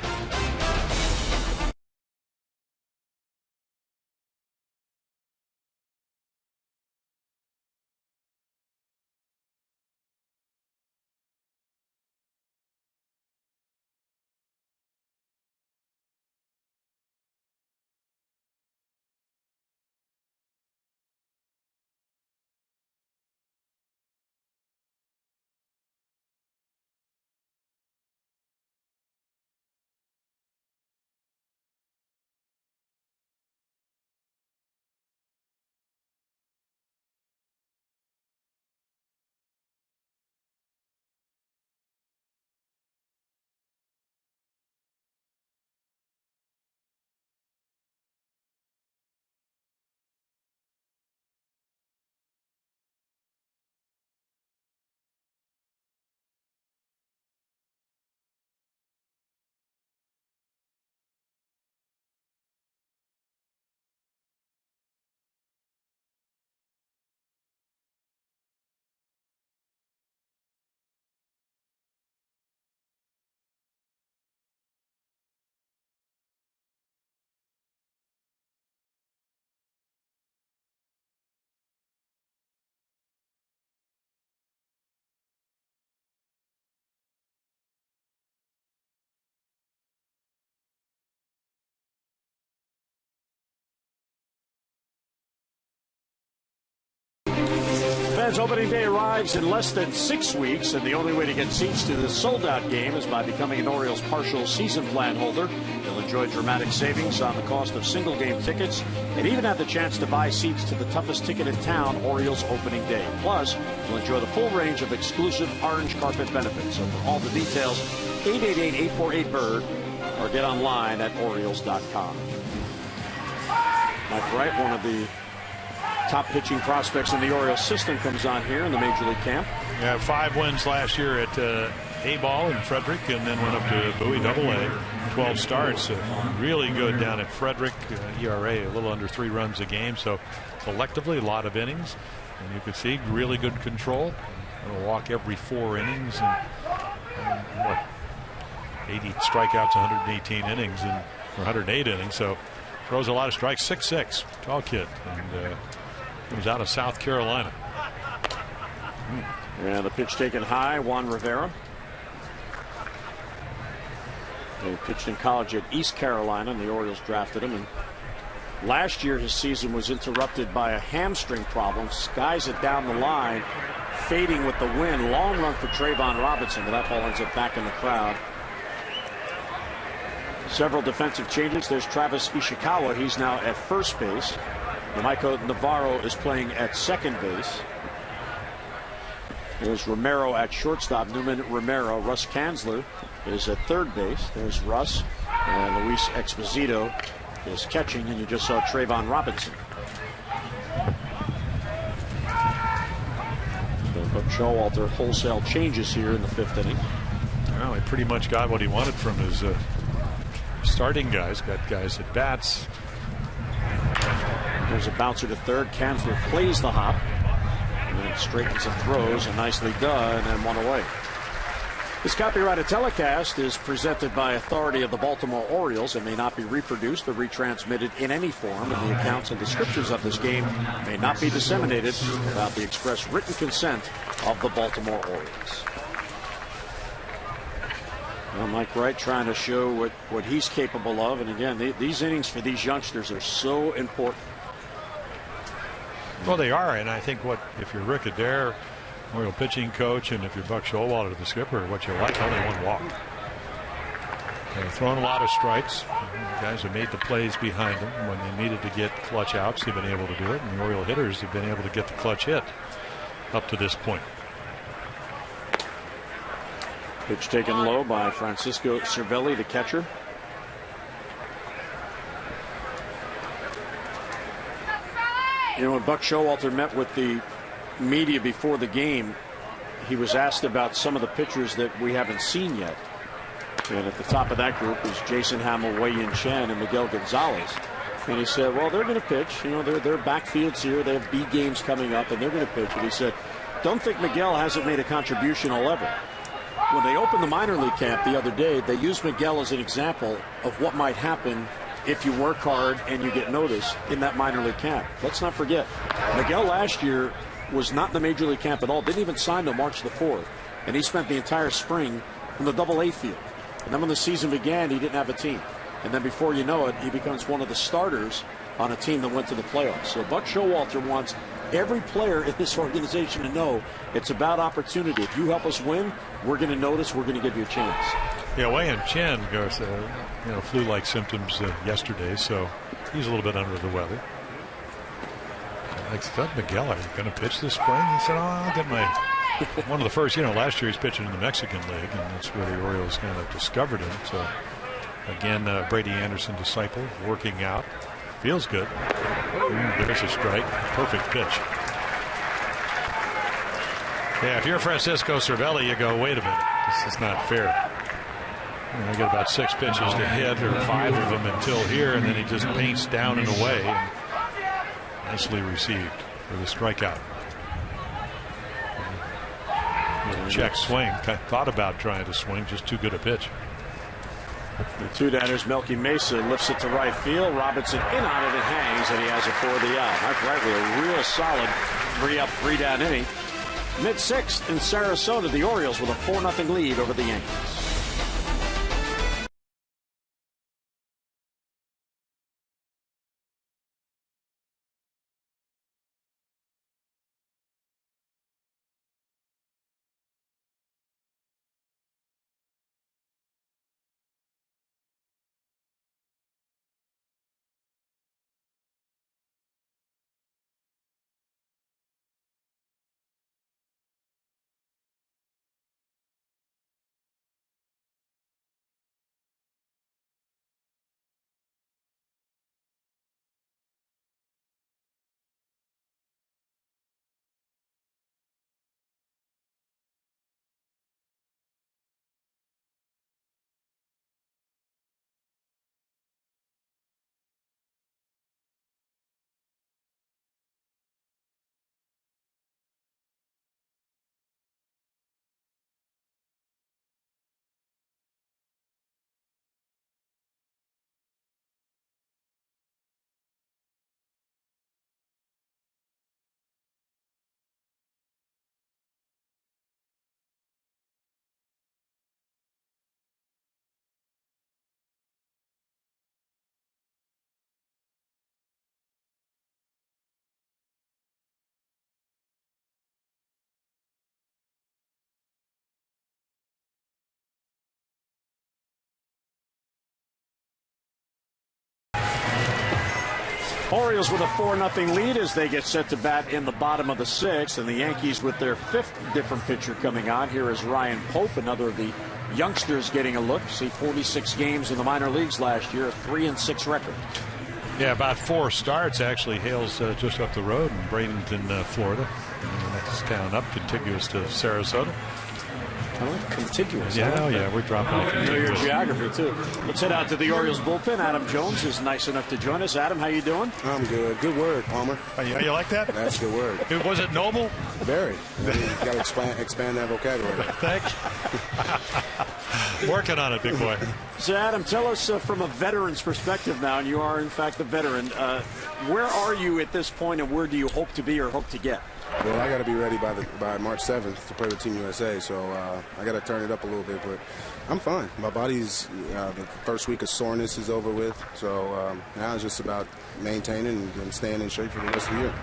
As opening day arrives in less than 6 weeks, and the only way to get seats to the sold-out game is by becoming an Orioles partial season plan holder. You'll enjoy dramatic savings on the cost of single-game tickets, and even have the chance to buy seats to the toughest ticket in town, Orioles opening day. Plus, you'll enjoy the full range of exclusive orange carpet benefits. So for all the details, 888-848-BIRD, or get online at Orioles.com. Mike Wright, one of the top pitching prospects in the Orioles system, comes on here in the Major League camp. Yeah, 5 wins last year at A ball in Frederick, and then went up to Bowie Double-A. 12 starts, really good down at Frederick. ERA a little under 3 runs a game, so collectively a lot of innings. And you can see really good control. He'll walk every 4 innings, and 80 strikeouts, 118 innings, and 108 innings. So throws a lot of strikes. 6'6", tall kid, and comes out of South Carolina. And the pitch taken high, Juan Rivera. He pitched in college at East Carolina, and the Orioles drafted him. And last year, his season was interrupted by a hamstring problem. Skies it down the line, fading with the wind. Long run for Trayvon Robinson, but that ball ends up back in the crowd. Several defensive changes. There's Travis Ishikawa. He's now at first base. Michael Navarro is playing at second base. There's Romero at shortstop. Newman Romero. Russ Kanzler is at third base. There's Russ. And Luis Exposito is catching. And you just saw Trayvon Robinson. So Coach Showalter wholesale changes here in the 5th inning. Well, he pretty much got what he wanted from his starting guys. Got guys at bats. There's a bouncer to third. Kansler plays the hop. And then straightens and throws, and nicely done, and then one away. This copyrighted telecast is presented by authority of the Baltimore Orioles and may not be reproduced or retransmitted in any form, and the accounts and descriptions of this game may not be disseminated without the express written consent of the Baltimore Orioles. Well, Mike Wright trying to show what he's capable of, and again, these innings for these youngsters are so important. Well, they are, and I think if you're Rick Adair, Oriole pitching coach, and if you're Buck Showalter, the skipper, what you like, only one walk. They've thrown a lot of strikes. The guys have made the plays behind them when they needed to get clutch outs. They've been able to do it, and the Oriole hitters have been able to get the clutch hit up to this point. Pitch taken low by Francisco Cervelli, the catcher. You know, when Buck Showalter met with the media before the game, he was asked about some of the pitchers that we haven't seen yet. And at the top of that group is Jason Hamill, Wei-Yin Chen, and Miguel Gonzalez. And he said, well, they're going to pitch. You know, they're backfields here. They have B games coming up, and they're going to pitch. And he said, don't think Miguel hasn't made a contribution all ever. When they opened the minor league camp the other day, they used Miguel as an example of what might happen if you work hard and you get noticed in that minor league camp. Let's not forget, Miguel last year was not in the major league camp at all, didn't even sign till March the 4th, and he spent the entire spring in the Double-A field. And then when the season began, he didn't have a team. And then before you know it, he becomes one of the starters on a team that went to the playoffs. So Buck Showalter wants every player in this organization to know it's about opportunity. If you help us win, we're going to notice, we're going to give you a chance. Yeah, Wei-Yin Chen goes, flu-like symptoms yesterday, so he's a little bit under the weather. I said, Miguel, are you going to pitch this spring? He said, I'll get my one of the first. Last year he's pitching in the Mexican League, and that's where the Orioles kind of discovered him. So, again, Brady Anderson disciple, working out. Feels good. There's a strike. Perfect pitch. Yeah, if you're Francisco Cervelli, you go, wait a minute. This is not fair. I get about 6 pitches to hit, or 5 of them until here, and then he just paints down and away. And nicely received for the strikeout. Check swing. Thought about trying to swing, just too good a pitch. The two-downers, Melky Mesa lifts it to right field. Robinson in on it, it hangs, and he has it for the out. Mike Wright with a real solid 3-up, 3-down inning. Mid-6th in Sarasota, the Orioles with a 4-0 lead over the Yankees. Orioles with a 4-0 lead as they get set to bat in the bottom of the 6th, and the Yankees with their 5th different pitcher coming on. Here is Ryan Pope, another of the youngsters getting a look. See, 46 games in the minor leagues last year, a 3-6 record. Yeah, about 4 starts actually. Hails just up the road in Bradenton, Florida, and the next town up, contiguous to Sarasota. Kind of contiguous. Yeah, yeah, we're dropping it. You know your geography, too. Let's head out to the Orioles bullpen. Adam Jones is nice enough to join us. Adam, how you doing? I'm good. Good word, Palmer. You like that? That's a good word. Was it noble? Very. I mean, you got to expand that vocabulary. Thanks. Working on it, big boy. So, Adam, tell us from a veteran's perspective now, and you are, in fact, a veteran. Where are you at this point, and where do you hope to be or hope to get? Well, I got to be ready by March 7th to play with Team USA, so I got to turn it up a little bit, but I'm fine. My body's, the first week of soreness is over with, so now it's just about maintaining and staying in shape for the rest of the year.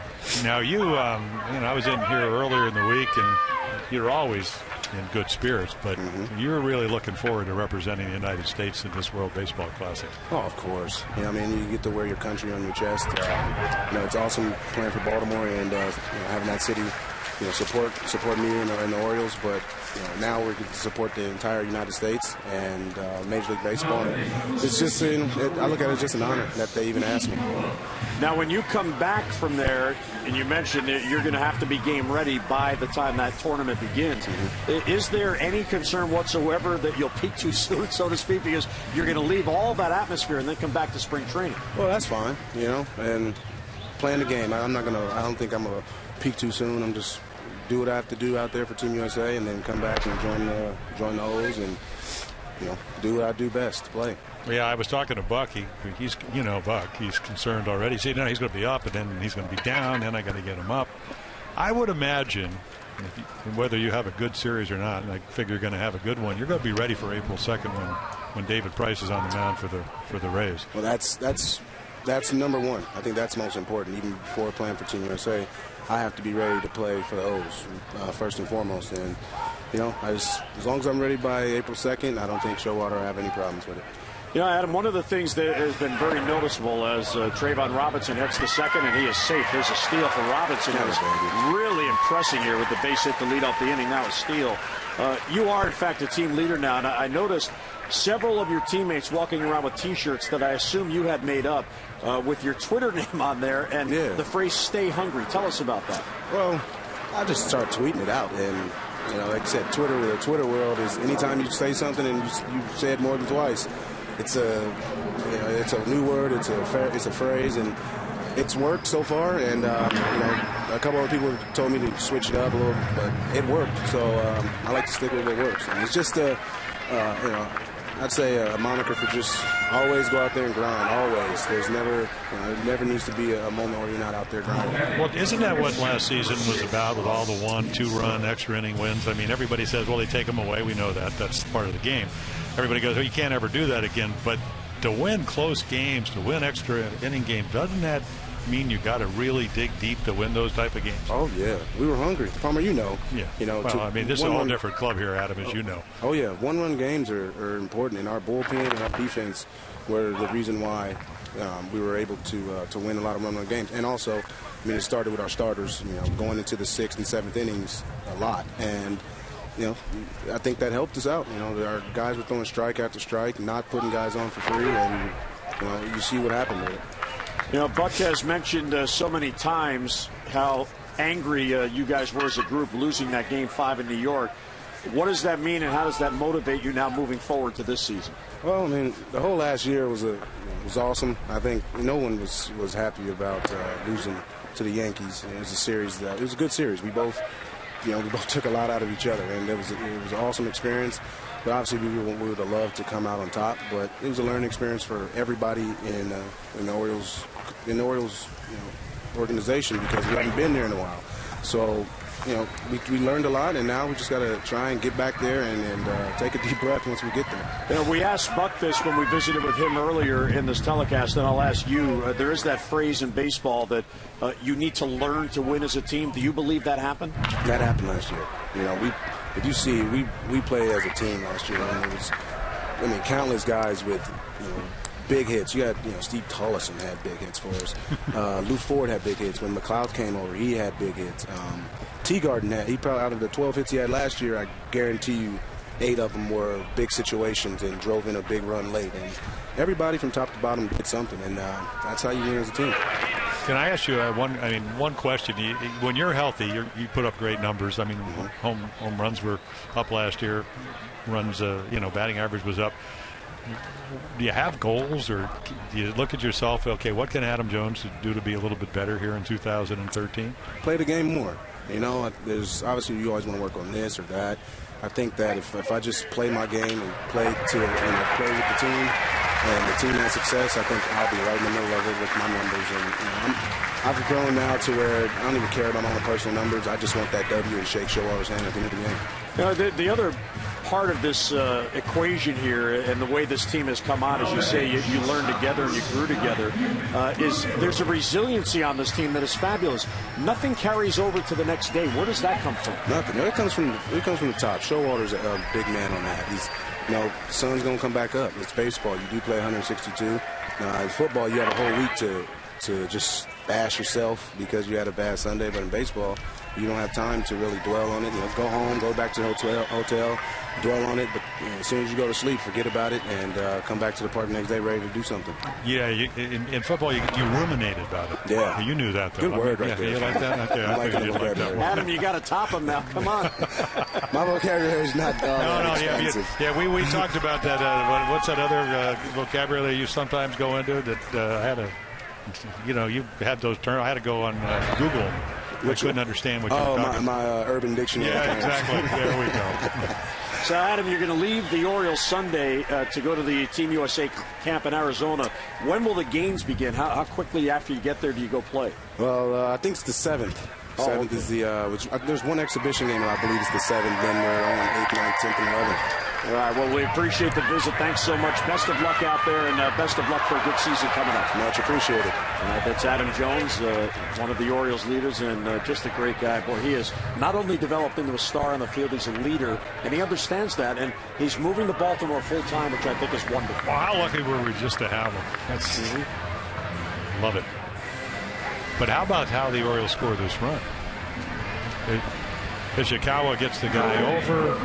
Now, I was in here earlier in the week, and you're always in good spirits, but you're really looking forward to representing the United States in this World Baseball Classic. Oh, of course. I mean, you get to wear your country on your chest. It's awesome playing for Baltimore and having that city, support me and the Orioles. But now we're going to support the entire United States and Major League Baseball. It's just, I look at it as just an honor that they even asked me. Now, when you come back from there, and you mentioned that you're going to have to be game ready by the time that tournament begins, is there any concern whatsoever that you'll peak too soon, so to speak, because you're going to leave all that atmosphere and then come back to spring training? Well, that's fine, and playing the game. I don't think I'm going to peak too soon. I'm just do what I have to do out there for Team USA and then come back and join the O's and do what I do best, play. Yeah, I was talking to Buck. He's Buck. He's concerned already. See, now he's going to be up, and then he's going to be down. Then I got to get him up. I would imagine, whether you have a good series or not, and I figure you're going to have a good one, you're going to be ready for April 2nd when David Price is on the mound for the Rays. Well, that's number one. I think that's most important. Even before playing for Team USA, I have to be ready to play for the O's first and foremost. And as long as I'm ready by April 2nd, I don't think Showalter will have any problems with it. Adam, one of the things that has been very noticeable as Trayvon Robinson hits the second and he is safe. There's a steal for Robinson. That was really impressing here with the base hit to lead off the inning. Now a steal. You are, in fact, a team leader now. And I noticed several of your teammates walking around with T-shirts that I assume you had made up with your Twitter name on there and the phrase "Stay hungry." Tell us about that. Well, I just started tweeting it out, and like I said, the Twitter world is anytime you say something and you say it more than twice, it's a new word, it's a phrase, and it's worked so far. And a couple of people told me to switch it up a little, but it worked. So I like to stick with what works. And it's just I'd say a moniker for just always go out there and grind. Always. There's never, it never needs to be a moment where you're not out there grinding. Well, isn't that what last season was about with all the 1-2 run extra inning wins? I mean, everybody says, well, they take them away. We know that. That's part of the game. Everybody goes, oh, you can't ever do that again. But to win close games, to win extra inning games, doesn't that mean you got to really dig deep to win those type of games? Oh yeah, we were hungry, Palmer. Yeah. Well, I mean, this is a whole different club here, Adam, as you know. Oh yeah, one-run games are important, and our bullpen and our defense were the reason why we were able to win a lot of one-run games. And also, I mean, it started with our starters, going into the 6th and 7th innings a lot, and I think that helped us out. Our guys were throwing strike after strike, not putting guys on for free, and you see what happened with it. Buck has mentioned so many times how angry you guys were as a group losing that Game 5 in New York. What does that mean, and how does that motivate you now moving forward to this season? Well, I mean, the whole last year was awesome. I think no one was happy about losing to the Yankees. It was a good series. We both took a lot out of each other, and it was an awesome experience. But obviously, we would have loved to come out on top. But it was a learning experience for everybody in the Orioles organization, because we haven't been there in a while. So we learned a lot, and now we just got to try and get back there and take a deep breath once we get there. We asked Buck this when we visited with him earlier in this telecast, and I'll ask you. There is that phrase in baseball that you need to learn to win as a team. Do you believe that happened? That happened last year. If you see, we played as a team last year, and it was, countless guys with big hits. You had, Steve Tullison had big hits for us. Lou Ford had big hits. When McLeod came over, he had big hits. Teagarden he probably, out of the 12 hits he had last year, I guarantee you 8 of them were big situations and drove in a big run late. And everybody from top to bottom did something, and that's how you win as a team. Can I ask you one question? When you're healthy, you put up great numbers. I mean, home runs were up last year. Runs, batting average was up. Do you have goals, or do you look at yourself? Okay, what can Adam Jones do to be a little bit better here in 2013? Play the game more. There's obviously you always want to work on this or that. I think that if I just play my game and play with the team, and the team has success, I think I'll be right in the middle of it with my numbers. And I've grown now to where I don't even care about my own personal numbers. I just want that W and shake Showalter's hand at the end of the game. The other part of this equation here, and the way this team has come out, as you say, you learned together and you grew together, is there's a resiliency on this team that is fabulous. Nothing carries over to the next day. Where does that come from? Nothing. It comes from the top. Showalter's a big man on that. The sun's going to come back up. It's baseball. You do play 162. In football, you have a whole week to just bash yourself because you had a bad Sunday. But in baseball, you don't have time to really dwell on it. Go home, go back to the hotel, dwell on it. But as soon as you go to sleep, forget about it and come back to the park the next day ready to do something. Yeah, in football, you ruminated about it. Yeah. You knew that, though. Good word right there. You like that? Okay, I like that. Adam, you got to top him now. Come on. My vocabulary is not expensive. We talked about that. What's that other vocabulary you sometimes go into that had a, you had those terms. I had to go on Google. I couldn't understand what you were talking about. My urban dictionary. Yeah, exactly. There we go. So, Adam, you're going to leave the Orioles Sunday to go to the Team USA camp in Arizona. When will the games begin? How quickly after you get there do you go play? Well, I think it's the 7th. 7th is there's one exhibition game, and I believe it's the 7th. Then we're on 8th, 9th, 10th, and 11th. All right, well, we appreciate the visit. Thanks so much. Best of luck out there, and best of luck for a good season coming up. Much appreciated. That's Adam Jones, one of the Orioles leaders, and just a great guy. Boy, he has not only developed into a star on the field, he's a leader, and he understands that, and he's moving to Baltimore full-time, which I think is wonderful. Well, how lucky were we just to have him? That's love it. But how about how the Orioles score this run? Ishikawa gets the guy over.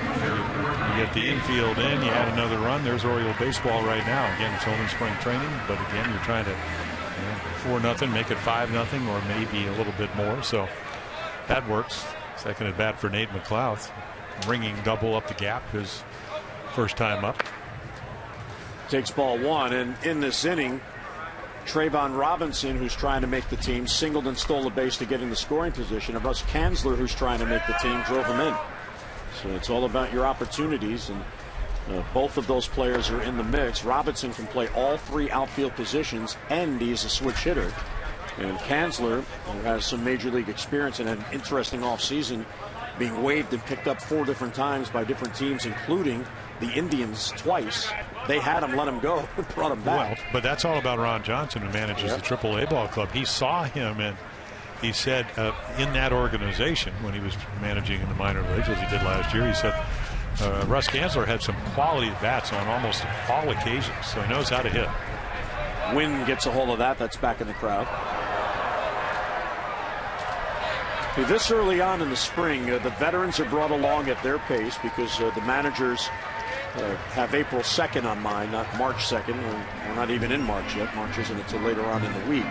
You get the infield in. You had another run. There's Oriole baseball right now. Again, it's only spring training, but again, you're trying to 4-0, make it 5-0, or maybe a little bit more. So that works. Second at bat for Nate McLouth, ringing double up the gap. His first time up. Takes ball one, and in this inning, Trayvon Robinson, who's trying to make the team, singled and stole a base to get in the scoring position. And Russ Kanzler, who's trying to make the team, drove him in. So it's all about your opportunities, and both of those players are in the mix. Robinson can play all three outfield positions, and he's a switch hitter. And Kanzler, who has some major league experience and had an interesting offseason, being waived and picked up 4 different times by different teams, including the Indians twice. They had him, let him go, brought him back. Well, but that's all about Ron Johnson, who manages the AAA ball club. He saw him, and he said in that organization, when he was managing in the minor leagues, as he did last year, he said Russ Kanzler had some quality bats on almost all occasions, so he knows how to hit. Wynn gets a hold of that. That's back in the crowd. This early on in the spring, the veterans are brought along at their pace because the managers have April 2nd on mind, not March 2nd. We're not even in March yet. March isn't until later on in the week.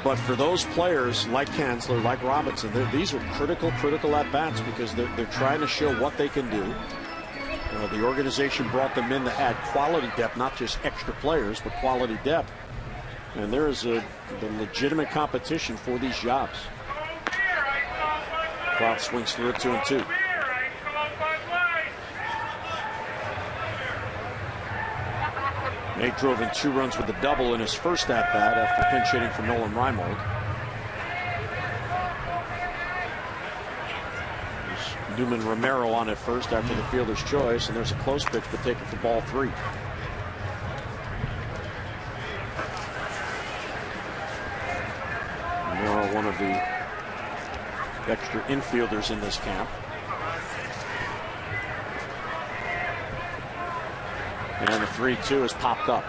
But for those players like Kanzler, like Robinson, these are critical at-bats because they're trying to show what they can do. The organization brought them in to add quality depth, not just extra players, but quality depth. And there is the legitimate competition for these jobs. Cloud swings through it 2-2. Nate drove in 2 runs with a double in his first at-bat after pinch hitting for Nolan Reimold. There's Newman Romero on at first after the fielder's choice, and there's a close pitch but taken for ball 3. Romero, one of the extra infielders in this camp. And the 3-2 is popped up.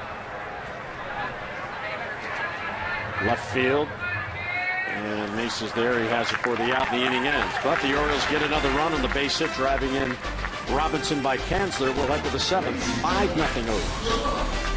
Left field. And Mace is there. He has it for the out. The inning ends. But the Orioles get another run on the base hit, driving in Robinson by Kanzler. We'll head to the 7th. 5-0 Orioles.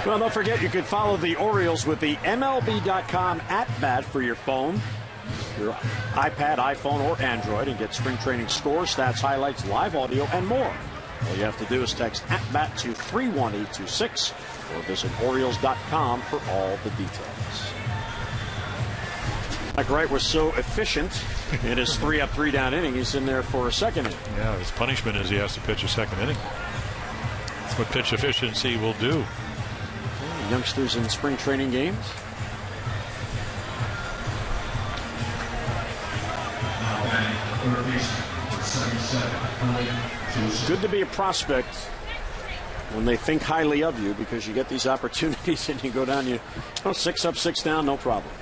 Well, don't forget, you can follow the Orioles with the MLB.com @bat for your phone, your iPad, iPhone, or Android, and get spring training scores, stats, highlights, live audio, and more. All you have to do is text @bat to 31826 or visit Orioles.com for all the details. Mike Wright was so efficient in his 3-up, 3-down inning. He's in there for a second inning. Yeah, his punishment is he has to pitch a second inning. That's what pitch efficiency will do. Youngsters in spring training games. It's good to be a prospect when they think highly of you, because you get these opportunities and you go down, 6 up, 6 down, no problem.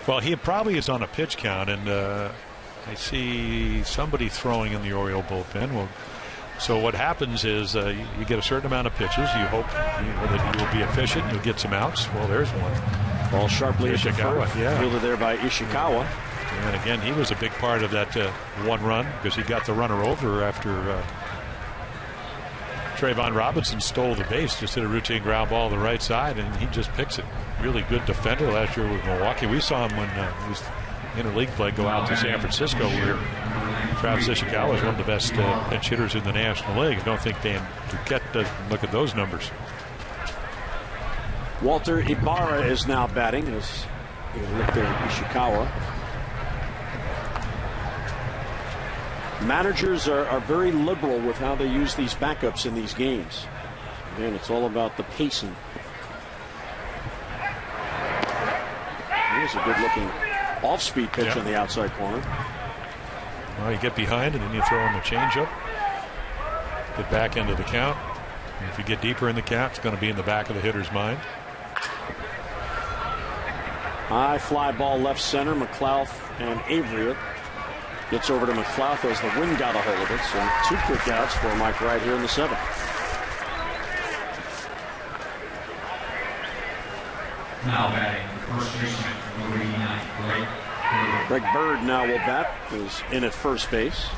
Well, he probably is on a pitch count, and I see somebody throwing in the Oriole bullpen. Well, so what happens is you get a certain amount of pitches. You hope that you will be efficient. You'll get some outs. Well, there's one. Ball sharply Ishikawa. Yeah. Fielded there by Ishikawa. And again, he was a big part of that one run, because he got the runner over after Trayvon Robinson stole the base, just hit a routine ground ball to the right side, and he just picks it. Really good defender last year with Milwaukee. We saw him when he was interleague play go out to San Francisco, where Travis Ishikawa is one of the best pinch hitters in the National League. I don't think Dan Duquette doesn't look at those numbers. Walter Ibarra is now batting as you look there at Ishikawa. Managers are very liberal with how they use these backups in these games. Again, it's all about the pacing. Here's a good-looking off-speed pitch on the outside corner. Well, you get behind and then you throw in the changeup. Get back into the count. And if you get deeper in the count, it's going to be in the back of the hitter's mind. High fly ball left center. McLouth and Avery gets over to McLouth as the wind got a hold of it. So 2 quick outs for Mike Wright here in the 7th. Now batting, first baseman, number 89, Greg Bird now will bat, who's in at first base.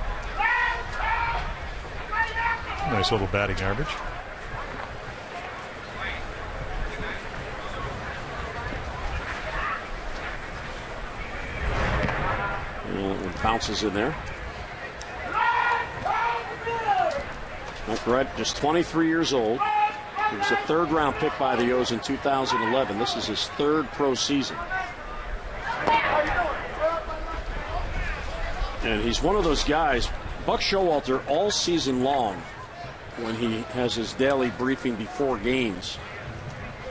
Nice little batting average. And bounces in there. Mike Wright, just 23 years old. He was a 3rd-round pick by the O's in 2011. This is his 3rd pro season. And he's one of those guys, Buck Showalter, all season long, when he has his daily briefing before games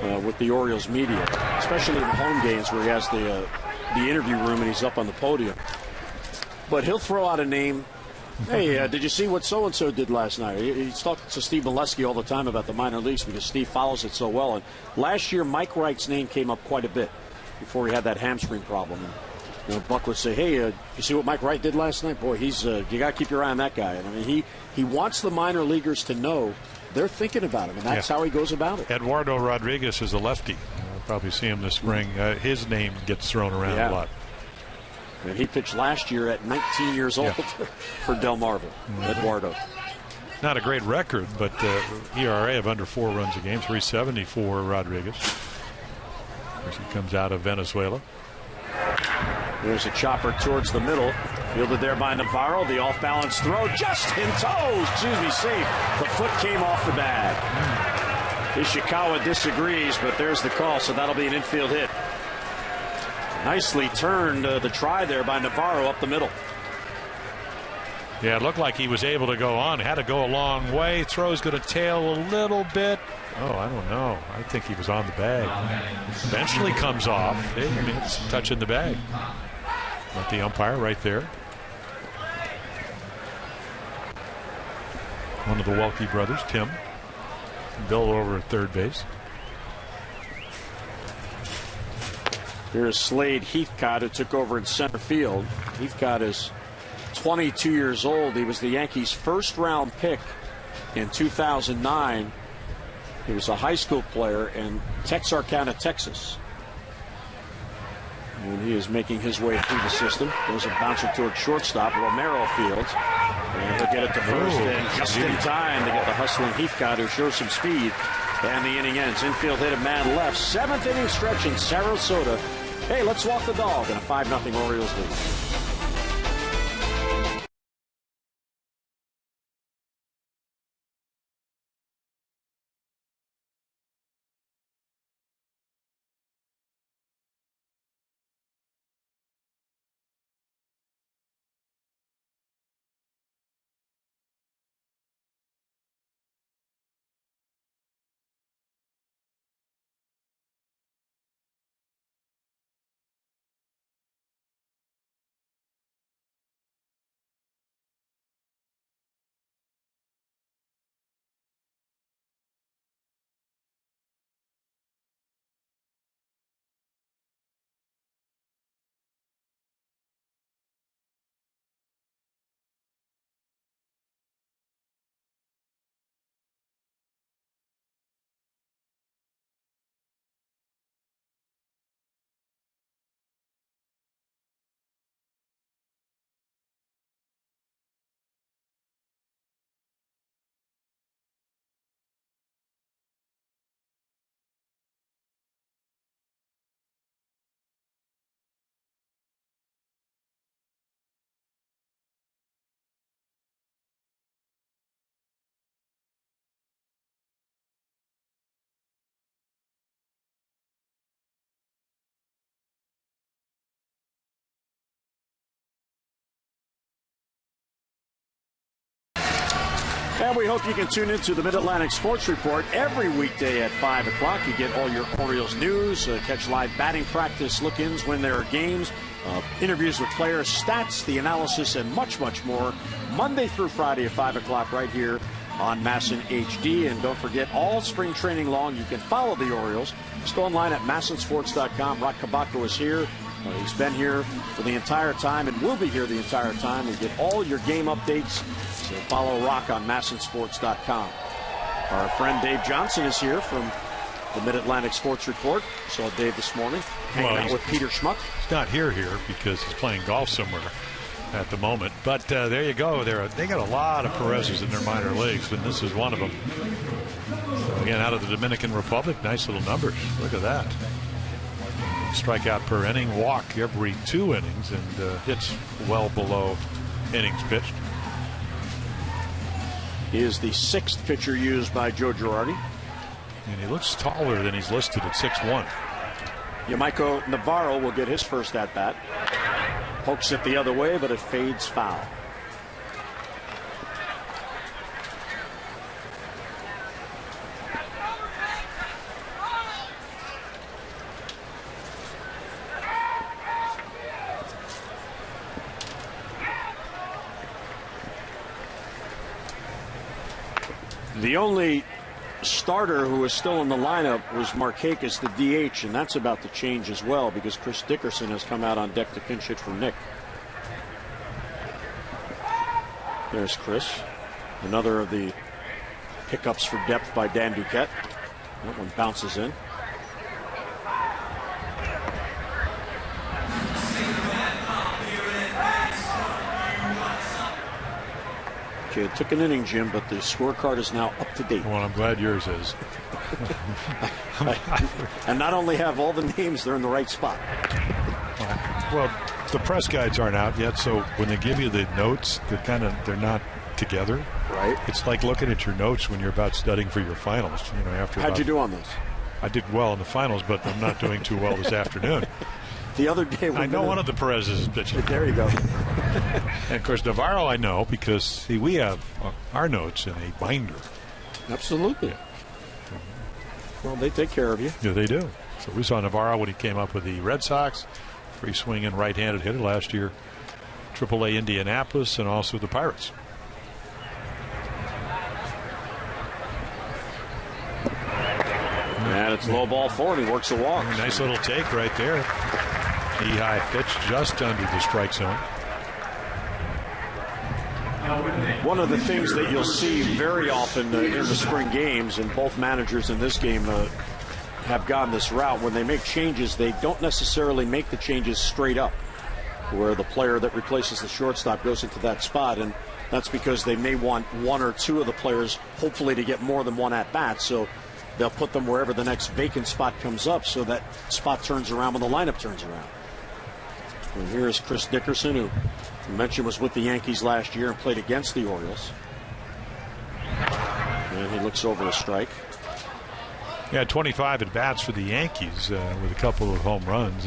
with the Orioles media, especially in the home games where he has the interview room and he's up on the podium. But he'll throw out a name. Hey, did you see what so-and-so did last night? He's talking to Steve Molesky all the time about the minor leagues because Steve follows it so well. And last year, Mike Wright's name came up quite a bit before he had that hamstring problem. And, Buck would say, hey, you see what Mike Wright did last night? Boy, he's you got to keep your eye on that guy. And I mean, he wants the minor leaguers to know they're thinking about him, and that's how he goes about it. Eduardo Rodriguez is a lefty. You'll probably see him this spring. His name gets thrown around a lot. And he pitched last year at 19 years old for Delmarva, Eduardo. Not a great record, but ERA of under 4 runs a game, 3.70 for Rodriguez. Of course, he comes out of Venezuela. There's a chopper towards the middle. Fielded there by Navarro. The off-balance throw just in toes. Safe. The foot came off the bag. Ishikawa disagrees, but there's the call, so that'll be an infield hit. Nicely turned the try there by Navarro up the middle. Yeah, it looked like he was able to go on. Had to go a long way. Throw's going to tail a little bit. Oh, I don't know. I think he was on the bag. Eventually comes off. It's touching the bag. Let the umpire right there. One of the Welke brothers, Tim. Bill over at third base. Here's Slade Heathcott, who took over in center field. Heathcott is 22 years old. He was the Yankees' first-round pick in 2009. He was a high school player in Texarkana, Texas. And he is making his way through the system. There's a bouncer toward shortstop. Romero fields. And he'll get it to first, and just in time to get the hustling Heathcott, who shows some speed. And the inning ends. Infield hit a man left. 7th inning stretch in Sarasota. Hey, let's walk the dog in a 5-0 Orioles lead. And we hope you can tune into the Mid-Atlantic Sports Report every weekday at 5 o'clock. You get all your Orioles news, catch live batting practice, look-ins when there are games, interviews with players, stats, the analysis, and much, much more. Monday through Friday at 5 o'clock right here on Masson HD. And don't forget, all spring training long, you can follow the Orioles. Just go online at massonsports.com. Rock Kabako is here. He's been here for the entire time and will be here the entire time. We get all your game updates. So follow Rock on massonsports.com. Our friend Dave Johnson is here from the Mid-Atlantic Sports Report. Saw Dave this morning hanging out with Peter Schmuck. He's not here because he's playing golf somewhere at the moment. But there you go. They got a lot of Perez's in their minor leagues, and this is one of them. So again, out of the Dominican Republic, nice little numbers. Look at that. Strikeout per inning, walk every 2 innings, and hits well below innings pitched. He is the 6th pitcher used by Joe Girardi. And he looks taller than he's listed at 6'1". Yamaiko Navarro will get his first at-bat. Pokes it the other way, but it fades foul. The only starter who is still in the lineup was Markakis, the DH, and that's about to change as well because Chris Dickerson has come out on deck to pinch hit for Nick. There's Chris. Another of the pickups for depth by Dan Duquette. That one bounces in. Okay, it took an inning, Jim, but the scorecard is now up to date. Well, I'm glad yours is. And not only have all the names, they're in the right spot. Well, the press guides aren't out yet, so when they give you the notes, they're not together. Right. It's like looking at your notes when you're about studying for your finals. How'd you do on this? I did well in the finals, but I'm not doing too well this afternoon. The other day, I know one of the Perez's is pitching. There you go. And of course, Navarro I know because we have our notes in a binder. Absolutely. Yeah. Well, they take care of you. Yeah, they do. So we saw Navarro when he came up with the Red Sox, free swinging right-handed hitter last year, AAA Indianapolis, and also the Pirates. And it's low ball forward. He works a walk. Nice little take right there. Knee-high pitch just under the strike zone. One of the things that you'll see very often in the spring games, and both managers in this game have gone this route, when they make changes, they don't necessarily make the changes straight up, where the player that replaces the shortstop goes into that spot, and that's because they may want one or two of the players, hopefully, to get more than one at-bat. So they'll put them wherever the next vacant spot comes up, so that spot turns around when the lineup turns around. And here's Chris Dickerson, who you mentioned was with the Yankees last year and played against the Orioles. And he looks over a strike. Yeah, 25 at bats for the Yankees with a couple of home runs,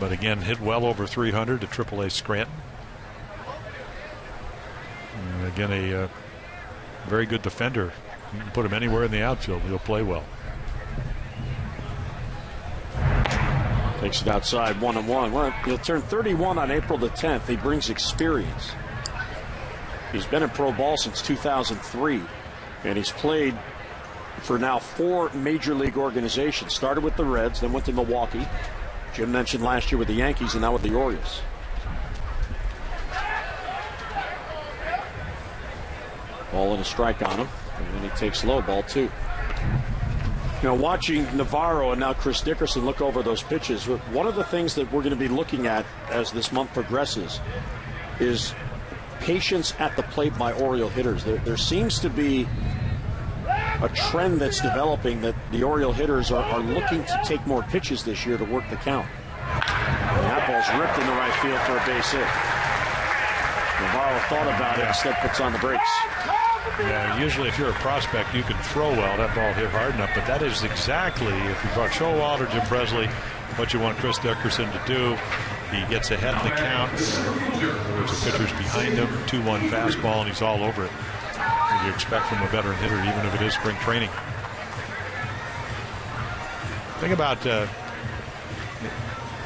but again hit well over 300 at AAA Scranton. And again, a very good defender. You can put him anywhere in the outfield; he'll play well. Takes it outside, 1-1. Well, he'll turn 31 on April the 10th. He brings experience. He's been in pro ball since 2003, and he's played for now 4 major league organizations. Started with the Reds, then went to Milwaukee. Jim mentioned last year with the Yankees, and now with the Orioles. Ball and a strike on him, and then he takes low ball too. You know, watching Navarro and now Chris Dickerson look over those pitches, one of the things that we're going to be looking at as this month progresses is patience at the plate by Oriole hitters. There seems to be a trend that's developing that the Oriole hitters are looking to take more pitches this year to work the count. And that ball's ripped in the right field for a base hit. Navarro thought about it, instead puts on the brakes. Yeah, usually if you're a prospect, you can throw well. That ball hit hard enough, but that is exactly, if you brought Showalter or Jim Presley, what you want Chris Dickerson to do. He gets ahead in the count. There's a pitcher's behind him, 2-1 fastball, and he's all over it. What you expect from a veteran hitter, even if it is spring training. The thing about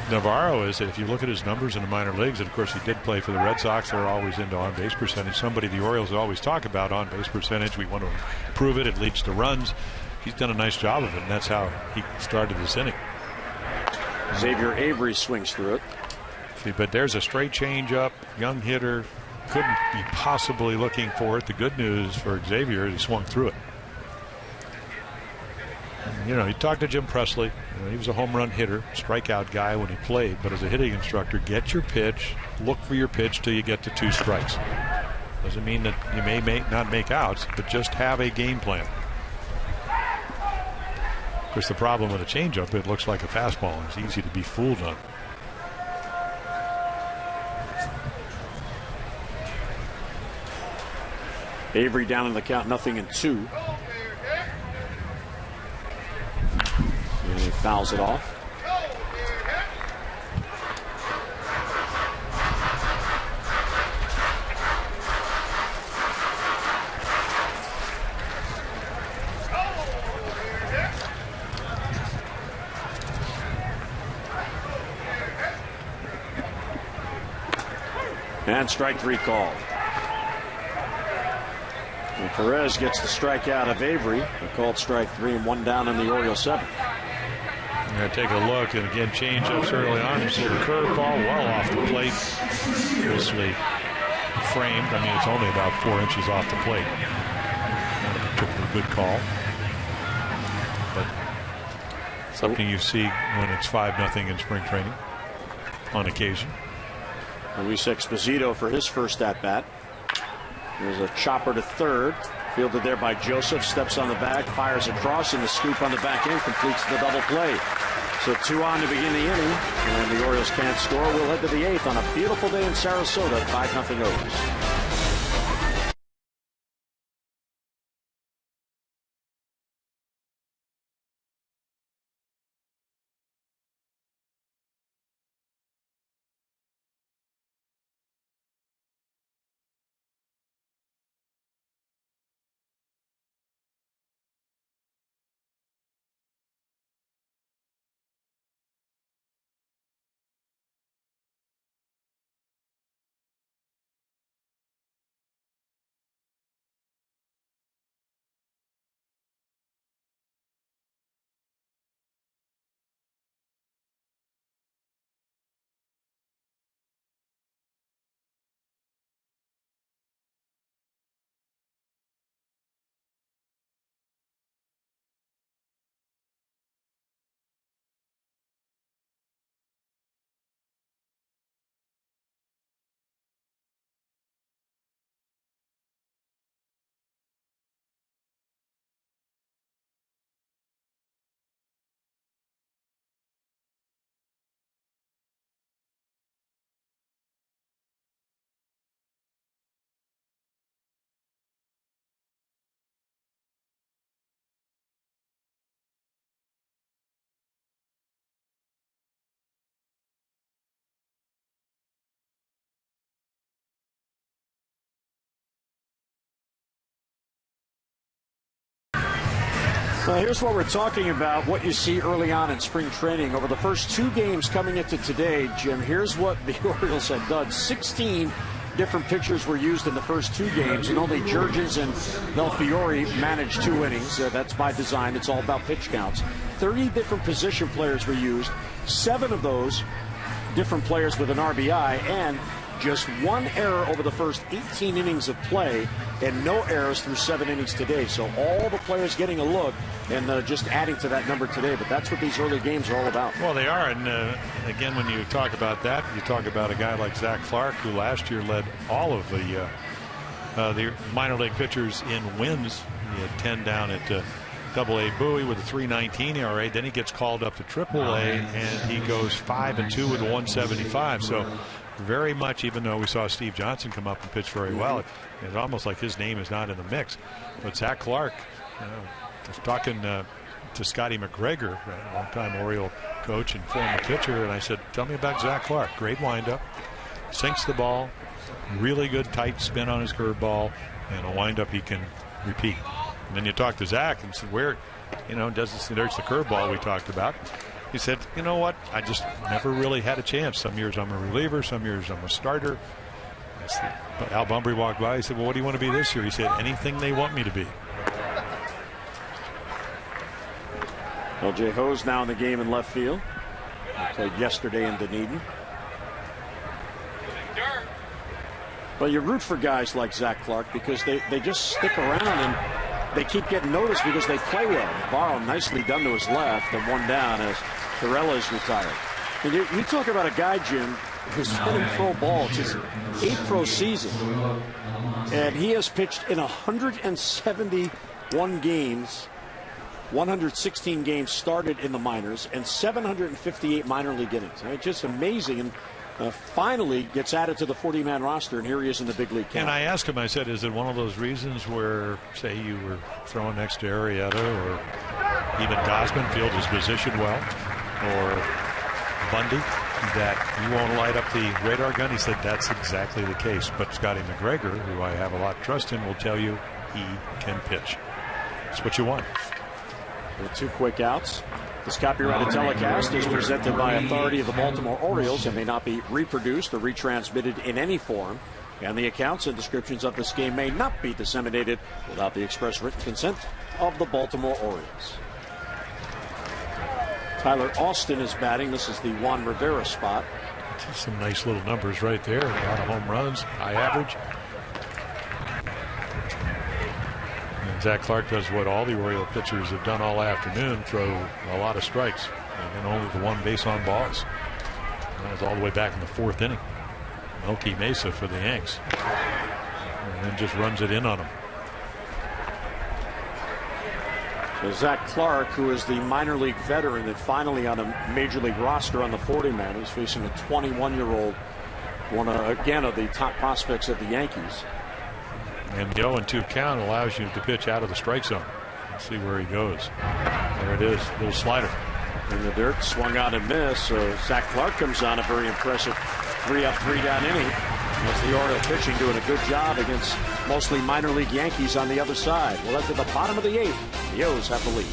Navarro is that if you look at his numbers in the minor leagues, and of course he did play for the Red Sox, they're always into on-base percentage. Somebody the Orioles always talk about on-base percentage. We want to improve it. It leads to runs. He's done a nice job of it, and that's how he started this inning. Xavier Avery swings through it. See, but there's a straight change up, young hitter. Couldn't be possibly looking for it. The good news for Xavier is he swung through it. And, you know, he talked to Jim Presley. You know, he was a home run hitter, strikeout guy when he played. But as a hitting instructor, get your pitch, look for your pitch till you get to 2 strikes. Doesn't mean that you may not make outs, but just have a game plan. Of course, the problem with a changeup, it looks like a fastball. It's easy to be fooled on. Avery down in the count, 0-2. And he fouls it off. And strike 3 called. And Perez gets the strikeout of Avery. They called strike 3 and 1 down in the Orioles 7th. Take a look, and again, change-ups early on. You see the curveball well off the plate. Mostly framed. I mean, it's only about 4 inches off the plate. Not a particularly good call. But something you see when it's 5-0 in spring training on occasion. Luis Exposito for his first at-bat. There's a chopper to third. Fielded there by Joseph. Steps on the bag. Fires across. And the scoop on the back end completes the double play. So 2 on to begin the inning. And the Orioles can't score. We'll head to the 8th on a beautiful day in Sarasota. 5-0 O's. Well, here's what we're talking about, what you see early on in spring training. Over the first 2 games coming into today, Jim, here's what the Orioles had done. 16 different pitchers were used in the first 2 games, and only Jurgens and Belfiore managed 2 innings. That's by design. It's all about pitch counts. 30 different position players were used, 7 of those different players with an RBI, and just 1 error over the first 18 innings of play, and no errors through 7 innings today. So all the players getting a look, and just adding to that number today. But that's what these early games are all about. Well, they are. And again, when you talk about that, you talk about a guy like Zach Clark, who last year led all of the minor league pitchers in wins. He had 10 down at Double-A Bowie with a 3.19 ERA. Then he gets called up to Triple-A, and he goes 5-2 with a 1.75. So very much, even though we saw Steve Johnson come up and pitch very well, it's almost like his name is not in the mix. But Zach Clark, I was talking to Scotty McGregor, a longtime Oriole coach and former pitcher, and I said, tell me about Zach Clark. Great windup, sinks the ball, really good tight spin on his curveball, and a windup he can repeat. And then you talk to Zach and said, where, there's the curveball we talked about. He said, you know what, I just never really had a chance. Some years I'm a reliever, some years I'm a starter. But Al Bumbry walked by. He said, well, what do you want to be this year? He said, anything they want me to be. L.J. Ho's now in the game in left field. He played yesterday in Dunedin. Well, you root for guys like Zach Clark because they just stick around and they keep getting noticed because they play well. Navarro nicely done to his left and 1 down as Torella is retired. And you talk about a guy, Jim, who's been in pro ball. It's his 8th pro season. And he has pitched in 171 games. 116 games started in the minors and 758 minor league innings. I mean, just amazing. And finally gets added to the 40-man roster, and here he is in the big league camp. And I asked him, I said, is it one of those reasons where, say, you were throwing next to Arrieta or even Gosman, field his position well, or Bundy, that you won't light up the radar gun? He said that's exactly the case. But Scotty McGregor, who I have a lot of trust in, will tell you he can pitch. That's what you want. With 2 quick outs. This copyrighted telecast is presented by authority of the Baltimore Orioles and may not be reproduced or retransmitted in any form. And the accounts and descriptions of this game may not be disseminated without the express written consent of the Baltimore Orioles. Tyler Austin is batting. This is the Juan Rivera spot. Some nice little numbers right there. A lot of home runs, high average. And Zach Clark does what all the Oriole pitchers have done all afternoon, throw a lot of strikes and only the 1 base on balls. That was all the way back in the 4th inning. Milky Mesa for the Yanks. And then just runs it in on them. So Zach Clark, who is the minor league veteran that finally on a major league roster on the 40-man, he's facing a 21-year-old, one again of the top prospects of the Yankees. And the 0-2 count allows you to pitch out of the strike zone. Let's see where he goes. There it is, little slider. In the dirt, swung on and missed. So Zach Clark comes on a very impressive 3-up, 3-down inning. As the Oriole pitching doing a good job against mostly minor league Yankees on the other side. Well, that's at the bottom of the 8th. The O's have the lead.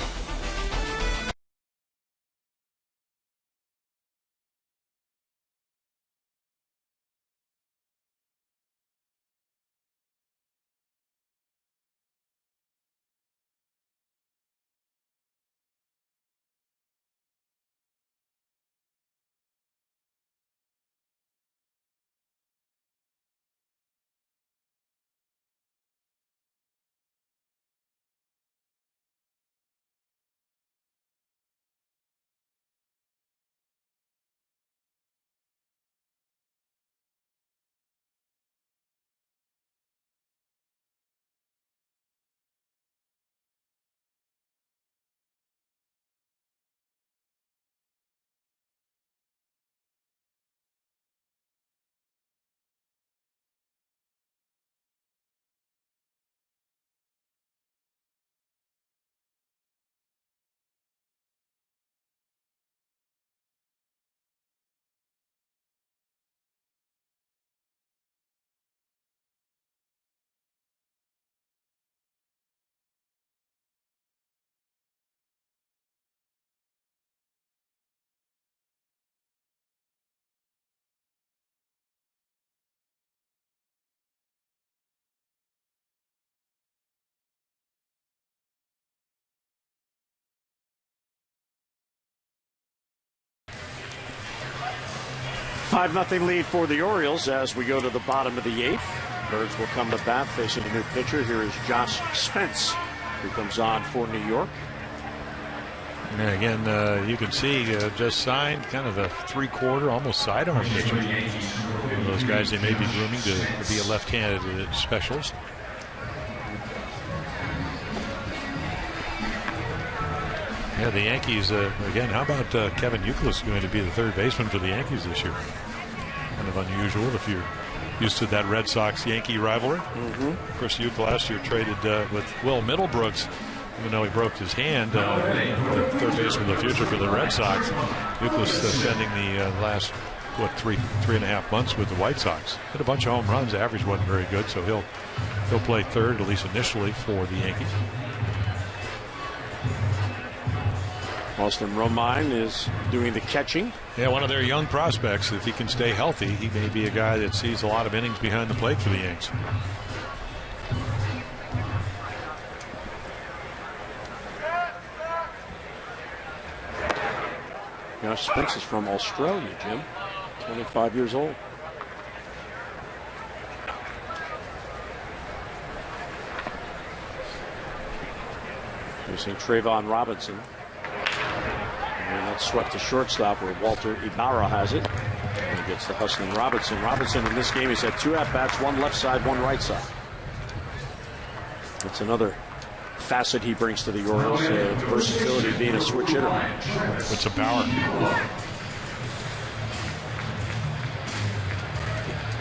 5-0 lead for the Orioles as we go to the bottom of the 8th. Birds will come to bat facing a new pitcher. Here is Josh Spence, who comes on for New York. And again, you can see just signed kind of a 3/4, almost sidearm pitcher. One of those guys they may be grooming to be a left-handed specialist. Yeah, the Yankees, again, how about Kevin Youkilis going to be the third baseman for the Yankees this year? Kind of unusual if you're used to that Red Sox-Yankee rivalry. Of course, Youkilis last year traded with Will Middlebrooks, even though he broke his hand, the third baseman of the future for the Red Sox. Youkilis spending the last, three and a half months with the White Sox. Hit a bunch of home runs. Average wasn't very good, so he'll play third, at least initially, for the Yankees. Austin Romine is doing the catching. Yeah, one of their young prospects. If he can stay healthy, he may be a guy that sees a lot of innings behind the plate for the Yanks. Josh Spence is from Australia, Jim. 25 years old. Facing Trayvon Robinson. And that's swept to shortstop where Walter Ibarra has it. And he gets the hustling Robinson. Robinson in this game, he's had 2 at-bats, 1 left side, 1 right side. That's another facet he brings to the Orioles, versatility being a switch hitter. With some power.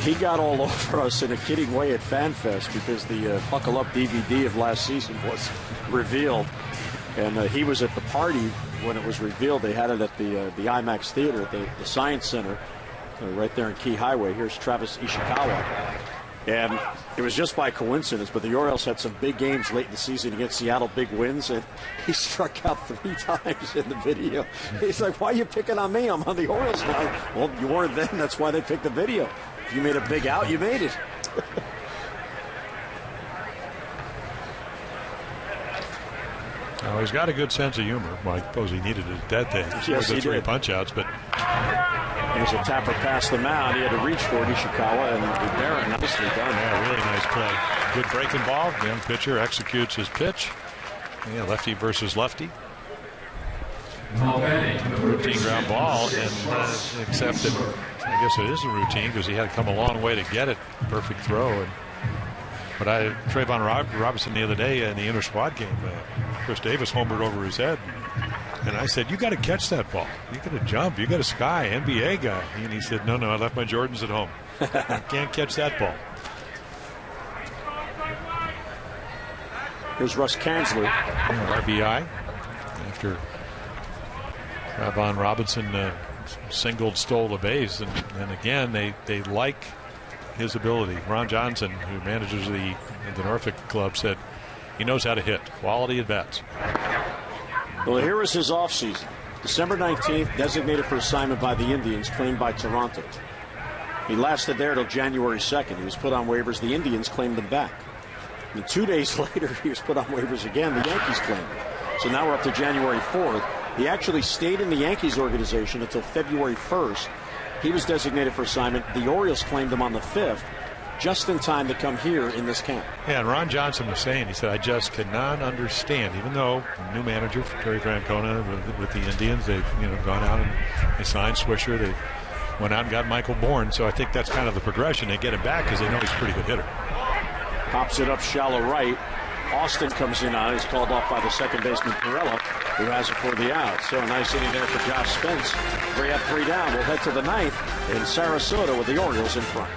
He got all over us in a kidding way at FanFest because the Buckle Up DVD of last season was revealed. And he was at the party when it was revealed. They had it at the IMAX Theater at the Science Center, right there in Key Highway. Here's Travis Ishikawa. And it was just by coincidence, but the Orioles had some big games late in the season against Seattle, big wins, and he struck out 3 times in the video. He's like, why are you picking on me? I'm on the Orioles now. Well, you weren't then. That's why they picked the video. If you made a big out, you made it. Oh, he's got a good sense of humor. Well, I suppose he needed it that day. Yes, he 3 did. punch-outs, but... There's a tapper past the mound. He had to reach for it, Ishikawa, and Barron nicely done. Yeah, really nice play. Good breaking ball. Young pitcher executes his pitch. Yeah, lefty versus lefty. Routine ground ball, and except that I guess it is a routine because he had to come a long way to get it. Perfect throw. But Trayvon Robinson the other day in the inter-squad game, Chris Davis homered over his head. And I said, you got to catch that ball. You got to jump. You got to sky, NBA guy. And he said, no, I left my Jordans at home. I can't catch that ball. Here's Russ Kanzler. RBI after Trayvon Robinson stole the base. And again, they like his ability. Ron Johnson, who manages the Norfolk club, said he knows how to hit. Quality at bats. Well, here was his offseason. December 19th, designated for assignment by the Indians, claimed by Toronto. He lasted there till January 2nd. He was put on waivers. The Indians claimed him back. And 2 days later, he was put on waivers again. The Yankees claimed him. So now we're up to January 4th. He actually stayed in the Yankees organization until February 1st. He was designated for assignment. The Orioles claimed him on the 5th. Just in time to come here in this camp. Yeah, and Ron Johnson was saying, he said, I just cannot understand, even though new manager for Terry Francona with the Indians, they've gone out and they signed Swisher, they went out and got Michael Bourne, so I think that's kind of the progression. They get him back because they know he's a pretty good hitter. Pops it up shallow right. Austin comes in on it. He's called off by the second baseman Perella, who has it for the out. So a nice inning there for Josh Spence. 3 up, 3 down. We'll head to the 9th in Sarasota with the Orioles in front.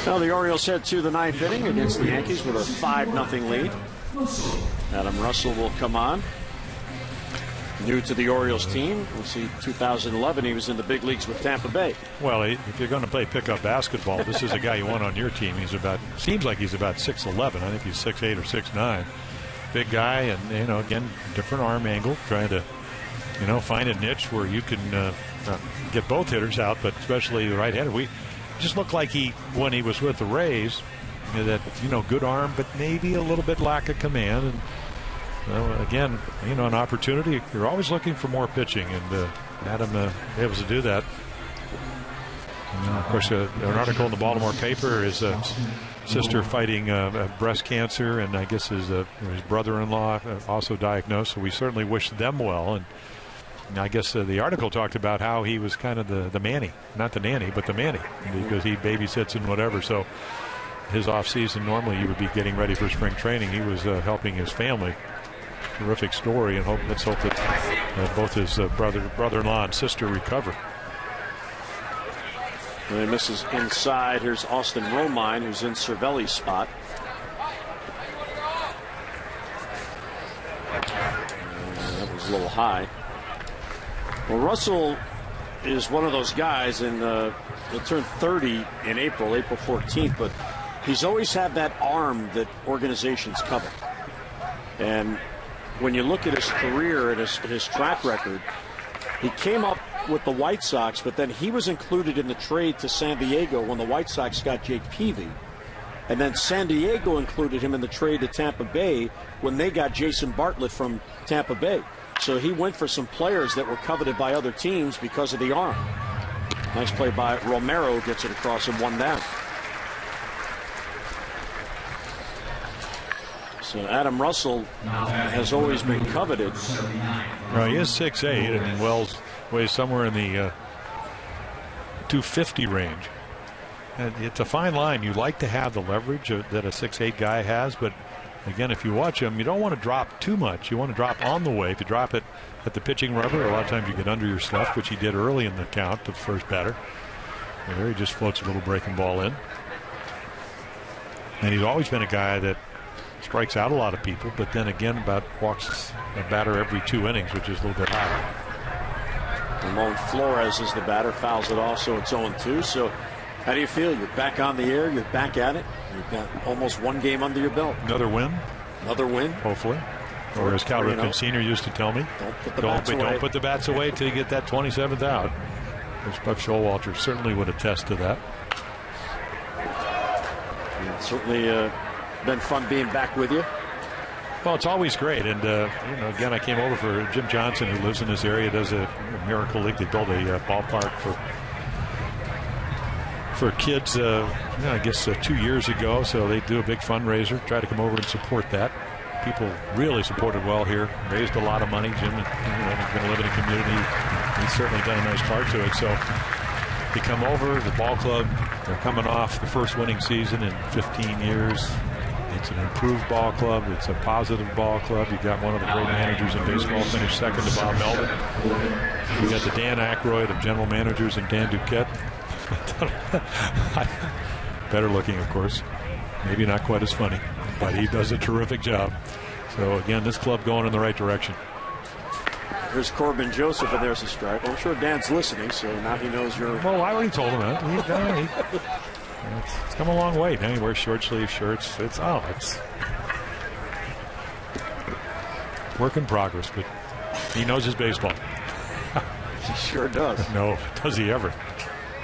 Well, the Orioles head to the ninth inning against the Yankees with a 5-0 lead. Adam Russell will come on. New to the Orioles team. We'll see 2011 he was in the big leagues with Tampa Bay. Well, if you're going to play pickup basketball, this is a guy you want on your team. Seems like he's about 6'11". I think he's 6'8" or 6'9". Big guy, and again, different arm angle, trying to find a niche where you can get both hitters out, but especially the right-hander. We just looked like when he was with the Rays, that good arm, but maybe a little bit lack of command. And again, an opportunity. You're always looking for more pitching, and Adam able to do that. And of course, an article in the Baltimore paper is sister fighting breast cancer, and I guess his brother-in-law also diagnosed. So we certainly wish them well. And I guess the article talked about how he was kind of the Manny, not the nanny, but the Manny, because he babysits and whatever. So his off season, normally you would be getting ready for spring training. He was helping his family. Terrific story, and let's hope that both his brother-in-law and sister recover. And he misses inside. Here's Austin Romine, who's in Cervelli's spot. That was a little high. Well, Russell is one of those guys, and he'll turn 30 in April 14th, but he's always had that arm that organizations covet. And when you look at his career and his track record, he came up with the White Sox, but then he was included in the trade to San Diego when the White Sox got Jake Peavy. And then San Diego included him in the trade to Tampa Bay when they got Jason Bartlett from Tampa Bay. So he went for some players that were coveted by other teams because of the arm. Nice play by Romero, gets it across and one down. So Adam Russell has always been coveted. Well, he is 6'8", and Wells weighs somewhere in the 250 range. And it's a fine line. You like to have the leverage that a 6'8" guy has, but again, if you watch him, you don't want to drop too much. You want to drop on the way. If you drop it at the pitching rubber, a lot of times you get under your stuff, which he did early in the count to the first batter. And there he just floats a little breaking ball in. And he's always been a guy that strikes out a lot of people, but then again walks a batter every 2 innings, which is a little bit high. Ramon Flores is the batter, fouls it off, so it's 0-2. So how do you feel? You're back on the air, you're back at it, you've got almost one game under your belt. Another win. Hopefully. Or as Cal Ripken Sr. used to tell me, don't put the bats away till you get that 27th out. Which Buck Showalter certainly would attest to that. Yeah, certainly been fun being back with you. Well, it's always great, and again, I came over for Jim Johnson, who lives in this area, does a Miracle League. They built a ballpark for kids, I guess 2 years ago. So they do a big fundraiser, try to come over and support that. People really supported well here, raised a lot of money. Jim, he's been living in a community. He's certainly done a nice part to it. So they come over, the ball club, they're coming off the first winning season in 15 years. It's an improved ball club. It's a positive ball club. You got one of the great managers in baseball, finished second to Bob Melvin. You got the Dan Aykroyd of general managers and Dan Duquette. Better looking, of course. Maybe not quite as funny, but he does a terrific job. So again, this club going in the right direction. There's Corbin Joseph, and there's a strike. I'm sure Dan's listening, so now he knows you're. Well, I already told him that. It's come a long way. Now he wears short sleeve shirts. It's work in progress, but he knows his baseball. He sure does. No, does he ever?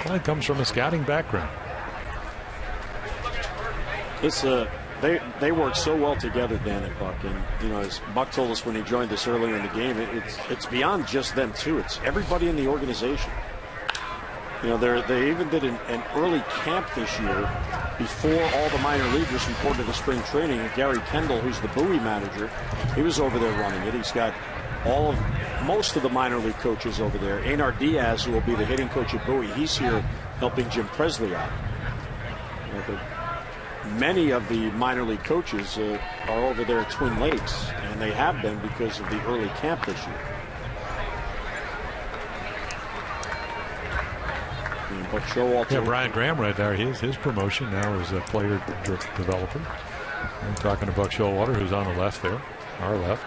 Well, it comes from a scouting background. It's they work so well together, Dan and Buck, and as Buck told us when he joined us earlier in the game, it's beyond just them too. It's everybody in the organization. They even did an early camp this year before all the minor leaguers reported to spring training. And Gary Kendall, who's the Bowie manager, he was over there running it. He's got most of the minor league coaches over there. Einar Diaz, who will be the hitting coach at Bowie, he's here helping Jim Presley out. Many of the minor league coaches are over there at Twin Lakes, and they have been because of the early camp this year. But Showalter. Yeah, Brian Graham right there. His promotion now is a player developer. I'm talking to Buck Showalter, who's on the left there, our left.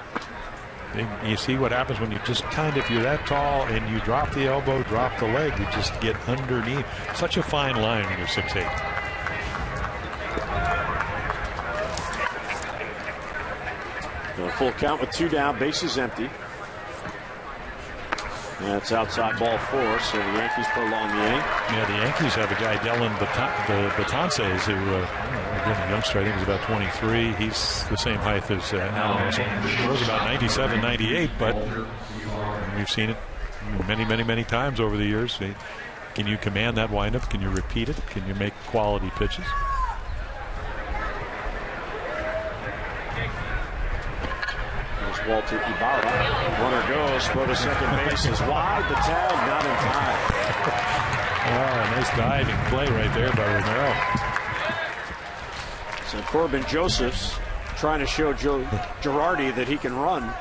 You see what happens when you just if you're that tall and you drop the elbow, drop the leg, you just get underneath. Such a fine line when you're 6'8". A full count with 2 down, bases empty. That's outside ball 4, so the Yankees prolong the inning. Yeah, the Yankees have a guy, Dylan Betances, who, again, a youngster, I think he's about 23. He's the same height as Adam Russell. He was about 97, 98, but we've seen it many times over the years. Can you command that windup? Can you repeat it? Can you make quality pitches? Walter Ibarra. Runner goes, throw to second base is wide. The tag not in time. Nice diving play right there by Romero. So Corbin Josephs trying to show Joe Girardi that he can run.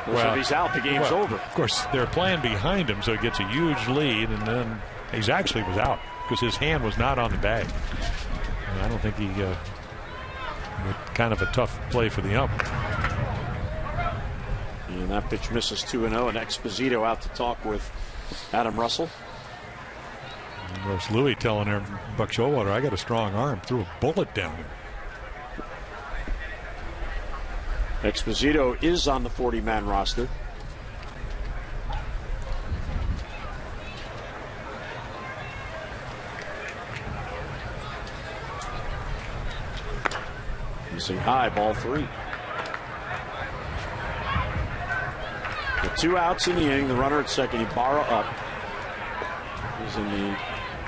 If he's out, the game's over. Of course, they're playing behind him, so he gets a huge lead, and then he actually was out because his hand was not on the bag. And I don't think he kind of a tough play for the ump. And that pitch misses 2-0, and Exposito out to talk with Adam Russell. Of course, Louis telling Buck Showalter, I got a strong arm, threw a bullet down there. Exposito is on the 40-man roster. Missing high, ball 3. With 2 outs in the inning, the runner at second, Ibarra up. He's in the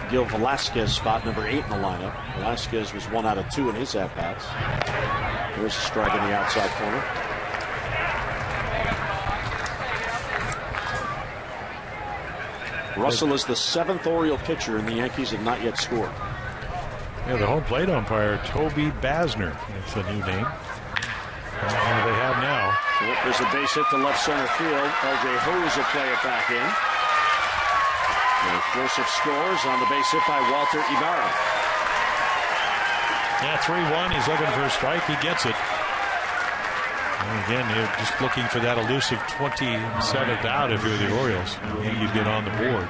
Gil Velasquez spot, number 8 in the lineup. Velasquez was 1 out of 2 in his at-bats. There's a strike in the outside corner. Russell is the 7th Oriole pitcher, and the Yankees have not yet scored. Yeah, the home plate umpire, Toby Basner. That's a new name. They have now. There's a base hit to left center field. LJ Hose will play it back in. And Joseph scores on the base hit by Walter Ibarra. Yeah, 3-1. He's looking for a strike. He gets it. And again, you're just looking for that elusive 27th out if you're the Orioles. You get on the board.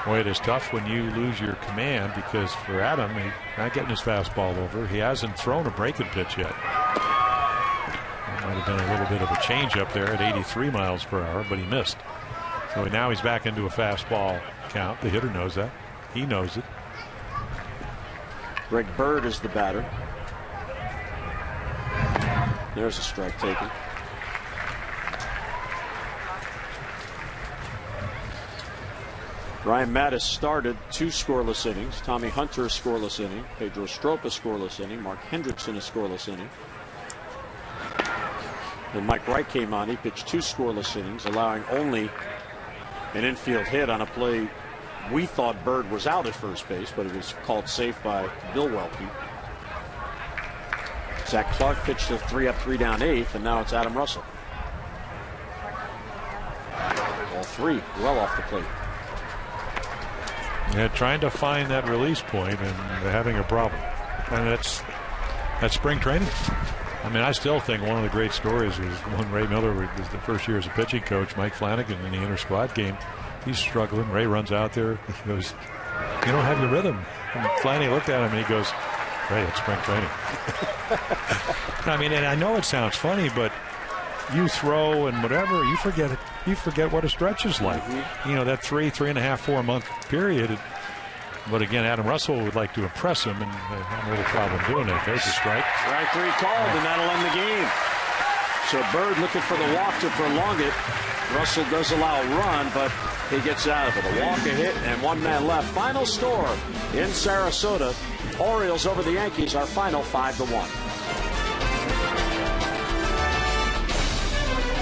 Boy, it is tough when you lose your command because for Adam, he's not getting his fastball over. He hasn't thrown a breaking pitch yet. That might have been a little bit of a change up there at 83 miles per hour, but he missed. So now he's back into a fastball count. The hitter knows that. He knows it. Greg Bird is the batter. There's a strike taken. Ryan Mattis started 2 scoreless innings. Tommy Hunter a scoreless inning. Pedro Strop a scoreless inning. Mark Hendrickson a scoreless inning. Then Mike Wright came on. He pitched 2 scoreless innings, allowing only an infield hit on a play we thought Bird was out at first base, but it was called safe by Bill Welke. Zach Clark pitched a 3-up, 3-down 8th, and now it's Adam Russell. All 3 well off the plate. Yeah, trying to find that release point, and they're having a problem. And that's spring training. I mean, I still think one of the great stories was when Ray Miller was the first year as a pitching coach, Mike Flanagan in the inter-squad game. He's struggling. Ray runs out there. He goes, "You don't have your rhythm." And Flanagan looked at him and he goes, "Ray, it's spring training." I mean, and I know it sounds funny, but you throw and whatever, you forget it. You forget what a stretch is like. You know, that 3.5, 4 month period. But again, Adam Russell would like to impress him, and have a little problem doing it. There's a strike. Strike 3 called, and that'll end the game. So Bird looking for the walk to prolong it. Russell does allow a run, but he gets out of it. A walk, a hit, and 1 man left. Final score in Sarasota. Orioles over the Yankees are final 5-1.